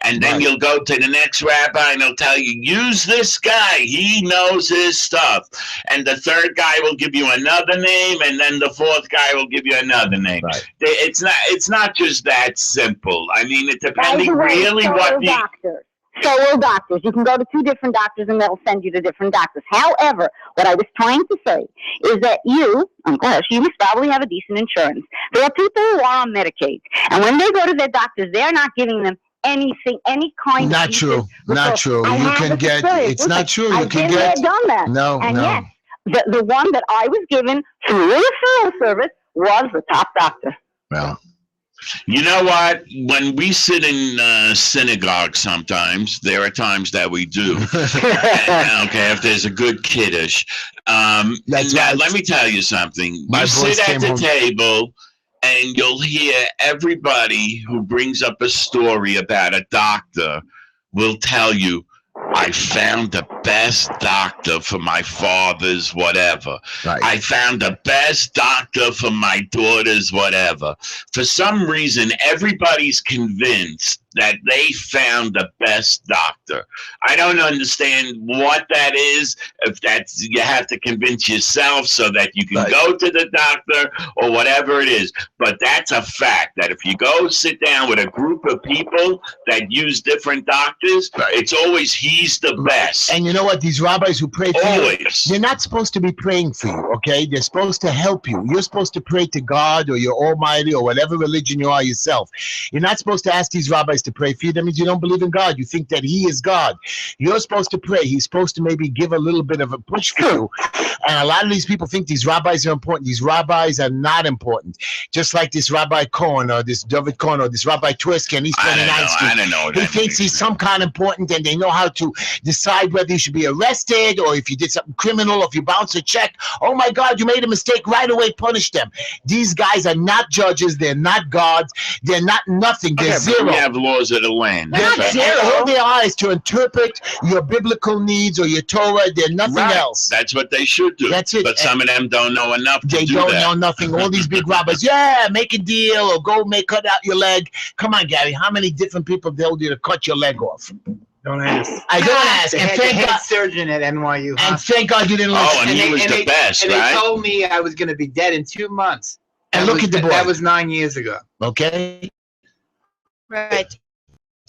And then you'll go to the next rabbi, and they'll tell you, use this guy. He knows his stuff. And the third guy will give you another name, and then the fourth guy will give you another name. Right. It's not just that simple. I mean, it depending really what the... So will doctors. You can go to 2 different doctors and they'll send you to different doctors. However, what I was trying to say is that you must probably have a decent insurance. There are people who are on Medicaid, and when they go to their doctors, they're not giving them anything, any kind of... Not true. You can get... It's not true. You can get... I've done that. No. Yes, the one that I was given through a referral service was the top doctor. Well... You know what? When we sit in synagogue sometimes, there are times that we do. Okay, if there's a good kiddush. Let me tell you something. You sit at the table, and you'll hear everybody who brings up a story about a doctor will tell you, I found the best doctor for my father's whatever. Right. I found the best doctor for my daughter's whatever. For some reason, everybody's convinced that they found the best doctor. I don't understand what that is. If that's, you have to convince yourself so that you can go to the doctor or whatever it is. But that's a fact that if you go sit down with a group of people that use different doctors, it's always he's the best. And you know what? These rabbis who pray for you, Always. they're not supposed to be praying for you, okay? They're supposed to help you. You're supposed to pray to God or your Almighty or whatever religion you are yourself. You're not supposed to ask these rabbis to pray for you. That means you don't believe in God. You think that He is God. You're supposed to pray. He's supposed to maybe give a little bit of a push for you. And a lot of these people think these rabbis are important. These rabbis are not important. Just like this Rabbi Cohen or this David Cohen or this Rabbi Twirsky on East 29th Street. I don't know. He thinks he's some kind of important and they know how to decide whether you should be arrested or if you did something criminal or if you bounce a check. Oh my God, you made a mistake, right away punish them. These guys are not judges. They're not gods. They're not nothing. They're zero. We have laws of the land. They're not zero. All they are is to interpret your biblical needs or your Torah. They're nothing else. That's what they should do. That's it. But some of them don't know enough to They do don't that. know nothing. All these big robbers, yeah, make a deal or go cut out your leg. Come on, Gary. How many different people told you to cut your leg off? Don't ask. I don't ask. The And head, thank the God. head surgeon at NYU. And thank God you didn't listen. Oh, and he was the best, and right? they told me I was going to be dead in 2 months. And That look was- at the boy. That was 9 years ago. Okay. Right.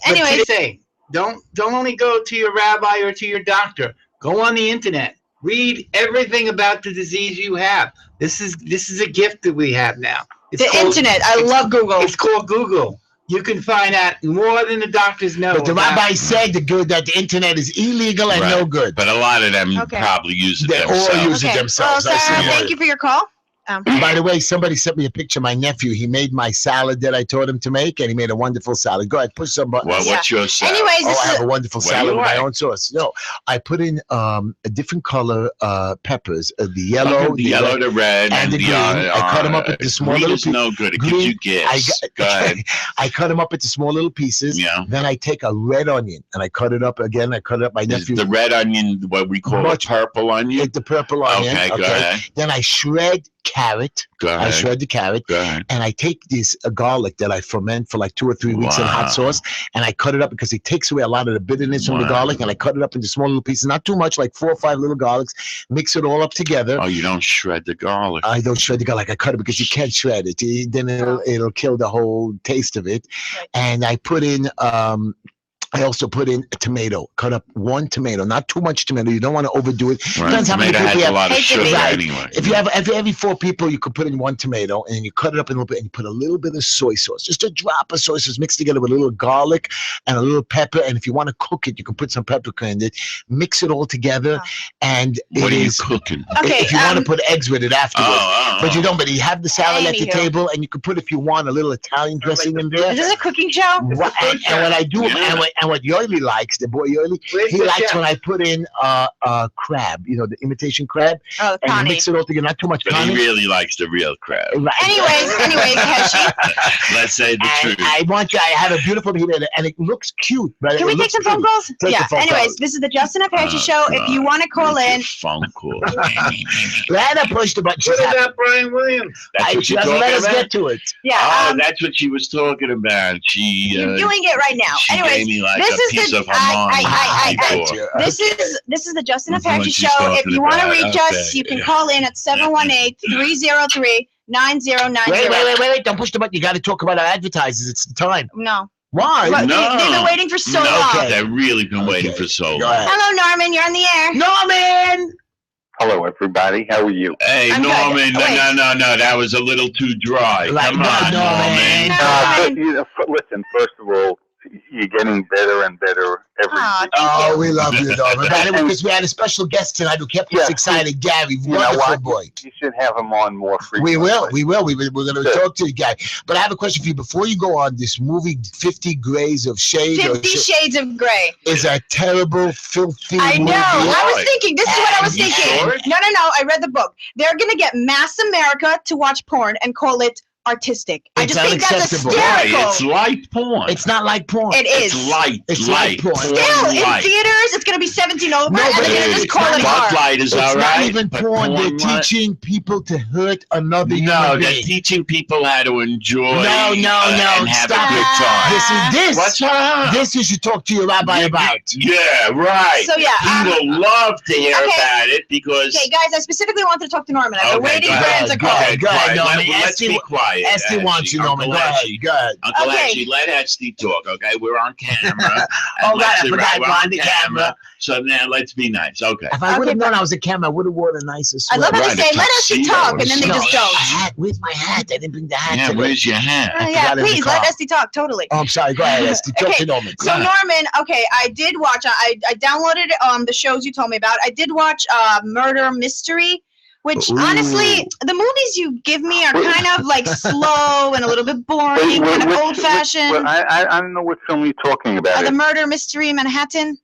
But Anyways, say, don't only go to your rabbi or to your doctor. Go on the internet. Read everything about the disease you have. This is a gift that we have now. It's the internet. I love Google. It's called Google. You can find out more than the doctors know. But the about- rabbi said that the internet is illegal and no good. But a lot of them Okay. probably use it They all themselves. use it themselves. Well, I see Sarah, why. thank you for your call. By the way, somebody sent me a picture of my nephew. He made my salad that I taught him to make, and he made a wonderful salad. Go ahead, push some buttons. Well, what's your salad? Anyways, Oh, this I is have a wonderful What do salad you with my like? own sauce. No, I put in a different color peppers, the yellow, the yellow, the red, and the green. I cut them up into small green little is no good. It gives green- you gas. Go ahead. I cut them up into small little pieces. Yeah. Then I take a red onion and I cut it up again. I cut it up. My Is nephew. the red onion what we call a Much- purple onion? Take the purple onion. Okay, go ahead. Then I shred carrot. Go I ahead. shred the carrot. Go ahead. And I take this garlic that I ferment for like 2 or 3 weeks in Wow. hot sauce, and I cut it up because it takes away a lot of the bitterness from the Wow. garlic, and I cut it up into small little pieces, not too much, like 4 or 5 little garlics, mix it all up together. Oh, you don't shred the garlic. I don't shred the garlic. I cut it because you can't shred it. Then it'll kill the whole taste of it. Right. And I put in I also put in a tomato. Cut up 1 tomato, not too much tomato. You don't want to overdo it. Right. Depends how many Tomato people has you a lot of have. sugar Right. anyway. If you have every 4 people, you could put in 1 tomato, and then you cut it up in a little bit, and you put a little bit of soy sauce, just a drop of soy sauce mixed together with a little garlic and a little pepper. And if you want to cook it, you can put some paprika in it. Mix it all together, and What it are you is. cooking? okay. If you want to put eggs with it afterwards. But you don't. But you have the salad at the Anywho. table, and you can put, if you want, a little Italian dressing in there. Is this a cooking show? What, and what I do, Yeah. and what Yoeli likes, the boy Yoeli, Where's he the likes chef? when I put in crab, the imitation crab, Oh, and you Connie. mix it all together. Not too much But he Connie. really likes the real crab. Right. Anyways, Heshy. Let's say the And truth. I want you. I have a beautiful video, and it looks cute. But Can it we take looks some phone pretty. calls? Take Yeah. the phone Anyways, calls. this is the Just Enough Heshy Oh, show. If you God. want to call Make in, your phone call. Let her push the button. She's What happy. about Brian Williams? That's I what you're just let talking us about? get to it. yeah, Oh, that's what she was talking about. She you're doing it right now. she Anyways, gave me like this a is piece the of her mind I before. this is the Just Enough This is what Heshy she's show. If talking you want to about. reach us, Okay. you can call in at 718-303-9090. Wait! Don't push the button. You got to talk about our advertisers. It's the time. No. Why? Look, No. they've been waiting for so no, long. they've really been waiting Okay. for so Go long. ahead. Hello, Norman. You're on the air. Norman. Hello, everybody. How are you? Hey, I'm good. Norman, Wait. no, that was a little too dry. Like, Come on, no, Norman. No. Listen, first of all, you're getting better and better every Aw, week. thank Oh, you. we love you, Norman. By the way, because we had a special guest tonight who kept us Yeah. excited, Gary. You know Wonderful what? boy. You should have him on more frequently. We will. We're going to Good. talk to you, Gary. But I have a question for you. Before you go on, this movie, 50 Grays of Shade, 50 Shades of Grey. is a terrible, filthy I movie. know. I was Why? thinking. This is what I was You thinking. saw it? No. I read the book. They're gonna get mass America to watch porn and call it artistic. I It's just think that's unacceptable. Why? hysterical. It's light porn. It's not like porn. It is. It's light. It's light. light porn. Still, in light. theaters, it's gonna be 17 over, No, and but they're gonna it's just call not it Bud R. Light is It's all not right. even but porn. They're light- teaching people to hurt another No, human they're being. teaching people how to enjoy. No, and have stop a good it. time. This What's up? this you should talk to your rabbi about. Yeah, right. So yeah. He will love to hear Okay. about it because. Okay, guys, I specifically wanted to talk to Norman. I've been Okay, waiting go for him ahead, to go call. ahead. Quiet. Norman. Let's Esty be wa- quiet. Esty wants you, Norman. Go Uncle ahead. Esty. Go ahead. Uncle Okay. Esty, let Esty talk, okay? We're on camera. Oh, And let's right, I see, forgot we're we're on the camera. So now let's be nice. Okay. If I would have known I was a camera, I would have worn a nicer I sweater. love how they say, let us tuxedo talk, or and then they just A don't. hat. Where's my hat? I didn't bring the hat Yeah, today. where's your hat? Yeah, forgot it in the please, car. let Esty talk, totally. Oh, I'm sorry. Go ahead, Esty. Talk to Norman. So Norman, okay, I did watch. I downloaded the shows you told me about. I did watch Murder Mystery, which honestly, the movies you give me are kind of like slow and a little bit boring, kind of old fashioned. I don't know what film you're talking about. The Murder Mystery in Manhattan.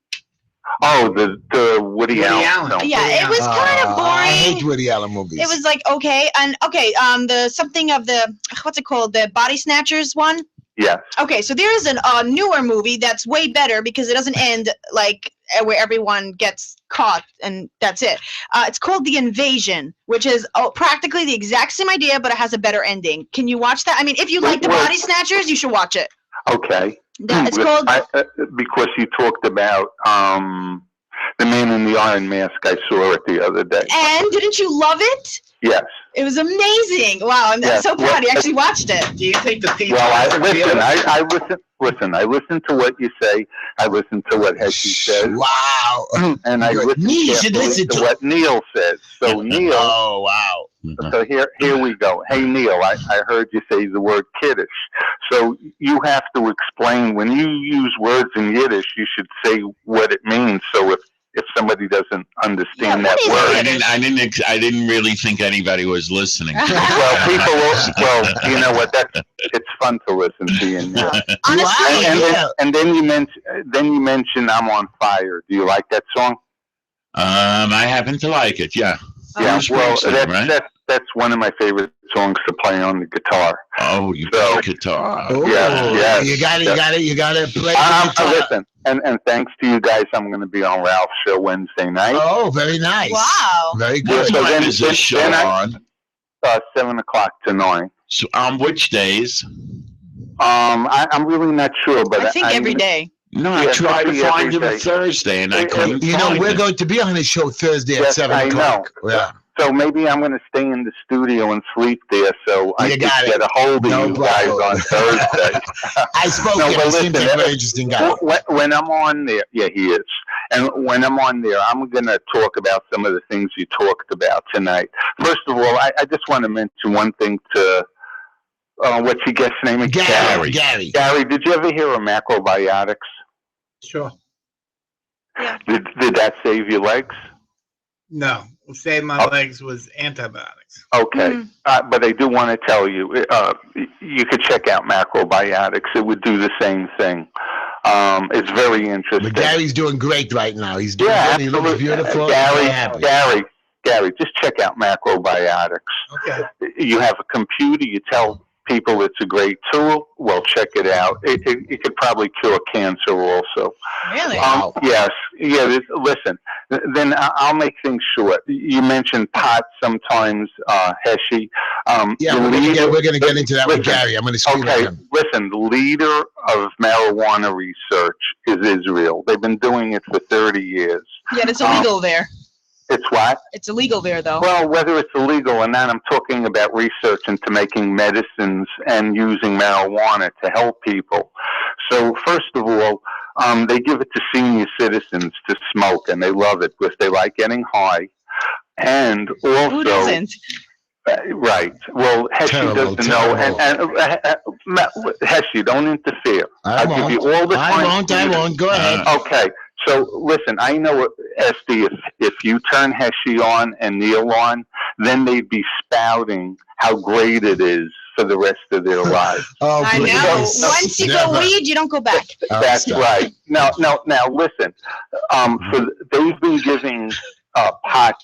Oh, the Woody Allen film. Yeah, it was kind of boring. I hate Woody Allen movies. It was like okay, and okay, the something of the what's it called, the Body Snatchers one. Yes. Okay, so there is a newer movie that's way better because it doesn't end like where everyone gets caught and that's it. It's called The Invasion, which is practically the exact same idea, but it has a better ending. Can you watch that? I mean, if you like the Body Snatchers, you should watch it. Okay. It's called because you talked about the Man in the Iron Mask. I saw it the other day. And didn't you love it? Yes. It was amazing. Wow, I'm so proud you actually watched it. Do you think the people? Well, I listen to what you say. I listen to what Heshy says. Wow. And I listen to what Neil says. So Neil. Oh wow. So here we go. Hey Neil, I heard you say the word kiddush. So you have to explain when you use words in Yiddish, you should say what it means. So if somebody doesn't understand that word, I didn't really think anybody was listening. well, people will. Well, you know what? It's fun to listen to you. Honestly, and then you mention "I'm on Fire." Do you like that song? I happen to like it. Yeah. Yeah. Well, right? that's one of my favorite songs to play on the guitar. Oh, you play guitar. Oh, yes. You got to play the guitar. Listen, and thanks to you guys, I'm going to be on Ralph's show Wednesday night. Oh, very nice. Wow. Very good. What time is this show on? 7 o'clock to 9. So on which days? I'm really not sure, but I think every day. No, I tried to find him a Thursday, and I couldn't. You know, we're going to be on his show Thursday at 7 o'clock. I know. Yeah. So maybe I'm going to stay in the studio and sleep there, so I can get a hold of you guys on Thursday. I spoke to him. He seems like a very interesting guy. When I'm on there, yeah, he is. And when I'm on there, I'm going to talk about some of the things you talked about tonight. First of all, I just want to mention one thing to, what's your guest's name again? Gary. Gary, did you ever hear of macrobiotics? Sure. Yeah. Did that save your legs? No. What saved my legs was antibiotics. Okay. But I do want to tell you, you could check out macrobiotics. It would do the same thing. It's very interesting. But Gary's doing great right now. He's doing good. He looks beautiful. Gary, just check out macrobiotics. Okay. You have a computer. You tell people it's a great tool. Well, check it out. It could probably cure cancer also. Really? Yes. Yeah. Listen. Then I'll make things short. You mentioned pot sometimes, Heshy. We're going to get into that with Gary. I'm going to scream at him. Listen, the leader of marijuana research is Israel. They've been doing it for 30 years. Yeah, it's illegal there. It's what? It's illegal there, though. Well, whether it's illegal or not, I'm talking about research into making medicines and using marijuana to help people. So, first of all, they give it to senior citizens to smoke, and they love it because they like getting high. And also, who doesn't? Right. Well, Heshy doesn't know. And Heshy, don't interfere. I won't. Give you all the time. I won't. Go ahead. Okay. So listen, I know, Esty, if you turn Heshy on and Neil on, then they'd be spouting how great it is for the rest of their lives. I know. Once you go weed, you don't go back. That's right. Now, listen. They've been giving pot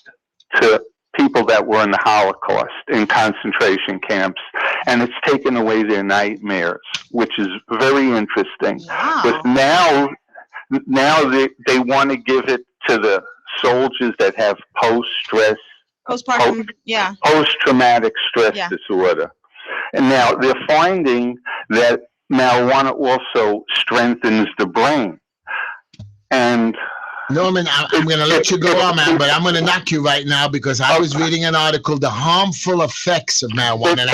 to people that were in the Holocaust in concentration camps, and it's taken away their nightmares, which is very interesting. Wow. But now they want to give it to the soldiers that have post-traumatic stress disorder. And now they're finding that marijuana also strengthens the brain. And Norman, I'm going to let you go on, man, but I'm going to knock you right now because I was reading an article, The Harmful Effects of Marijuana.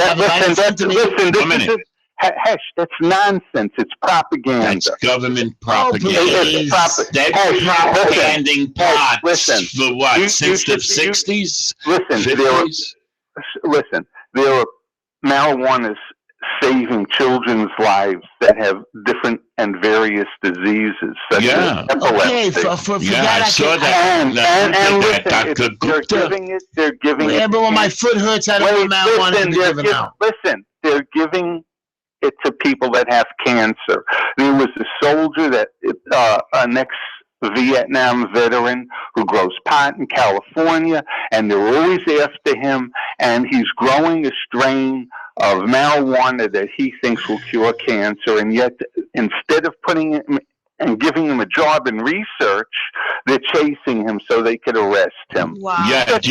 Hesh, that's nonsense. It's propaganda. That's government propaganda. They're propaganding pots for what? Since the 60s? Listen, there are marijuana's saving children's lives that have different and various diseases, such as epilepsy. I saw that. They're giving it. When my foot hurts, I don't want marijuana to be given out. Listen, they're giving it to people that have cancer. There was a soldier that, an ex-Vietnam veteran who grows pot in California, and they're always after him, and he's growing a strain of marijuana that he thinks will cure cancer, and yet instead of putting him and giving him a job in research, they're chasing him so they could arrest him. Wow. Yeah, do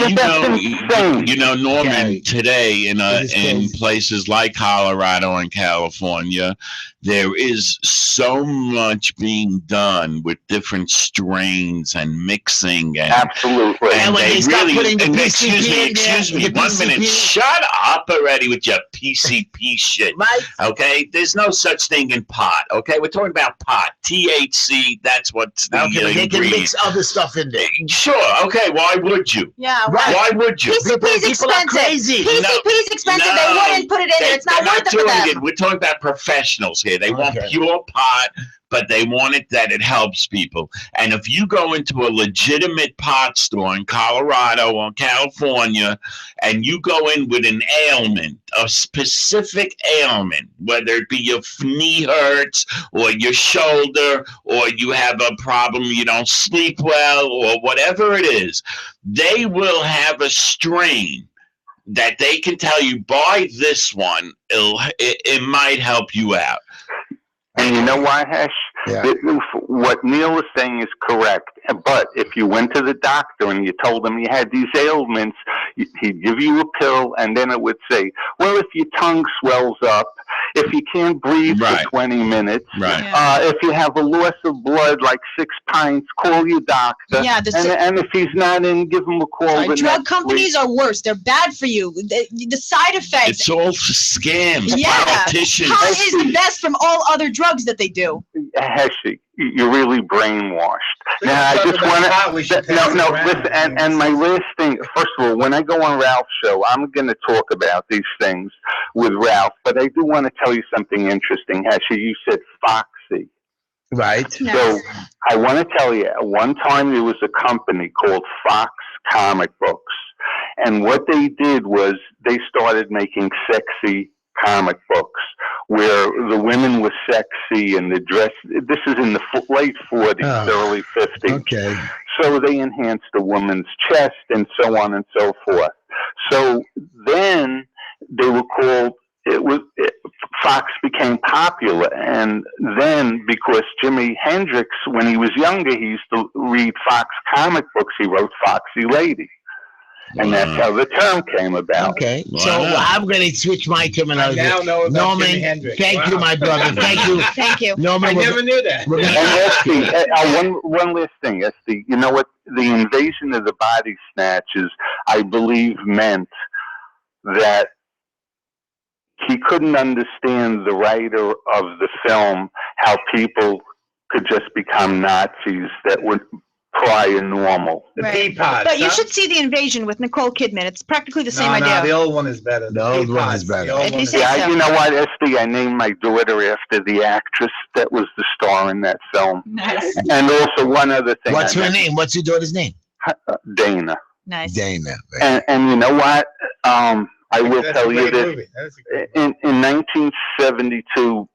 you know, Norman, today in places like Colorado and California, there is so much being done with different strains and mixing. And, absolutely. And when they start putting the PCP excuse me, 1 minute. Shut up already with your PCP shit. Right. Okay? There's no such thing in pot. Okay? We're talking about pot. THC, that's what's the but they can mix other stuff in there. Sure. Okay. Why would you? Yeah. Right. Why would you? PCP's expensive. Crazy. PCP's expensive. They wouldn't put it in there. It's not worth it for them. We're talking about professionals here. They want pure pot, but they want it that it helps people. And if you go into a legitimate pot store in Colorado or California, and you go in with an ailment, a specific ailment, whether it be your knee hurts or your shoulder, or you have a problem, you don't sleep well, or whatever it is, they will have a strain that they can tell you, buy this one, it might help you out. And you know why, Hesh? Yeah. What Neil is saying is correct. But if you went to the doctor and you told him you had these ailments, he'd give you a pill, and then it would say, well, if your tongue swells up, if you can't breathe for 20 minutes, if you have a loss of blood like 6 pints, call your doctor. Yeah, and if he's not in, give him a call. Drug companies are worse. They're bad for you. The side effects. It's all scams. Yeah. Politicians. Pot is the best from all other drugs that they do. Heshy, you're really brainwashed. Now, I just want to, listen, and my last thing, first of all, when I go on Ralph's show, I'm going to talk about these things with Ralph, but I do want to tell you something interesting, Heshy. You said Foxy. Right. So I want to tell you, at one time there was a company called Fox Comic Books, and what they did was they started making sexy comic books where the women were sexy and the dress. This is in the late 40s, early 50s. Okay. So they enhanced a woman's chest and so on and so forth. So then they were called. Fox became popular, and then because Jimi Hendrix, when he was younger, he used to read Fox comic books. He wrote Foxy Lady. And that's how the term came about. Okay, so I'm going to switch my terminology. I now know about Norman, Jimi Hendrix. Thank you, my brother. Thank you. Thank you. Norman, I never knew that. And Esty, one last thing, Esty. You know what? The invasion of the body snatchers, I believe, meant that he couldn't understand, the writer of the film, how people could just become Nazis that would prior normal. The pea pods. But you should see The Invasion with Nicole Kidman. It's practically the same idea. No, the old one is better. The old one is better. You know what, Esty? I named my daughter after the actress that was the star in that film. Nice. And also one other thing. What's her name? What's your daughter's name? Dana. Nice. Dana. And you know what? I will tell you this. In 1972,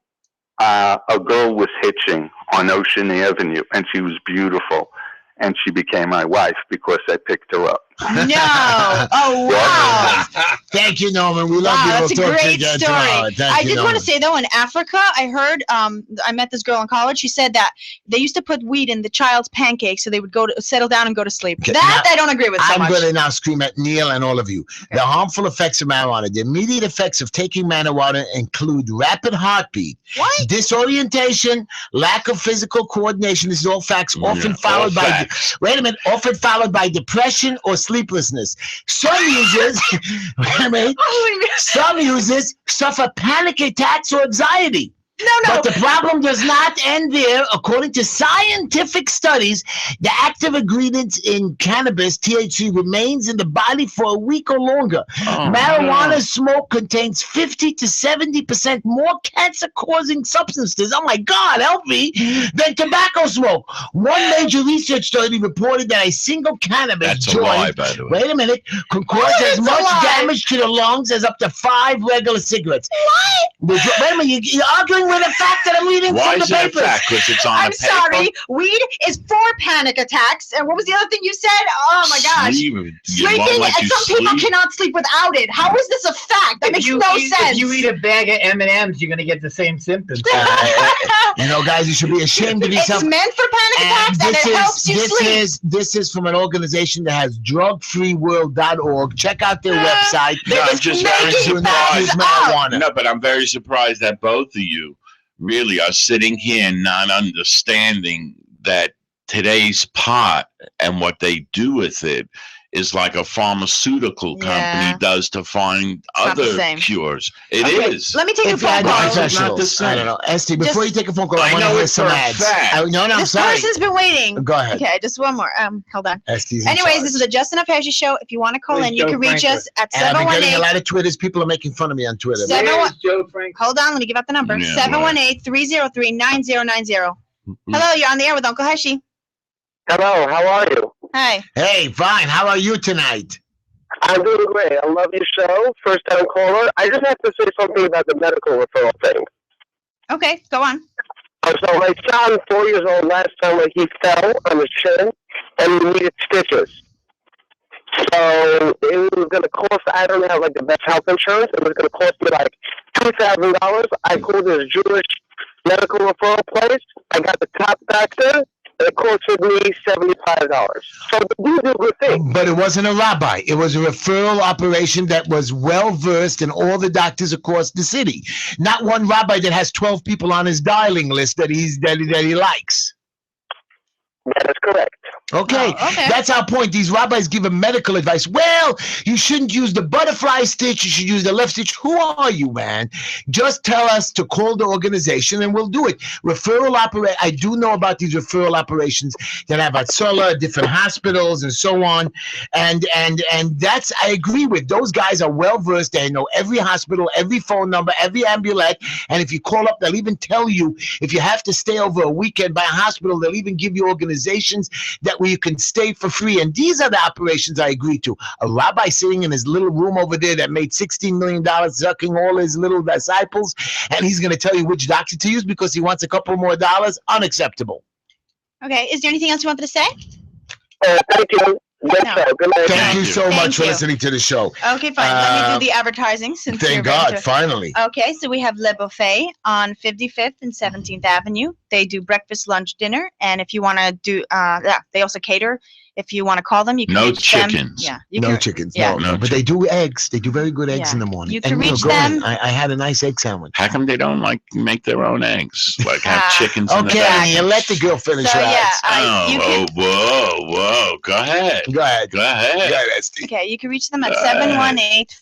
a girl was hitching on Ocean Avenue, and she was beautiful. And she became my wife because I picked her up. No! Oh, wow! Thank you, Norman. We love you. That's a great story. I did want to Norman. say, though, in Africa, I heard, I met this girl in college. She said that they used to put weed in the child's pancakes so they would go to settle down and go to sleep. Okay, That now, I don't agree with so I'm much. going to now scream at Neil and all of you. The harmful effects of marijuana. The immediate effects of taking marijuana include rapid heartbeat, disorientation, lack of physical coordination. This is all facts. Often followed by often followed by depression or sleeplessness. Some users, some users suffer panic attacks or anxiety. No. But the problem does not end there. According to scientific studies, the active ingredients in cannabis, THC, remains in the body for a week or longer. Marijuana smoke contains 50 to 70% more cancer-causing substances, oh my God, help me, than tobacco smoke. One major research study reported that a single cannabis joint, lie, by the way. wait a minute, can cause as much damage to the lungs as up to 5 regular cigarettes. What? Wait a minute, you're arguing with the fact that I'm reading from the papers. Why is it a fact? Because it's on I'm the paper? sorry. Weed is for panic attacks. And what was the other thing you said? Oh my gosh. Sleeping. And some people cannot sleep without it. How is this a fact? That makes no sense. If you eat a bag of M&Ms, you're going to get the same symptoms. You know, guys, you should be ashamed of yourself. It's meant for panic attacks, and it helps you sleep. This is from an organization that has drugfreeworld.org. Check out their website. No, I'm just very surprised. No, but I'm very surprised that both of you really are sitting here not understanding that today's pot and what they do with it is like a pharmaceutical company does to find other cures. It is. Let me take a phone call. I don't know. Esty, before you take a phone call, I want to hear some ads. No, I'm sorry. This person's been waiting. Go ahead. Okay, just one more. Hold on. Esty's Anyways, this is the Just Enough Heshy Show. If you want to call in, you can reach us at 718. I've been getting a lot of Twitters. People are making fun of me on Twitter. Hold on, let me give out the number. 718-303-9090. Hello, you're on the air with Uncle Heshy. Hello, how are you? Hi. Hey, fine. How are you tonight? I'm doing great. I love your show. First time caller. I just have to say something about the medical referral thing. Okay, go on. So my son, 4 years old, last summer, he fell on his chin and he needed stitches. So it was going to cost, I don't have like the best health insurance. It was going to cost me like $2,000. I called this Jewish medical referral place. I got the top doctor. It costed me $75. So these are good things. But it wasn't a rabbi. It was a referral operation that was well-versed in all the doctors across the city. Not one rabbi that has 12 people on his dialing list that he likes. That is correct. Okay. That's our point. These rabbis give him medical advice. Well, you shouldn't use the butterfly stitch. You should use the left stitch. Who are you, man? Just tell us to call the organization and we'll do it. Referral operation. I do know about these referral operations that have at Sola, different hospitals and so on. And that's, I agree with. Those guys are well versed. They know every hospital, every phone number, every ambulance. And if you call up, they'll even tell you if you have to stay over a weekend by a hospital, they'll even give you organizations that where you can stay for free. And these are the operations I agree to. A rabbi sitting in his little room over there that made $16 million sucking all his little disciples, and he's going to tell you which doctor to use because he wants a couple more dollars. Unacceptable. Okay. Is there anything else you wanted to say? Thank you. Thank you so much for listening to the show. Okay, fine. Let me do the advertising since thank God, finally. Okay, so we have Le Buffet on 55th and 17th Avenue. They do breakfast, lunch, dinner, and if you want to do, they also cater. If you want to call them, you can reach chickens. them. No chickens. No, but they do eggs. They do very good eggs in the morning. You can reach them. I had a nice egg sandwich. How come they don't like make their own eggs? Like have chickens in the back? Okay, you let the girl finish her eggs. Whoa. Go ahead. Go ahead, Esty. Okay, you can reach them at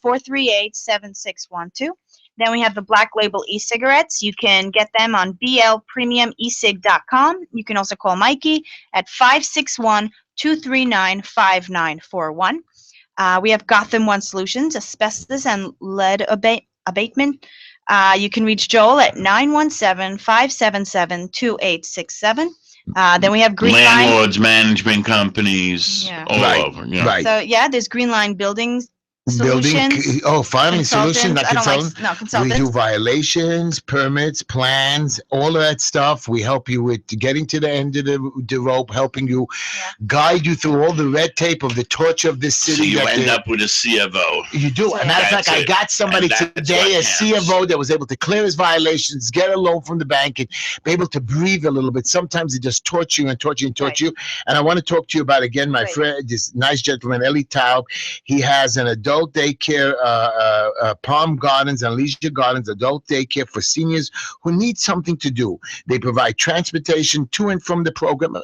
718-438-7612. Then we have the Black Label e-cigarettes. You can get them on blpremiumesig.com. You can also call Mikey at 561-239-5941. We have Gotham One Solutions, asbestos and lead abatement. You can reach Joel at 917-577-2867. Then we have Green Landlords, management companies, all over. Yeah. Right. So, there's Green Line Buildings. Finally, solution. Not consultant. We do violations, permits, plans, all of that stuff. We help you with getting to the end of the rope, helping you, guide you through all the red tape of the torture of this city. So you end up with a CFO. You do. As a matter of fact, I got somebody today, a CFO, that was able to clear his violations, get a loan from the bank, and be able to breathe a little bit. Sometimes they just torture you and torture you and torture you. And I want to talk to you about, again, my friend, this nice gentleman, Eli Taub. He has an adult daycare, Palm Gardens and Leisure Gardens, adult daycare for seniors who need something to do. They provide transportation to and from the program.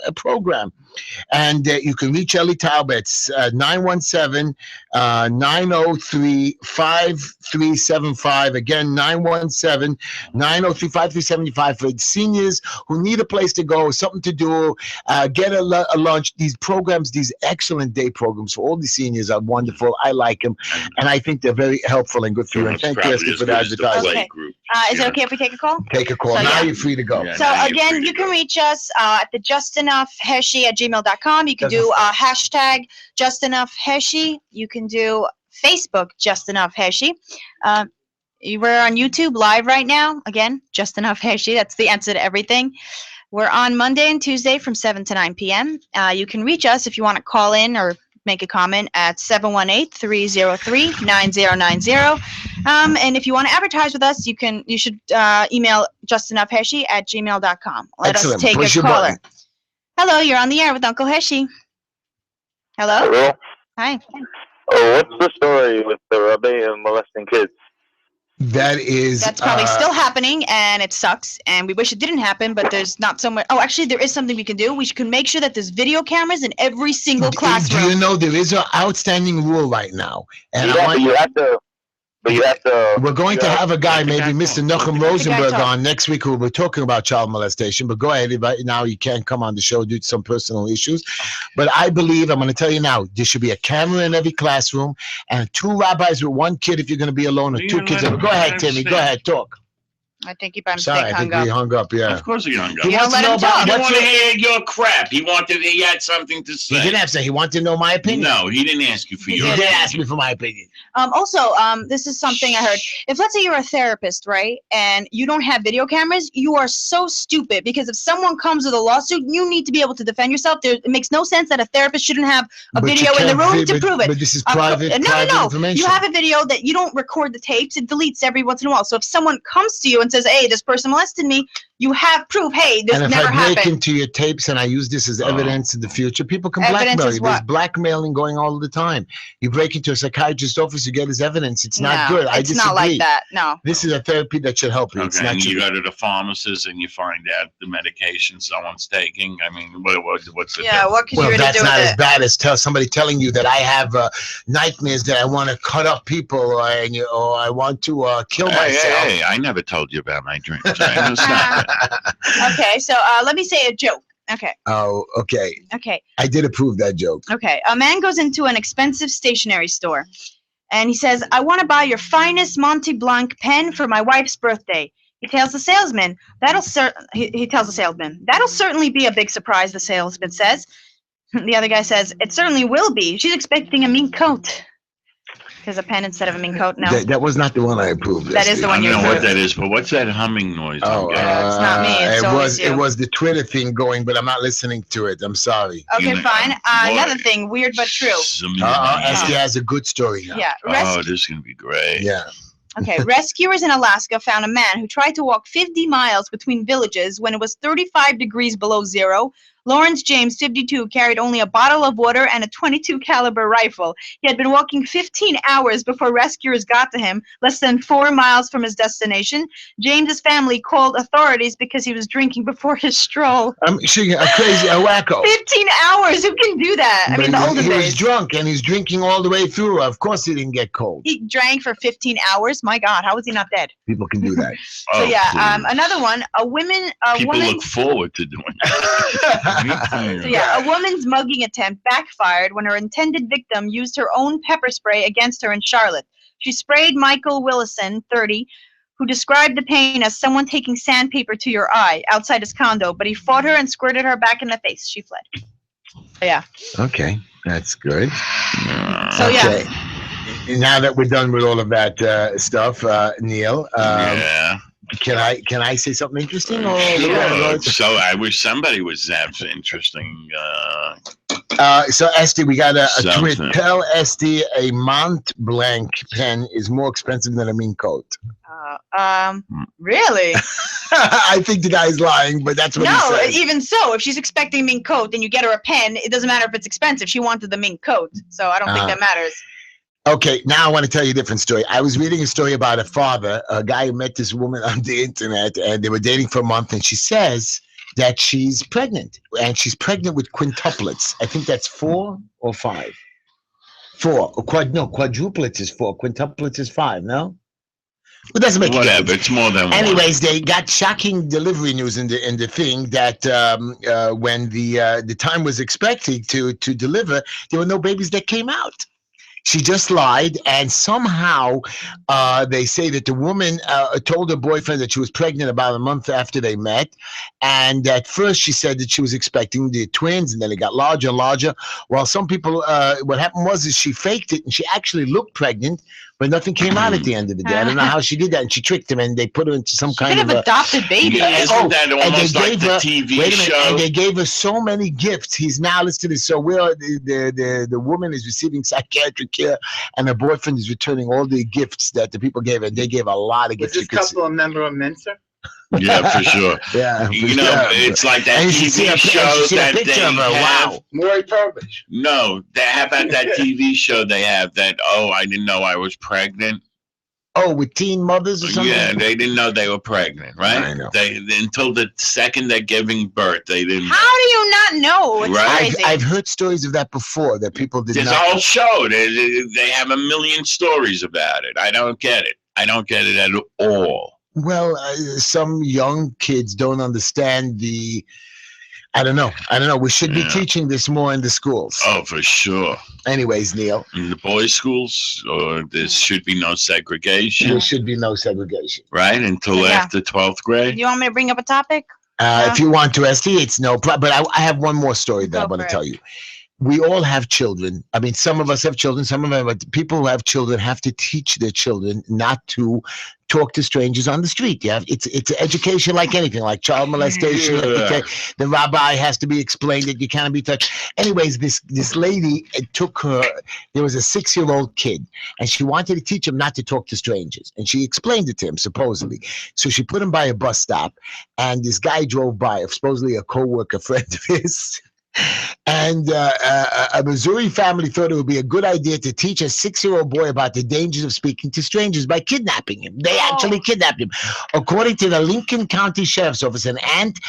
And you can reach Ellie Talbot's 917-903-5375. Again, 917-903-5375 for seniors who need a place to go, something to do, get a lunch. These programs, these excellent day programs for all the seniors are wonderful. I like them, and I think they're very helpful and good for you. And thank you, Esther, for the advertising. Okay. Is it okay if we take a call? Take a call. So, now you're free to go. So again, you can reach us at the JustEnoughHeshy@gmail.com. You can do hashtag Just Enough Heshy. You can do Facebook Just Enough Heshy. We're on YouTube live right now. Again, Just Enough Heshy. That's the answer to everything. We're on Monday and Tuesday from 7 to 9 p.m. You can reach us if you want to call in or make a comment at 718-303-9090. And if you want to advertise with us, you should email justenoughheshy@gmail.com. Excellent. Us take Push a your caller. button. Hello, you're on the air with Uncle Heshy. Hello? Hello? Hi. Oh, what's the story with the rabbi molesting kids? That's probably still happening, and it sucks, and we wish it didn't happen, but there's not so much. Oh, actually, there is something we can do. We can make sure that there's video cameras in every single classroom. Do you know there is an outstanding rule right now? And we're going to have a guy, maybe Mr. Nachum Rosenberg, on next week who will be talking about child molestation. But go ahead. Right now, you can't come on the show due to some personal issues. But I believe, I'm going to tell you now, there should be a camera in every classroom and 2 rabbis with 1 kid if you're going to be alone, or 2 kids. Go ahead, Timmy. Go ahead. Talk. I think he by mistake Sorry, I think we hung up. Yeah. Of course he hung up. You don't let him talk. He didn't want to hear your crap. He had something to say. He didn't have to say. He wanted to know my opinion. No, he didn't ask you for your opinion. He didn't ask me for my opinion. Also, this is something I heard. If let's say you're a therapist, right, and you don't have video cameras, you are so stupid, because if someone comes with a lawsuit, you need to be able to defend yourself. It makes no sense that a therapist shouldn't have a video in the room to prove it. But this is private information. You have a video that you don't record the tapes. It deletes every once in a while. So if someone comes to you and says, hey, this person molested me, you have proof, hey, this never happened. And if I break into your tapes and I use this as evidence in the future, people can blackmail you. There's blackmailing going all the time. You break into a psychiatrist's office, you get his evidence. It's not good. I disagree. It's not like that, no. This is a therapy that should help you. Okay, and you go to the pharmacist and you find out the medication someone's taking. I mean, what's the what could you really do with it? That's not as bad as somebody telling you that I have nightmares that I want to cut up people or I want to kill myself. Hey, I never told you about my dreams. Stop it. Okay, so let me say a joke. Okay. Oh, okay. Okay. I did approve that joke. Okay. A man goes into an expensive stationery store, and he says, I want to buy your finest Monte Blanc pen for my wife's birthday. He tells the salesman, that'll certainly be a big surprise, the salesman says. The other guy says, it certainly will be. She's expecting a mink coat. There's a pen instead of a mink coat. No, that was not the one I approved. That is the one you approved. I don't know what that is, but what's that humming noise? Oh, it's not me. It was the Twitter thing going, but I'm not listening to it. I'm sorry. Okay, fine. Another thing, weird but true. Esty has a good story now. Yeah. This is gonna be great. Yeah. Okay, rescuers in Alaska found a man who tried to walk 50 miles between villages when it was 35 degrees below zero. Lawrence James, 52, carried only a bottle of water and a .22 caliber rifle. He had been walking 15 hours before rescuers got to him, less than 4 miles from his destination. James's family called authorities because he was drinking before his stroll. I'm sure a crazy, a wacko. 15 hours, who can do that? I mean, the olden days. He was drunk and he's drinking all the way through. Of course he didn't get cold. He drank for 15 hours? My God, how was he not dead? People can do that. So another one, People look forward to doing that. A woman's mugging attempt backfired when her intended victim used her own pepper spray against her in Charlotte. She sprayed Michael Willison, 30, who described the pain as someone taking sandpaper to your eye outside his condo, but he fought her and squirted her back in the face. She fled. Yeah. Okay, that's good. So okay. Now that we're done with all of that stuff, Neil. Can I say something interesting? So I wish somebody was that interesting. So Esty, we got a tweet. Tell Esty a Mont Blanc pen is more expensive than a mink coat. Really? I think the guy's lying, but that's what he said. No, even so, if she's expecting a mink coat and you get her a pen, it doesn't matter if it's expensive. She wanted the mink coat, so I don't think that matters. Okay, now I want to tell you a different story. I was reading a story about a guy who met this woman on the internet, and they were dating for a month, and she says that she's pregnant, and she's pregnant with quintuplets. I think that's 4 or 5. 4. Quadruplets is 4. Quintuplets is 5. No. It doesn't make whatever. It's more than anyways, one. They got shocking delivery news in the thing that when the time was expected to deliver, there were no babies that came out. She just lied, and somehow they say that the woman told her boyfriend that she was pregnant about a month after they met, and at first she said that she was expecting the twins, and then it got larger and larger. While some people, what happened was is she faked it, and she actually looked pregnant, but nothing came out at the end of the day. I don't know how she did that, and she tricked him, and they put her into some kind of adopted baby. Isn't that almost like the TV show? And they gave her so many gifts. He's now listed as so well. The woman is receiving psychiatric care, and her boyfriend is returning all the gifts that the people gave her. They gave a lot of gifts. Was this couple a member of Mensa? Yeah, for sure. Yeah, you know, it's like that TV show that they have. Wow, Maury Povich. No, how about that TV show they have that? Oh, I didn't know I was pregnant. Oh, with teen mothers or something. Yeah, they didn't know they were pregnant, right? I know. They until the second they're giving birth, they didn't. How do you not know? It's right? I've heard stories of that before. That people did not. There's a whole show. They have a million stories about it. I don't get it. I don't get it at all. Well, some young kids don't understand the. I don't know. We should be teaching this more in the schools. Oh, for sure. Anyways, Neil. In the boys' schools, or there should be no segregation. There should be no segregation. Right? Until after 12th grade. You want me to bring up a topic? If you want to, ST, it's no problem. But I have one more story that I want to tell you. We all have children. I mean, some of us have children. Some of them, but people who have children have to teach their children not to talk to strangers on the street. Yeah, it's education like anything, like child molestation. Yeah. The rabbi has to be explained that you cannot be touched. Anyways, this lady took her. There was a 6-year-old kid, and she wanted to teach him not to talk to strangers, and she explained it to him supposedly. So she put him by a bus stop, and this guy drove by, supposedly a co-worker friend of his. And a Missouri family thought it would be a good idea to teach a 6-year-old boy about the dangers of speaking to strangers by kidnapping him. They actually kidnapped him. According to the Lincoln County Sheriff's Office, an aunt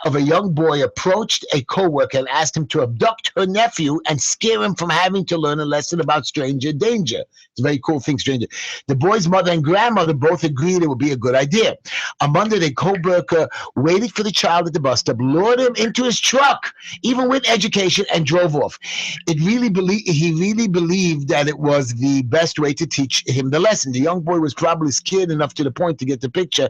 of a young boy approached a co-worker and asked him to abduct her nephew and scare him from having to learn a lesson about stranger danger. It's a very cool thing, stranger. The boy's mother and grandmother both agreed it would be a good idea. On Monday, the co-worker waited for the child at the bus stop, lured him into his truck, even with education, and drove off. He really believed that it was the best way to teach him the lesson. The young boy was probably scared enough to the point to get the picture,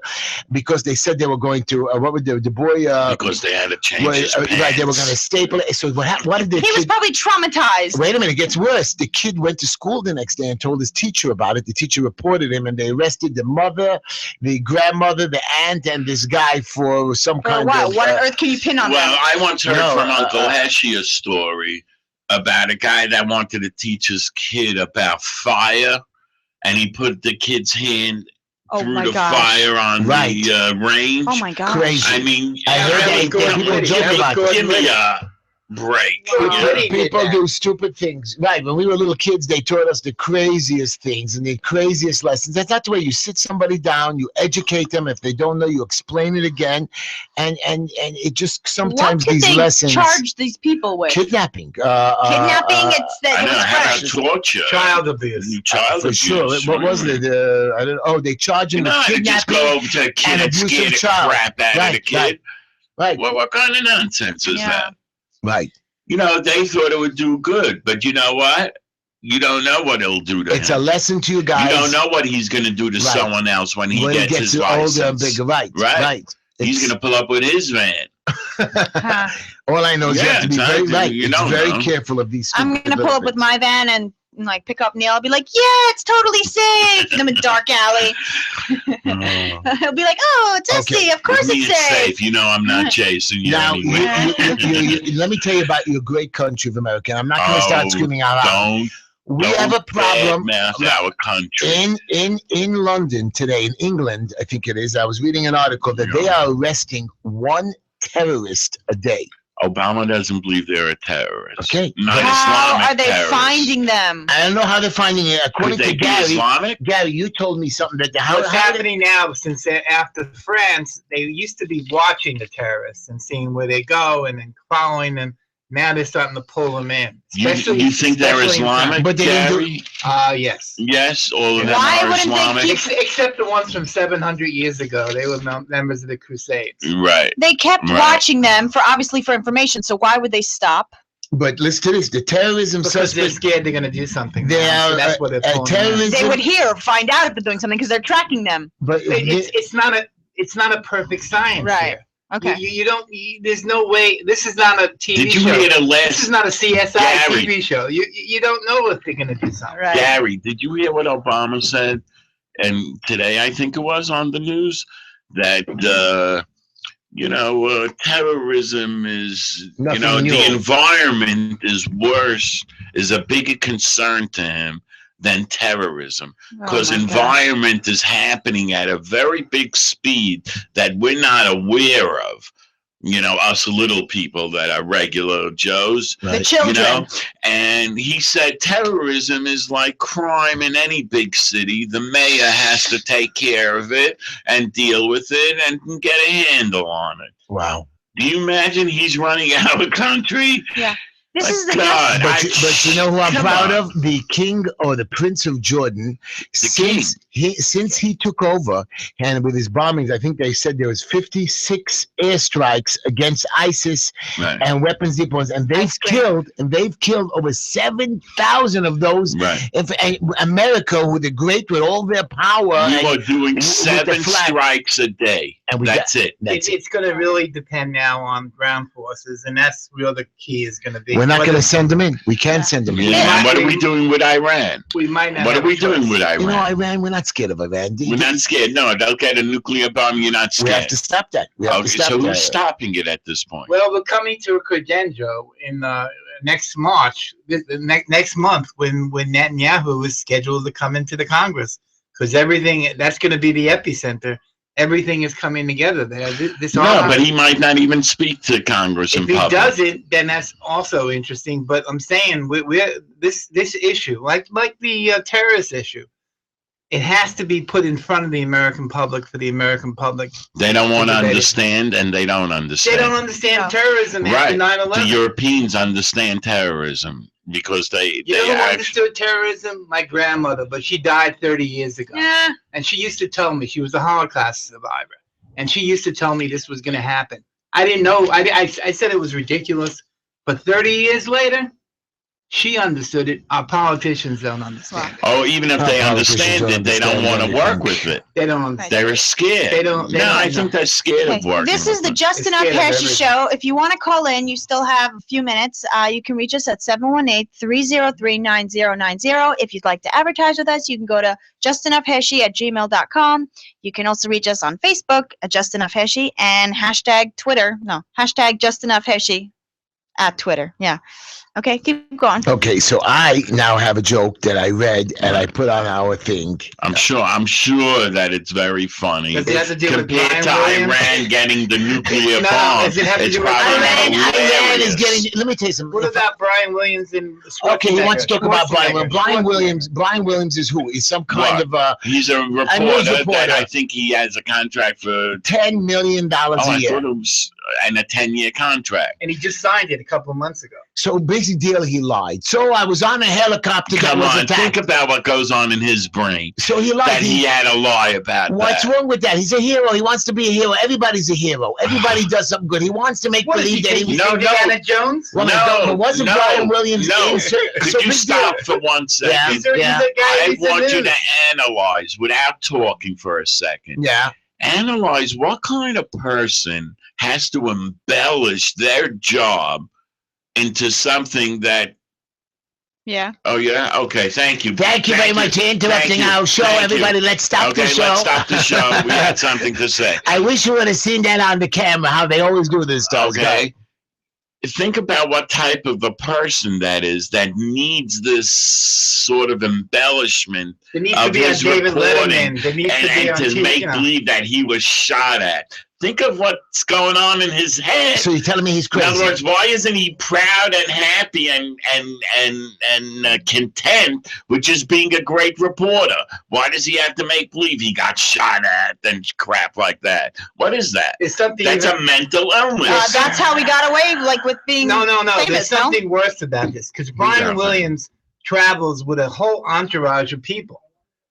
because they said they were going to what would the boy because they had to change his pants. Right, they were going to staple it. So what did the kid was probably traumatized. Wait a minute, it gets worse. The kid went to school the next day and told his teacher about it. The teacher reported him, and they arrested the mother, the grandmother, the aunt, and this guy for some kind of. What on earth can you pin on that? Well, I once heard from Uncle Heshy a story about a guy that wanted to teach his kid about fire, and he put the kid's hand through the fire on the range. Oh my God! Crazy. I mean, I heard people joke about it. Give me a break. People do stupid things. Right. When we were little kids, they taught us the craziest things and the craziest lessons. That's not the way you sit somebody down, you educate them. If they don't know, you explain it again. And it just sometimes what these lessons charge these people with kidnapping. Kidnapping, it's that how about torture, child abuse. Child for abuse. Sure. What was it? I don't. Oh, they charge him with kidnapping. Just go over to a kid and scare the crap out of the kid. Right. What kind of nonsense is that? Right. You know, they thought it would do good, but you know what? You don't know what it'll do to him. It's a lesson to you guys. You don't know what he's going to do to someone else when he gets his license. Older and bigger. Right. He's going to pull up with his van. All I know is you have to be very careful of these. I'm going to pull up with my van and like pick up Neil. I'll be like, yeah, it's totally safe. And I'm in a dark alley. He'll be like, oh, it's Esty. Of course it's safe. You know, I'm not chasing you anyway. Let me tell you about your great country of America. I'm not going to start screaming out loud. We have a problem our country. in London today, in England, I think it is. I was reading an article that they are arresting one terrorist a day. Obama doesn't believe they're a terrorist. Okay. Not How Islamic are they terrorists. finding them? I don't know how they're finding it. According Could they to be Islamic? Gary, you told me something that What's happening now, since after France, they used to be watching the terrorists and seeing where they go and then following them. Now they're starting to pull them in. You think they're Islamic, but they Gary? Yes. Yes, all of them Why are wouldn't they Islamic. keep- Except the ones from 700 years ago. They were members of the Crusades. Right. They kept watching them obviously for information. So why would they stop? But listen to this: the terrorism Because they're suspect. scared they're going to do something. They now, are so that's what they're pulling terrorism. They would find out if they're doing something because they're tracking them. But It's not a perfect science. Right. Here. Okay. You don't. there's no way. This is not a TV Did you show. hear the This last? is not a CSI Gary. TV show. You don't know if they're going to do something. Right. Gary, did you hear what Obama said? And today, I think it was on the news that terrorism is Nothing new. the environment is a bigger concern to him than terrorism, because Oh my environment is happening at a very big speed that we're not aware of. Us little people that are regular Joes, gosh. The children. And he said terrorism is like crime in any big city. The mayor has to take care of it and deal with it and get a handle on it. wow. Do you imagine he's running our country? Yeah. This My is the God, But you know who I'm come proud on. of? The king or the prince of Jordan. Since he took over, and with his bombings, I think they said there was 56 airstrikes against ISIS Right. and weapons depots, and they've killed over 7,000 of those. Right. And America, with all their power, You are doing with the 7 flag. strikes a day. And That's it. It's going to really depend now on ground forces, and that's where the key is going to be. We're not going to Whether- send them in. We can't send them in. Yeah. And what are we doing with Iran? We might not. What have are we a choice. doing with Iran? You know, Iran, we're not scared of Iran. We're not scared. No, they'll get a nuclear bomb. You're not We have scared. to stop that. We have Okay, to stop so that. who's stopping it at this point? Well, we're coming to a crescendo in next March, next month, when Netanyahu is scheduled to come into the Congress, because everything that's going to be the epicenter. Everything is coming together there. But he might not even speak to Congress in If he public. doesn't, then that's also interesting. But I'm saying we're this issue, like the terrorist issue, it has to be put in front of the American public for the American public. They don't want to Debate it. understand, and they don't They understand. don't understand No. terrorism after Right. 9/11. The Europeans understand terrorism because they You know who actually. understood terrorism? My grandmother, but she died 30 years ago. Yeah. And she used to tell me, she was a Holocaust survivor, and she used to tell me this was going to happen. I didn't know. I said it was ridiculous, but 30 years later, she understood it. Our politicians don't understand it. Oh, even if they Our understand politicians it, they don't don't want to understand work with it. They don't understand. They're scared. They don't I know. think they're scared Okay, of working. this is with the them. Just It's Enough scared of Heshy everything. show. If you want to call in, you still have a few minutes. You can reach us at 718-303-9090. If you'd like to advertise with us, you can go to justenoughheshy@gmail.com. You can also reach us on Facebook at Just Enough Heshy and hashtag Just Enough Heshy at Twitter. Yeah. Okay, keep going. Okay, so I now have a joke that I read and I put on our thing. I'm sure that it's very funny. Does it have to do with Compared to Brian Williams? Iran getting the nuclear No, bomb, does it have to it's do with probably Iran? Iran is hilarious. getting. Let me tell you something. What about Brian Williams and Okay, he wants to talk about Brian Williams. Brian Schwarzenegger. Williams. Brian Williams is who? He's some kind What? of He's a news reporter reporter. that I think he has a contract for. $10 million Oh, a I year. thought it was and a 10-year contract. And he just signed it a couple of months ago. So basic deal, he lied. So I was on a helicopter that Come was on, attacked. think about what goes on in his brain. So he lied. That he had to lie about What's that. wrong with that? He's a hero. He wants to be a hero. Everybody's a hero. Everybody does something good. He wants to make What did believe he that think? he was. No, Indiana Jones? Well, No, but wasn't no, Brian Williams no. in? So Could you big stop deal. for 1 second? He's a Yeah. guy I who's in want you news. to analyze without talking for a second. Yeah. Analyze what kind of person has to embellish their job into something that. Yeah. Oh yeah. Okay. Thank you. Thank you very much for interrupting our show, everybody. Let's stop Okay, the show. let's stop the show. We had something to say. I wish you would have seen that on the camera, how they always do this stuff. Okay. Think about what type of a person that is that needs this sort of embellishment There needs to of be on his David reporting Letterman. There needs to be and on to TV, make you know. believe that he was shot at. Think of what's going on in his head. So you're telling me he's crazy? In other words, why isn't he proud and happy and content with just being a great reporter? Why does he have to make believe he got shot at and crap like that? What is that? It's something That's a mental illness. That's how we got away, like with being no. famous, There's something worse about this, because Brian Williams travels with a whole entourage of people.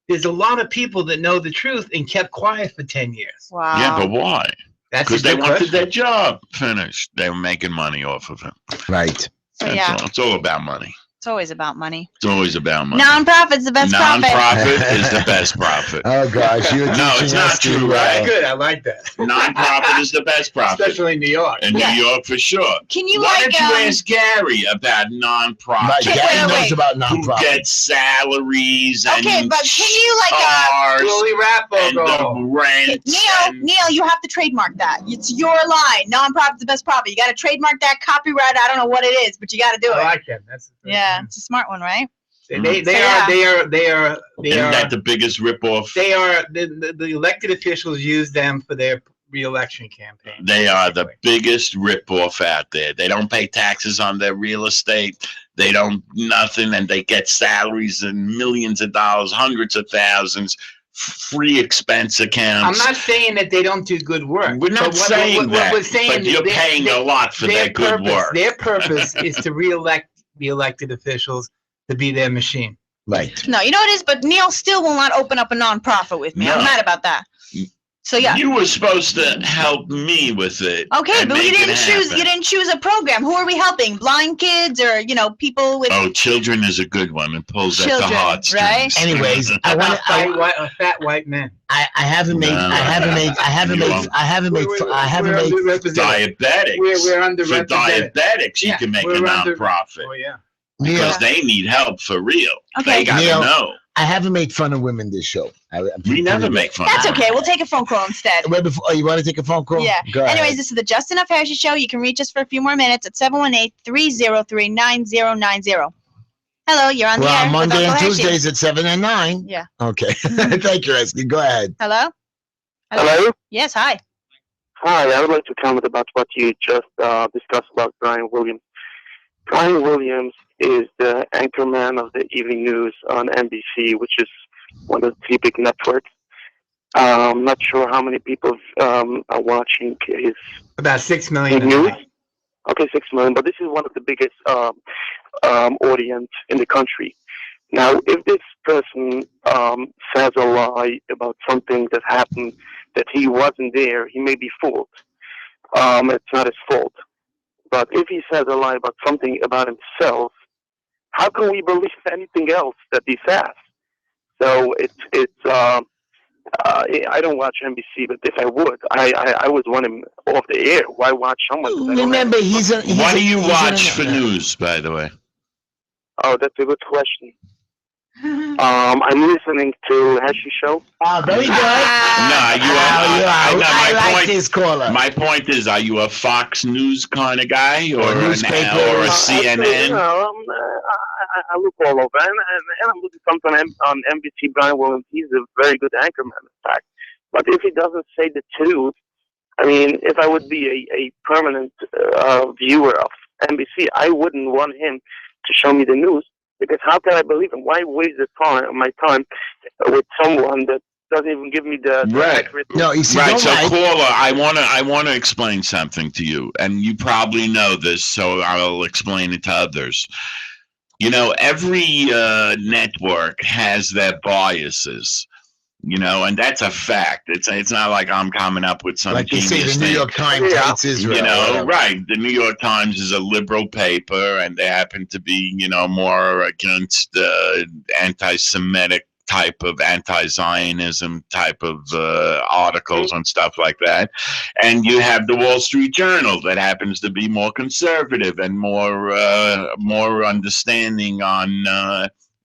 There's a lot of people that know the truth and kept quiet for 10 years. Wow. Yeah, but why? That's because they wanted their job finished. They were making money off of him. Right. So, yeah. It's all about money. It's always about money. It's always about money. Non-profit's the best profit. Non-profit is the best profit. Oh, gosh. No, it's not true, Right, right? good. I like that. Non-profit is the best profit. Especially in New York. In New York, for sure. Can you Why don't you ask Gary about non-profit? Right, Gary knows about non-profit. Who gets salaries and okay, but can you cars and the rent. Neil, you have to trademark that. It's your line. Non-profit's the best profit. You got to trademark that copyright. I don't know what it is, but you got to do it. I like that. Yeah, it's a smart one, right? They are. Isn't that the biggest ripoff? They are the elected officials use them for their re-election campaign. They are the biggest ripoff out there. They don't pay taxes on their real estate. They don't nothing, and they get salaries and millions of dollars, hundreds of thousands, free expense accounts. I'm not saying that they don't do good work. We're not saying that. We're saying but you're paying a lot for their good work. Their purpose is to re-elect the elected officials to be their machine. Right. No, you know what it is, but Neil still will not open up a non-profit with me. No. I'm mad about that. So yeah. You were supposed to help me with it. Okay, but you didn't choose. You didn't choose a program. Who are we helping? Blind kids, or people with? Oh, children is a good one. It pulls at the heartstrings. Right? Anyways, a fat white man. I haven't made diabetics. We're underrepresented. For diabetics, you can make a non-profit. Oh yeah. Because they need help for real. Okay. They gotta know. I haven't made fun of women this show. We never make fun. That's okay. We'll take a phone call instead. Wait, you want to take a phone call? Yeah. Go ahead. Anyways, this is the Just Enough Heshy Show. You can reach us for a few more minutes at 718-303-9090. Hello, you're on the air. Well, Monday and Heshy. Tuesdays at 7 and 9. Yeah. Okay. Thank you, Esky. Go ahead. Hello? Hello? Yes, hi. Hi, I would like to comment about what you just discussed about Brian Williams. Brian Williams is the anchorman of the evening news on NBC, which is one of the three big networks. I'm not sure how many people are watching his about 6 million news. Okay, 6 million, but this is one of the biggest audience in the country. Now, if this person says a lie about something that happened that he wasn't there, he may be fooled. It's not his fault. But if he says a lie about something about himself, how can we believe anything else that he says? So I don't watch NBC, but if I would, I would want him off the air. Why watch someone? Remember, what do you watch for news, by the way? Oh, that's a good question. I'm listening to Heshy Show. Oh, very good. I like this caller. My point is, are you a Fox News kind of guy, or a CNN? Actually, I look all over, and I'm looking something on NBC. Brian Williams, he's a very good anchorman, in fact. But if he doesn't say the truth, I mean, if I would be a permanent viewer of NBC, I wouldn't want him to show me the news. Because how can I believe him? Why waste my time with someone that doesn't even give me the accurate? No, you see, right. So, caller, I wanna explain something to you, and you probably know this, so I'll explain it to others. Every network has their biases. And that's a fact. It's not like I'm coming up with some like you say, the New York Times hates Israel. Right. The New York Times is a liberal paper, and they happen to be, more against anti-Semitic type of anti-Zionism type of articles and stuff like that. And you have the Wall Street Journal that happens to be more conservative and more understanding on,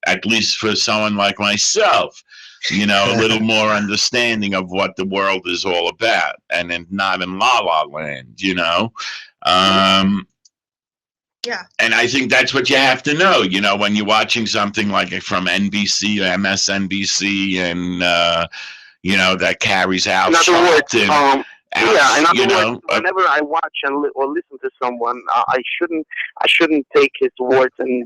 at least for someone like myself, a little more understanding of what the world is all about, and not in La La Land, Yeah. And I think that's what you have to know, when you're watching something like from NBC or MSNBC and, that carries out fact Yeah, in other words, whenever I watch or listen to someone, I shouldn't take his words and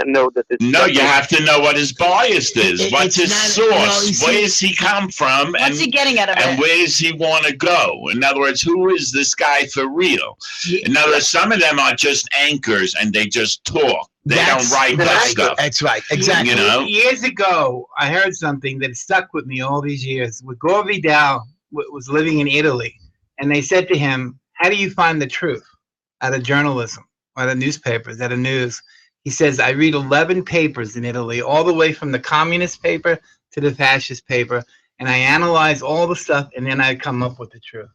know that it's. No, you have to know what his bias is. What's his source? Where does he come from? What's he getting out of it? And where does he want to go? In other words, who is this guy for real? In other words, some of them are just anchors and they just talk. They don't write that stuff. That's right. Exactly. You know? Years ago, I heard something that stuck with me all these years. Gore Vidal was living in Italy, and they said to him, "How do you find the truth out of journalism, out of newspapers, out of news?" He says, "I read 11 papers in Italy, all the way from the communist paper to the fascist paper, and I analyze all the stuff, and then I come up with the truth."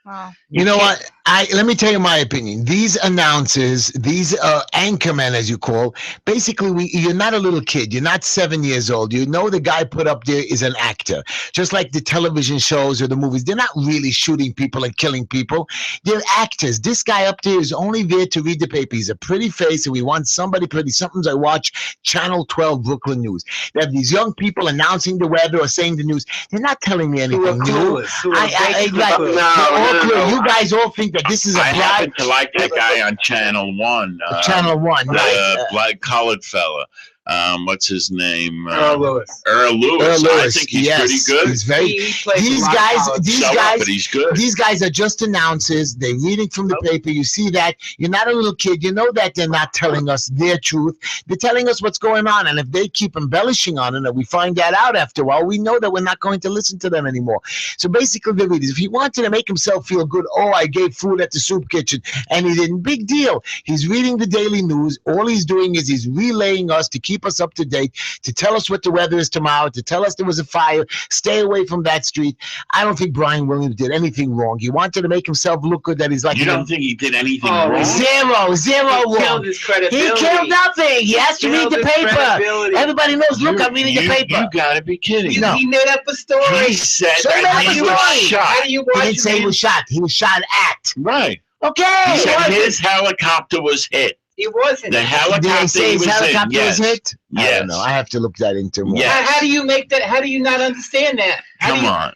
Wow. You know what? Let me tell you my opinion. These announcers, these anchormen, as you call, basically, you're not a little kid. You're not 7 years old. You know the guy put up there is an actor. Just like the television shows or the movies, they're not really shooting people and killing people. They're actors. This guy up there is only there to read the paper. He's a pretty face, and we want somebody pretty. Sometimes I watch Channel 12 Brooklyn News. They have these young people announcing the weather or saying the news. They're not telling me anything new. You guys all think that this is a I happen to like that guy on Channel 1. Channel 1, right? Black colored fella. What's his name? Earl Lewis. Earl Lewis. I think he's pretty good. He's very. He's good. These guys are just announcers. They're reading from the paper. You see that. You're not a little kid. You know that they're not telling us their truth. They're telling us what's going on. And if they keep embellishing on it, and we find that out after a while, we know that we're not going to listen to them anymore. So basically, the readers, if he wanted to make himself feel good, I gave food at the soup kitchen, and he didn't. Big deal. He's reading the daily news. All he's doing is he's relaying us to keep us up to date, to tell us what the weather is tomorrow, to tell us there was a fire, stay away from that street. I don't think Brian Williams did anything wrong. He wanted to make himself look good that he's like... You don't think he did anything wrong? Zero wrong. He killed his credibility. He killed nothing. He has to read the paper. Everybody knows, look, I'm reading the paper. You gotta be kidding. No. He made up a story. He said that he was shot. How do you watch He didn't say he was shot. He was shot at. Right. Okay. He said his helicopter was hit. He wasn't. The helicopter, Did they say his helicopter was hit? Yes. I don't know. I have to look that into more. Yes. How do you make that? How do you not understand that? Come on,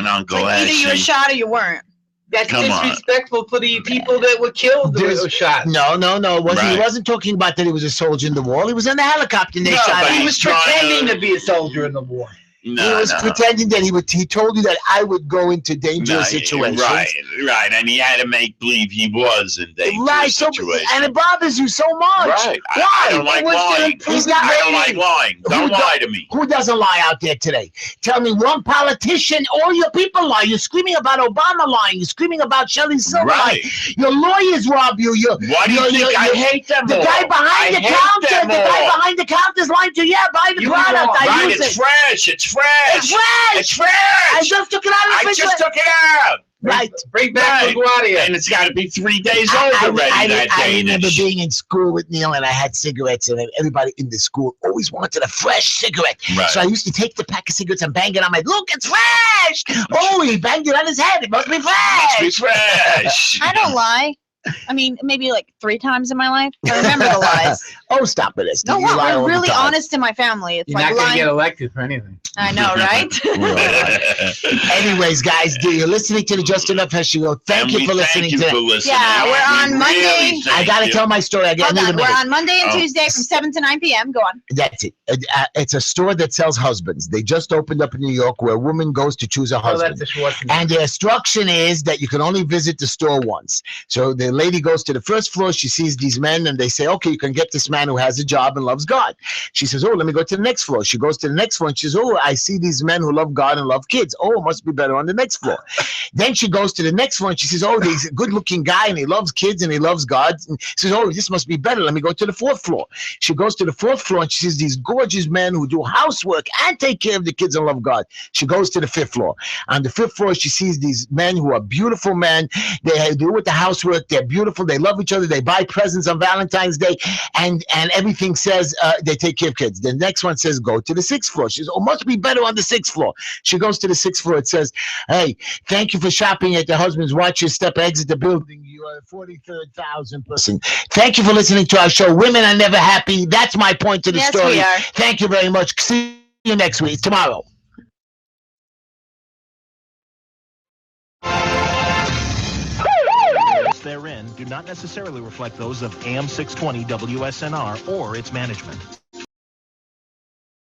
Uncle Like either you were Heshy. shot or you weren't. That's disrespectful for the people that were killed that were shot. No. He wasn't talking about that he was a soldier in the war. He was in the helicopter and they shot him. He was pretending to be a soldier in the war. He was pretending that he told you that I would go into dangerous situations. Right. And he had to make believe he was in dangerous situations. And it bothers you so much. Right. Why? I don't like lying. I don't like lying. Don't lie to me. Who doesn't lie out there today? Tell me one politician, all your people lie. You're screaming about Obama lying. You're screaming about Shelley Silver lying. Your lawyers rob you. Why do you think I hate them The guy behind the counter is lying to you. Yeah, buy the product. I use it. It's fresh. I just took it out of the refrigerator. Right. Bring back LaGuardia. And it's got to be 3 days old already that day. I remember being in school with Neil, and I had cigarettes, and everybody in the school always wanted a fresh cigarette. Right. So I used to take the pack of cigarettes and bang it on my, look, it's fresh. He banged it on his head. It must be fresh. I don't lie. I mean, maybe like 3 times in my life. I remember the lies. Stop it. No, we're really honest in my family. It's You're like not going to lying. get elected for anything. I know, right? Anyways, guys, you're listening to the Just Enough Heshy Show. Thank you for listening to that. Yeah, we're on Monday. I got to tell my story. Hold on. We're on Monday and Tuesday from 7 to 9 p.m. Go on. That's it. It's a store that sells husbands. They just opened up in New York where a woman goes to choose a husband. That's a Schwarzenegger. And the instruction is that you can only visit the store once. So the lady goes to the first floor. She sees these men, and they say, okay, you can get this man who has a job and loves God. She says, let me go to the next floor. She goes to the next floor, and she says, I see these men who love God and love kids. It must be better on the next floor. Then she goes to the next floor, and she says, he's a good-looking guy, and he loves kids, and he loves God. And she says, this must be better. Let me go to the fourth floor. She goes to the fourth floor, and she sees these gorgeous men who do housework and take care of the kids and love God. She goes to the fifth floor. On the fifth floor, she sees these men who are beautiful men. They do with the housework. They're beautiful. They love each other. They buy presents on Valentine's Day, and everything says they take care of kids. The next one says, go to the sixth floor. She says, must be better on the sixth floor. She goes to the sixth floor. It says, hey, thank you for shopping at the husband's. Watch your step, exit the building. You are a 43,000 person. Thank you for listening to our show. Women are never happy. That's my point to the story. We are. Thank you very much. See you next week, tomorrow. do not necessarily reflect those of AM 620 WSNR or its management.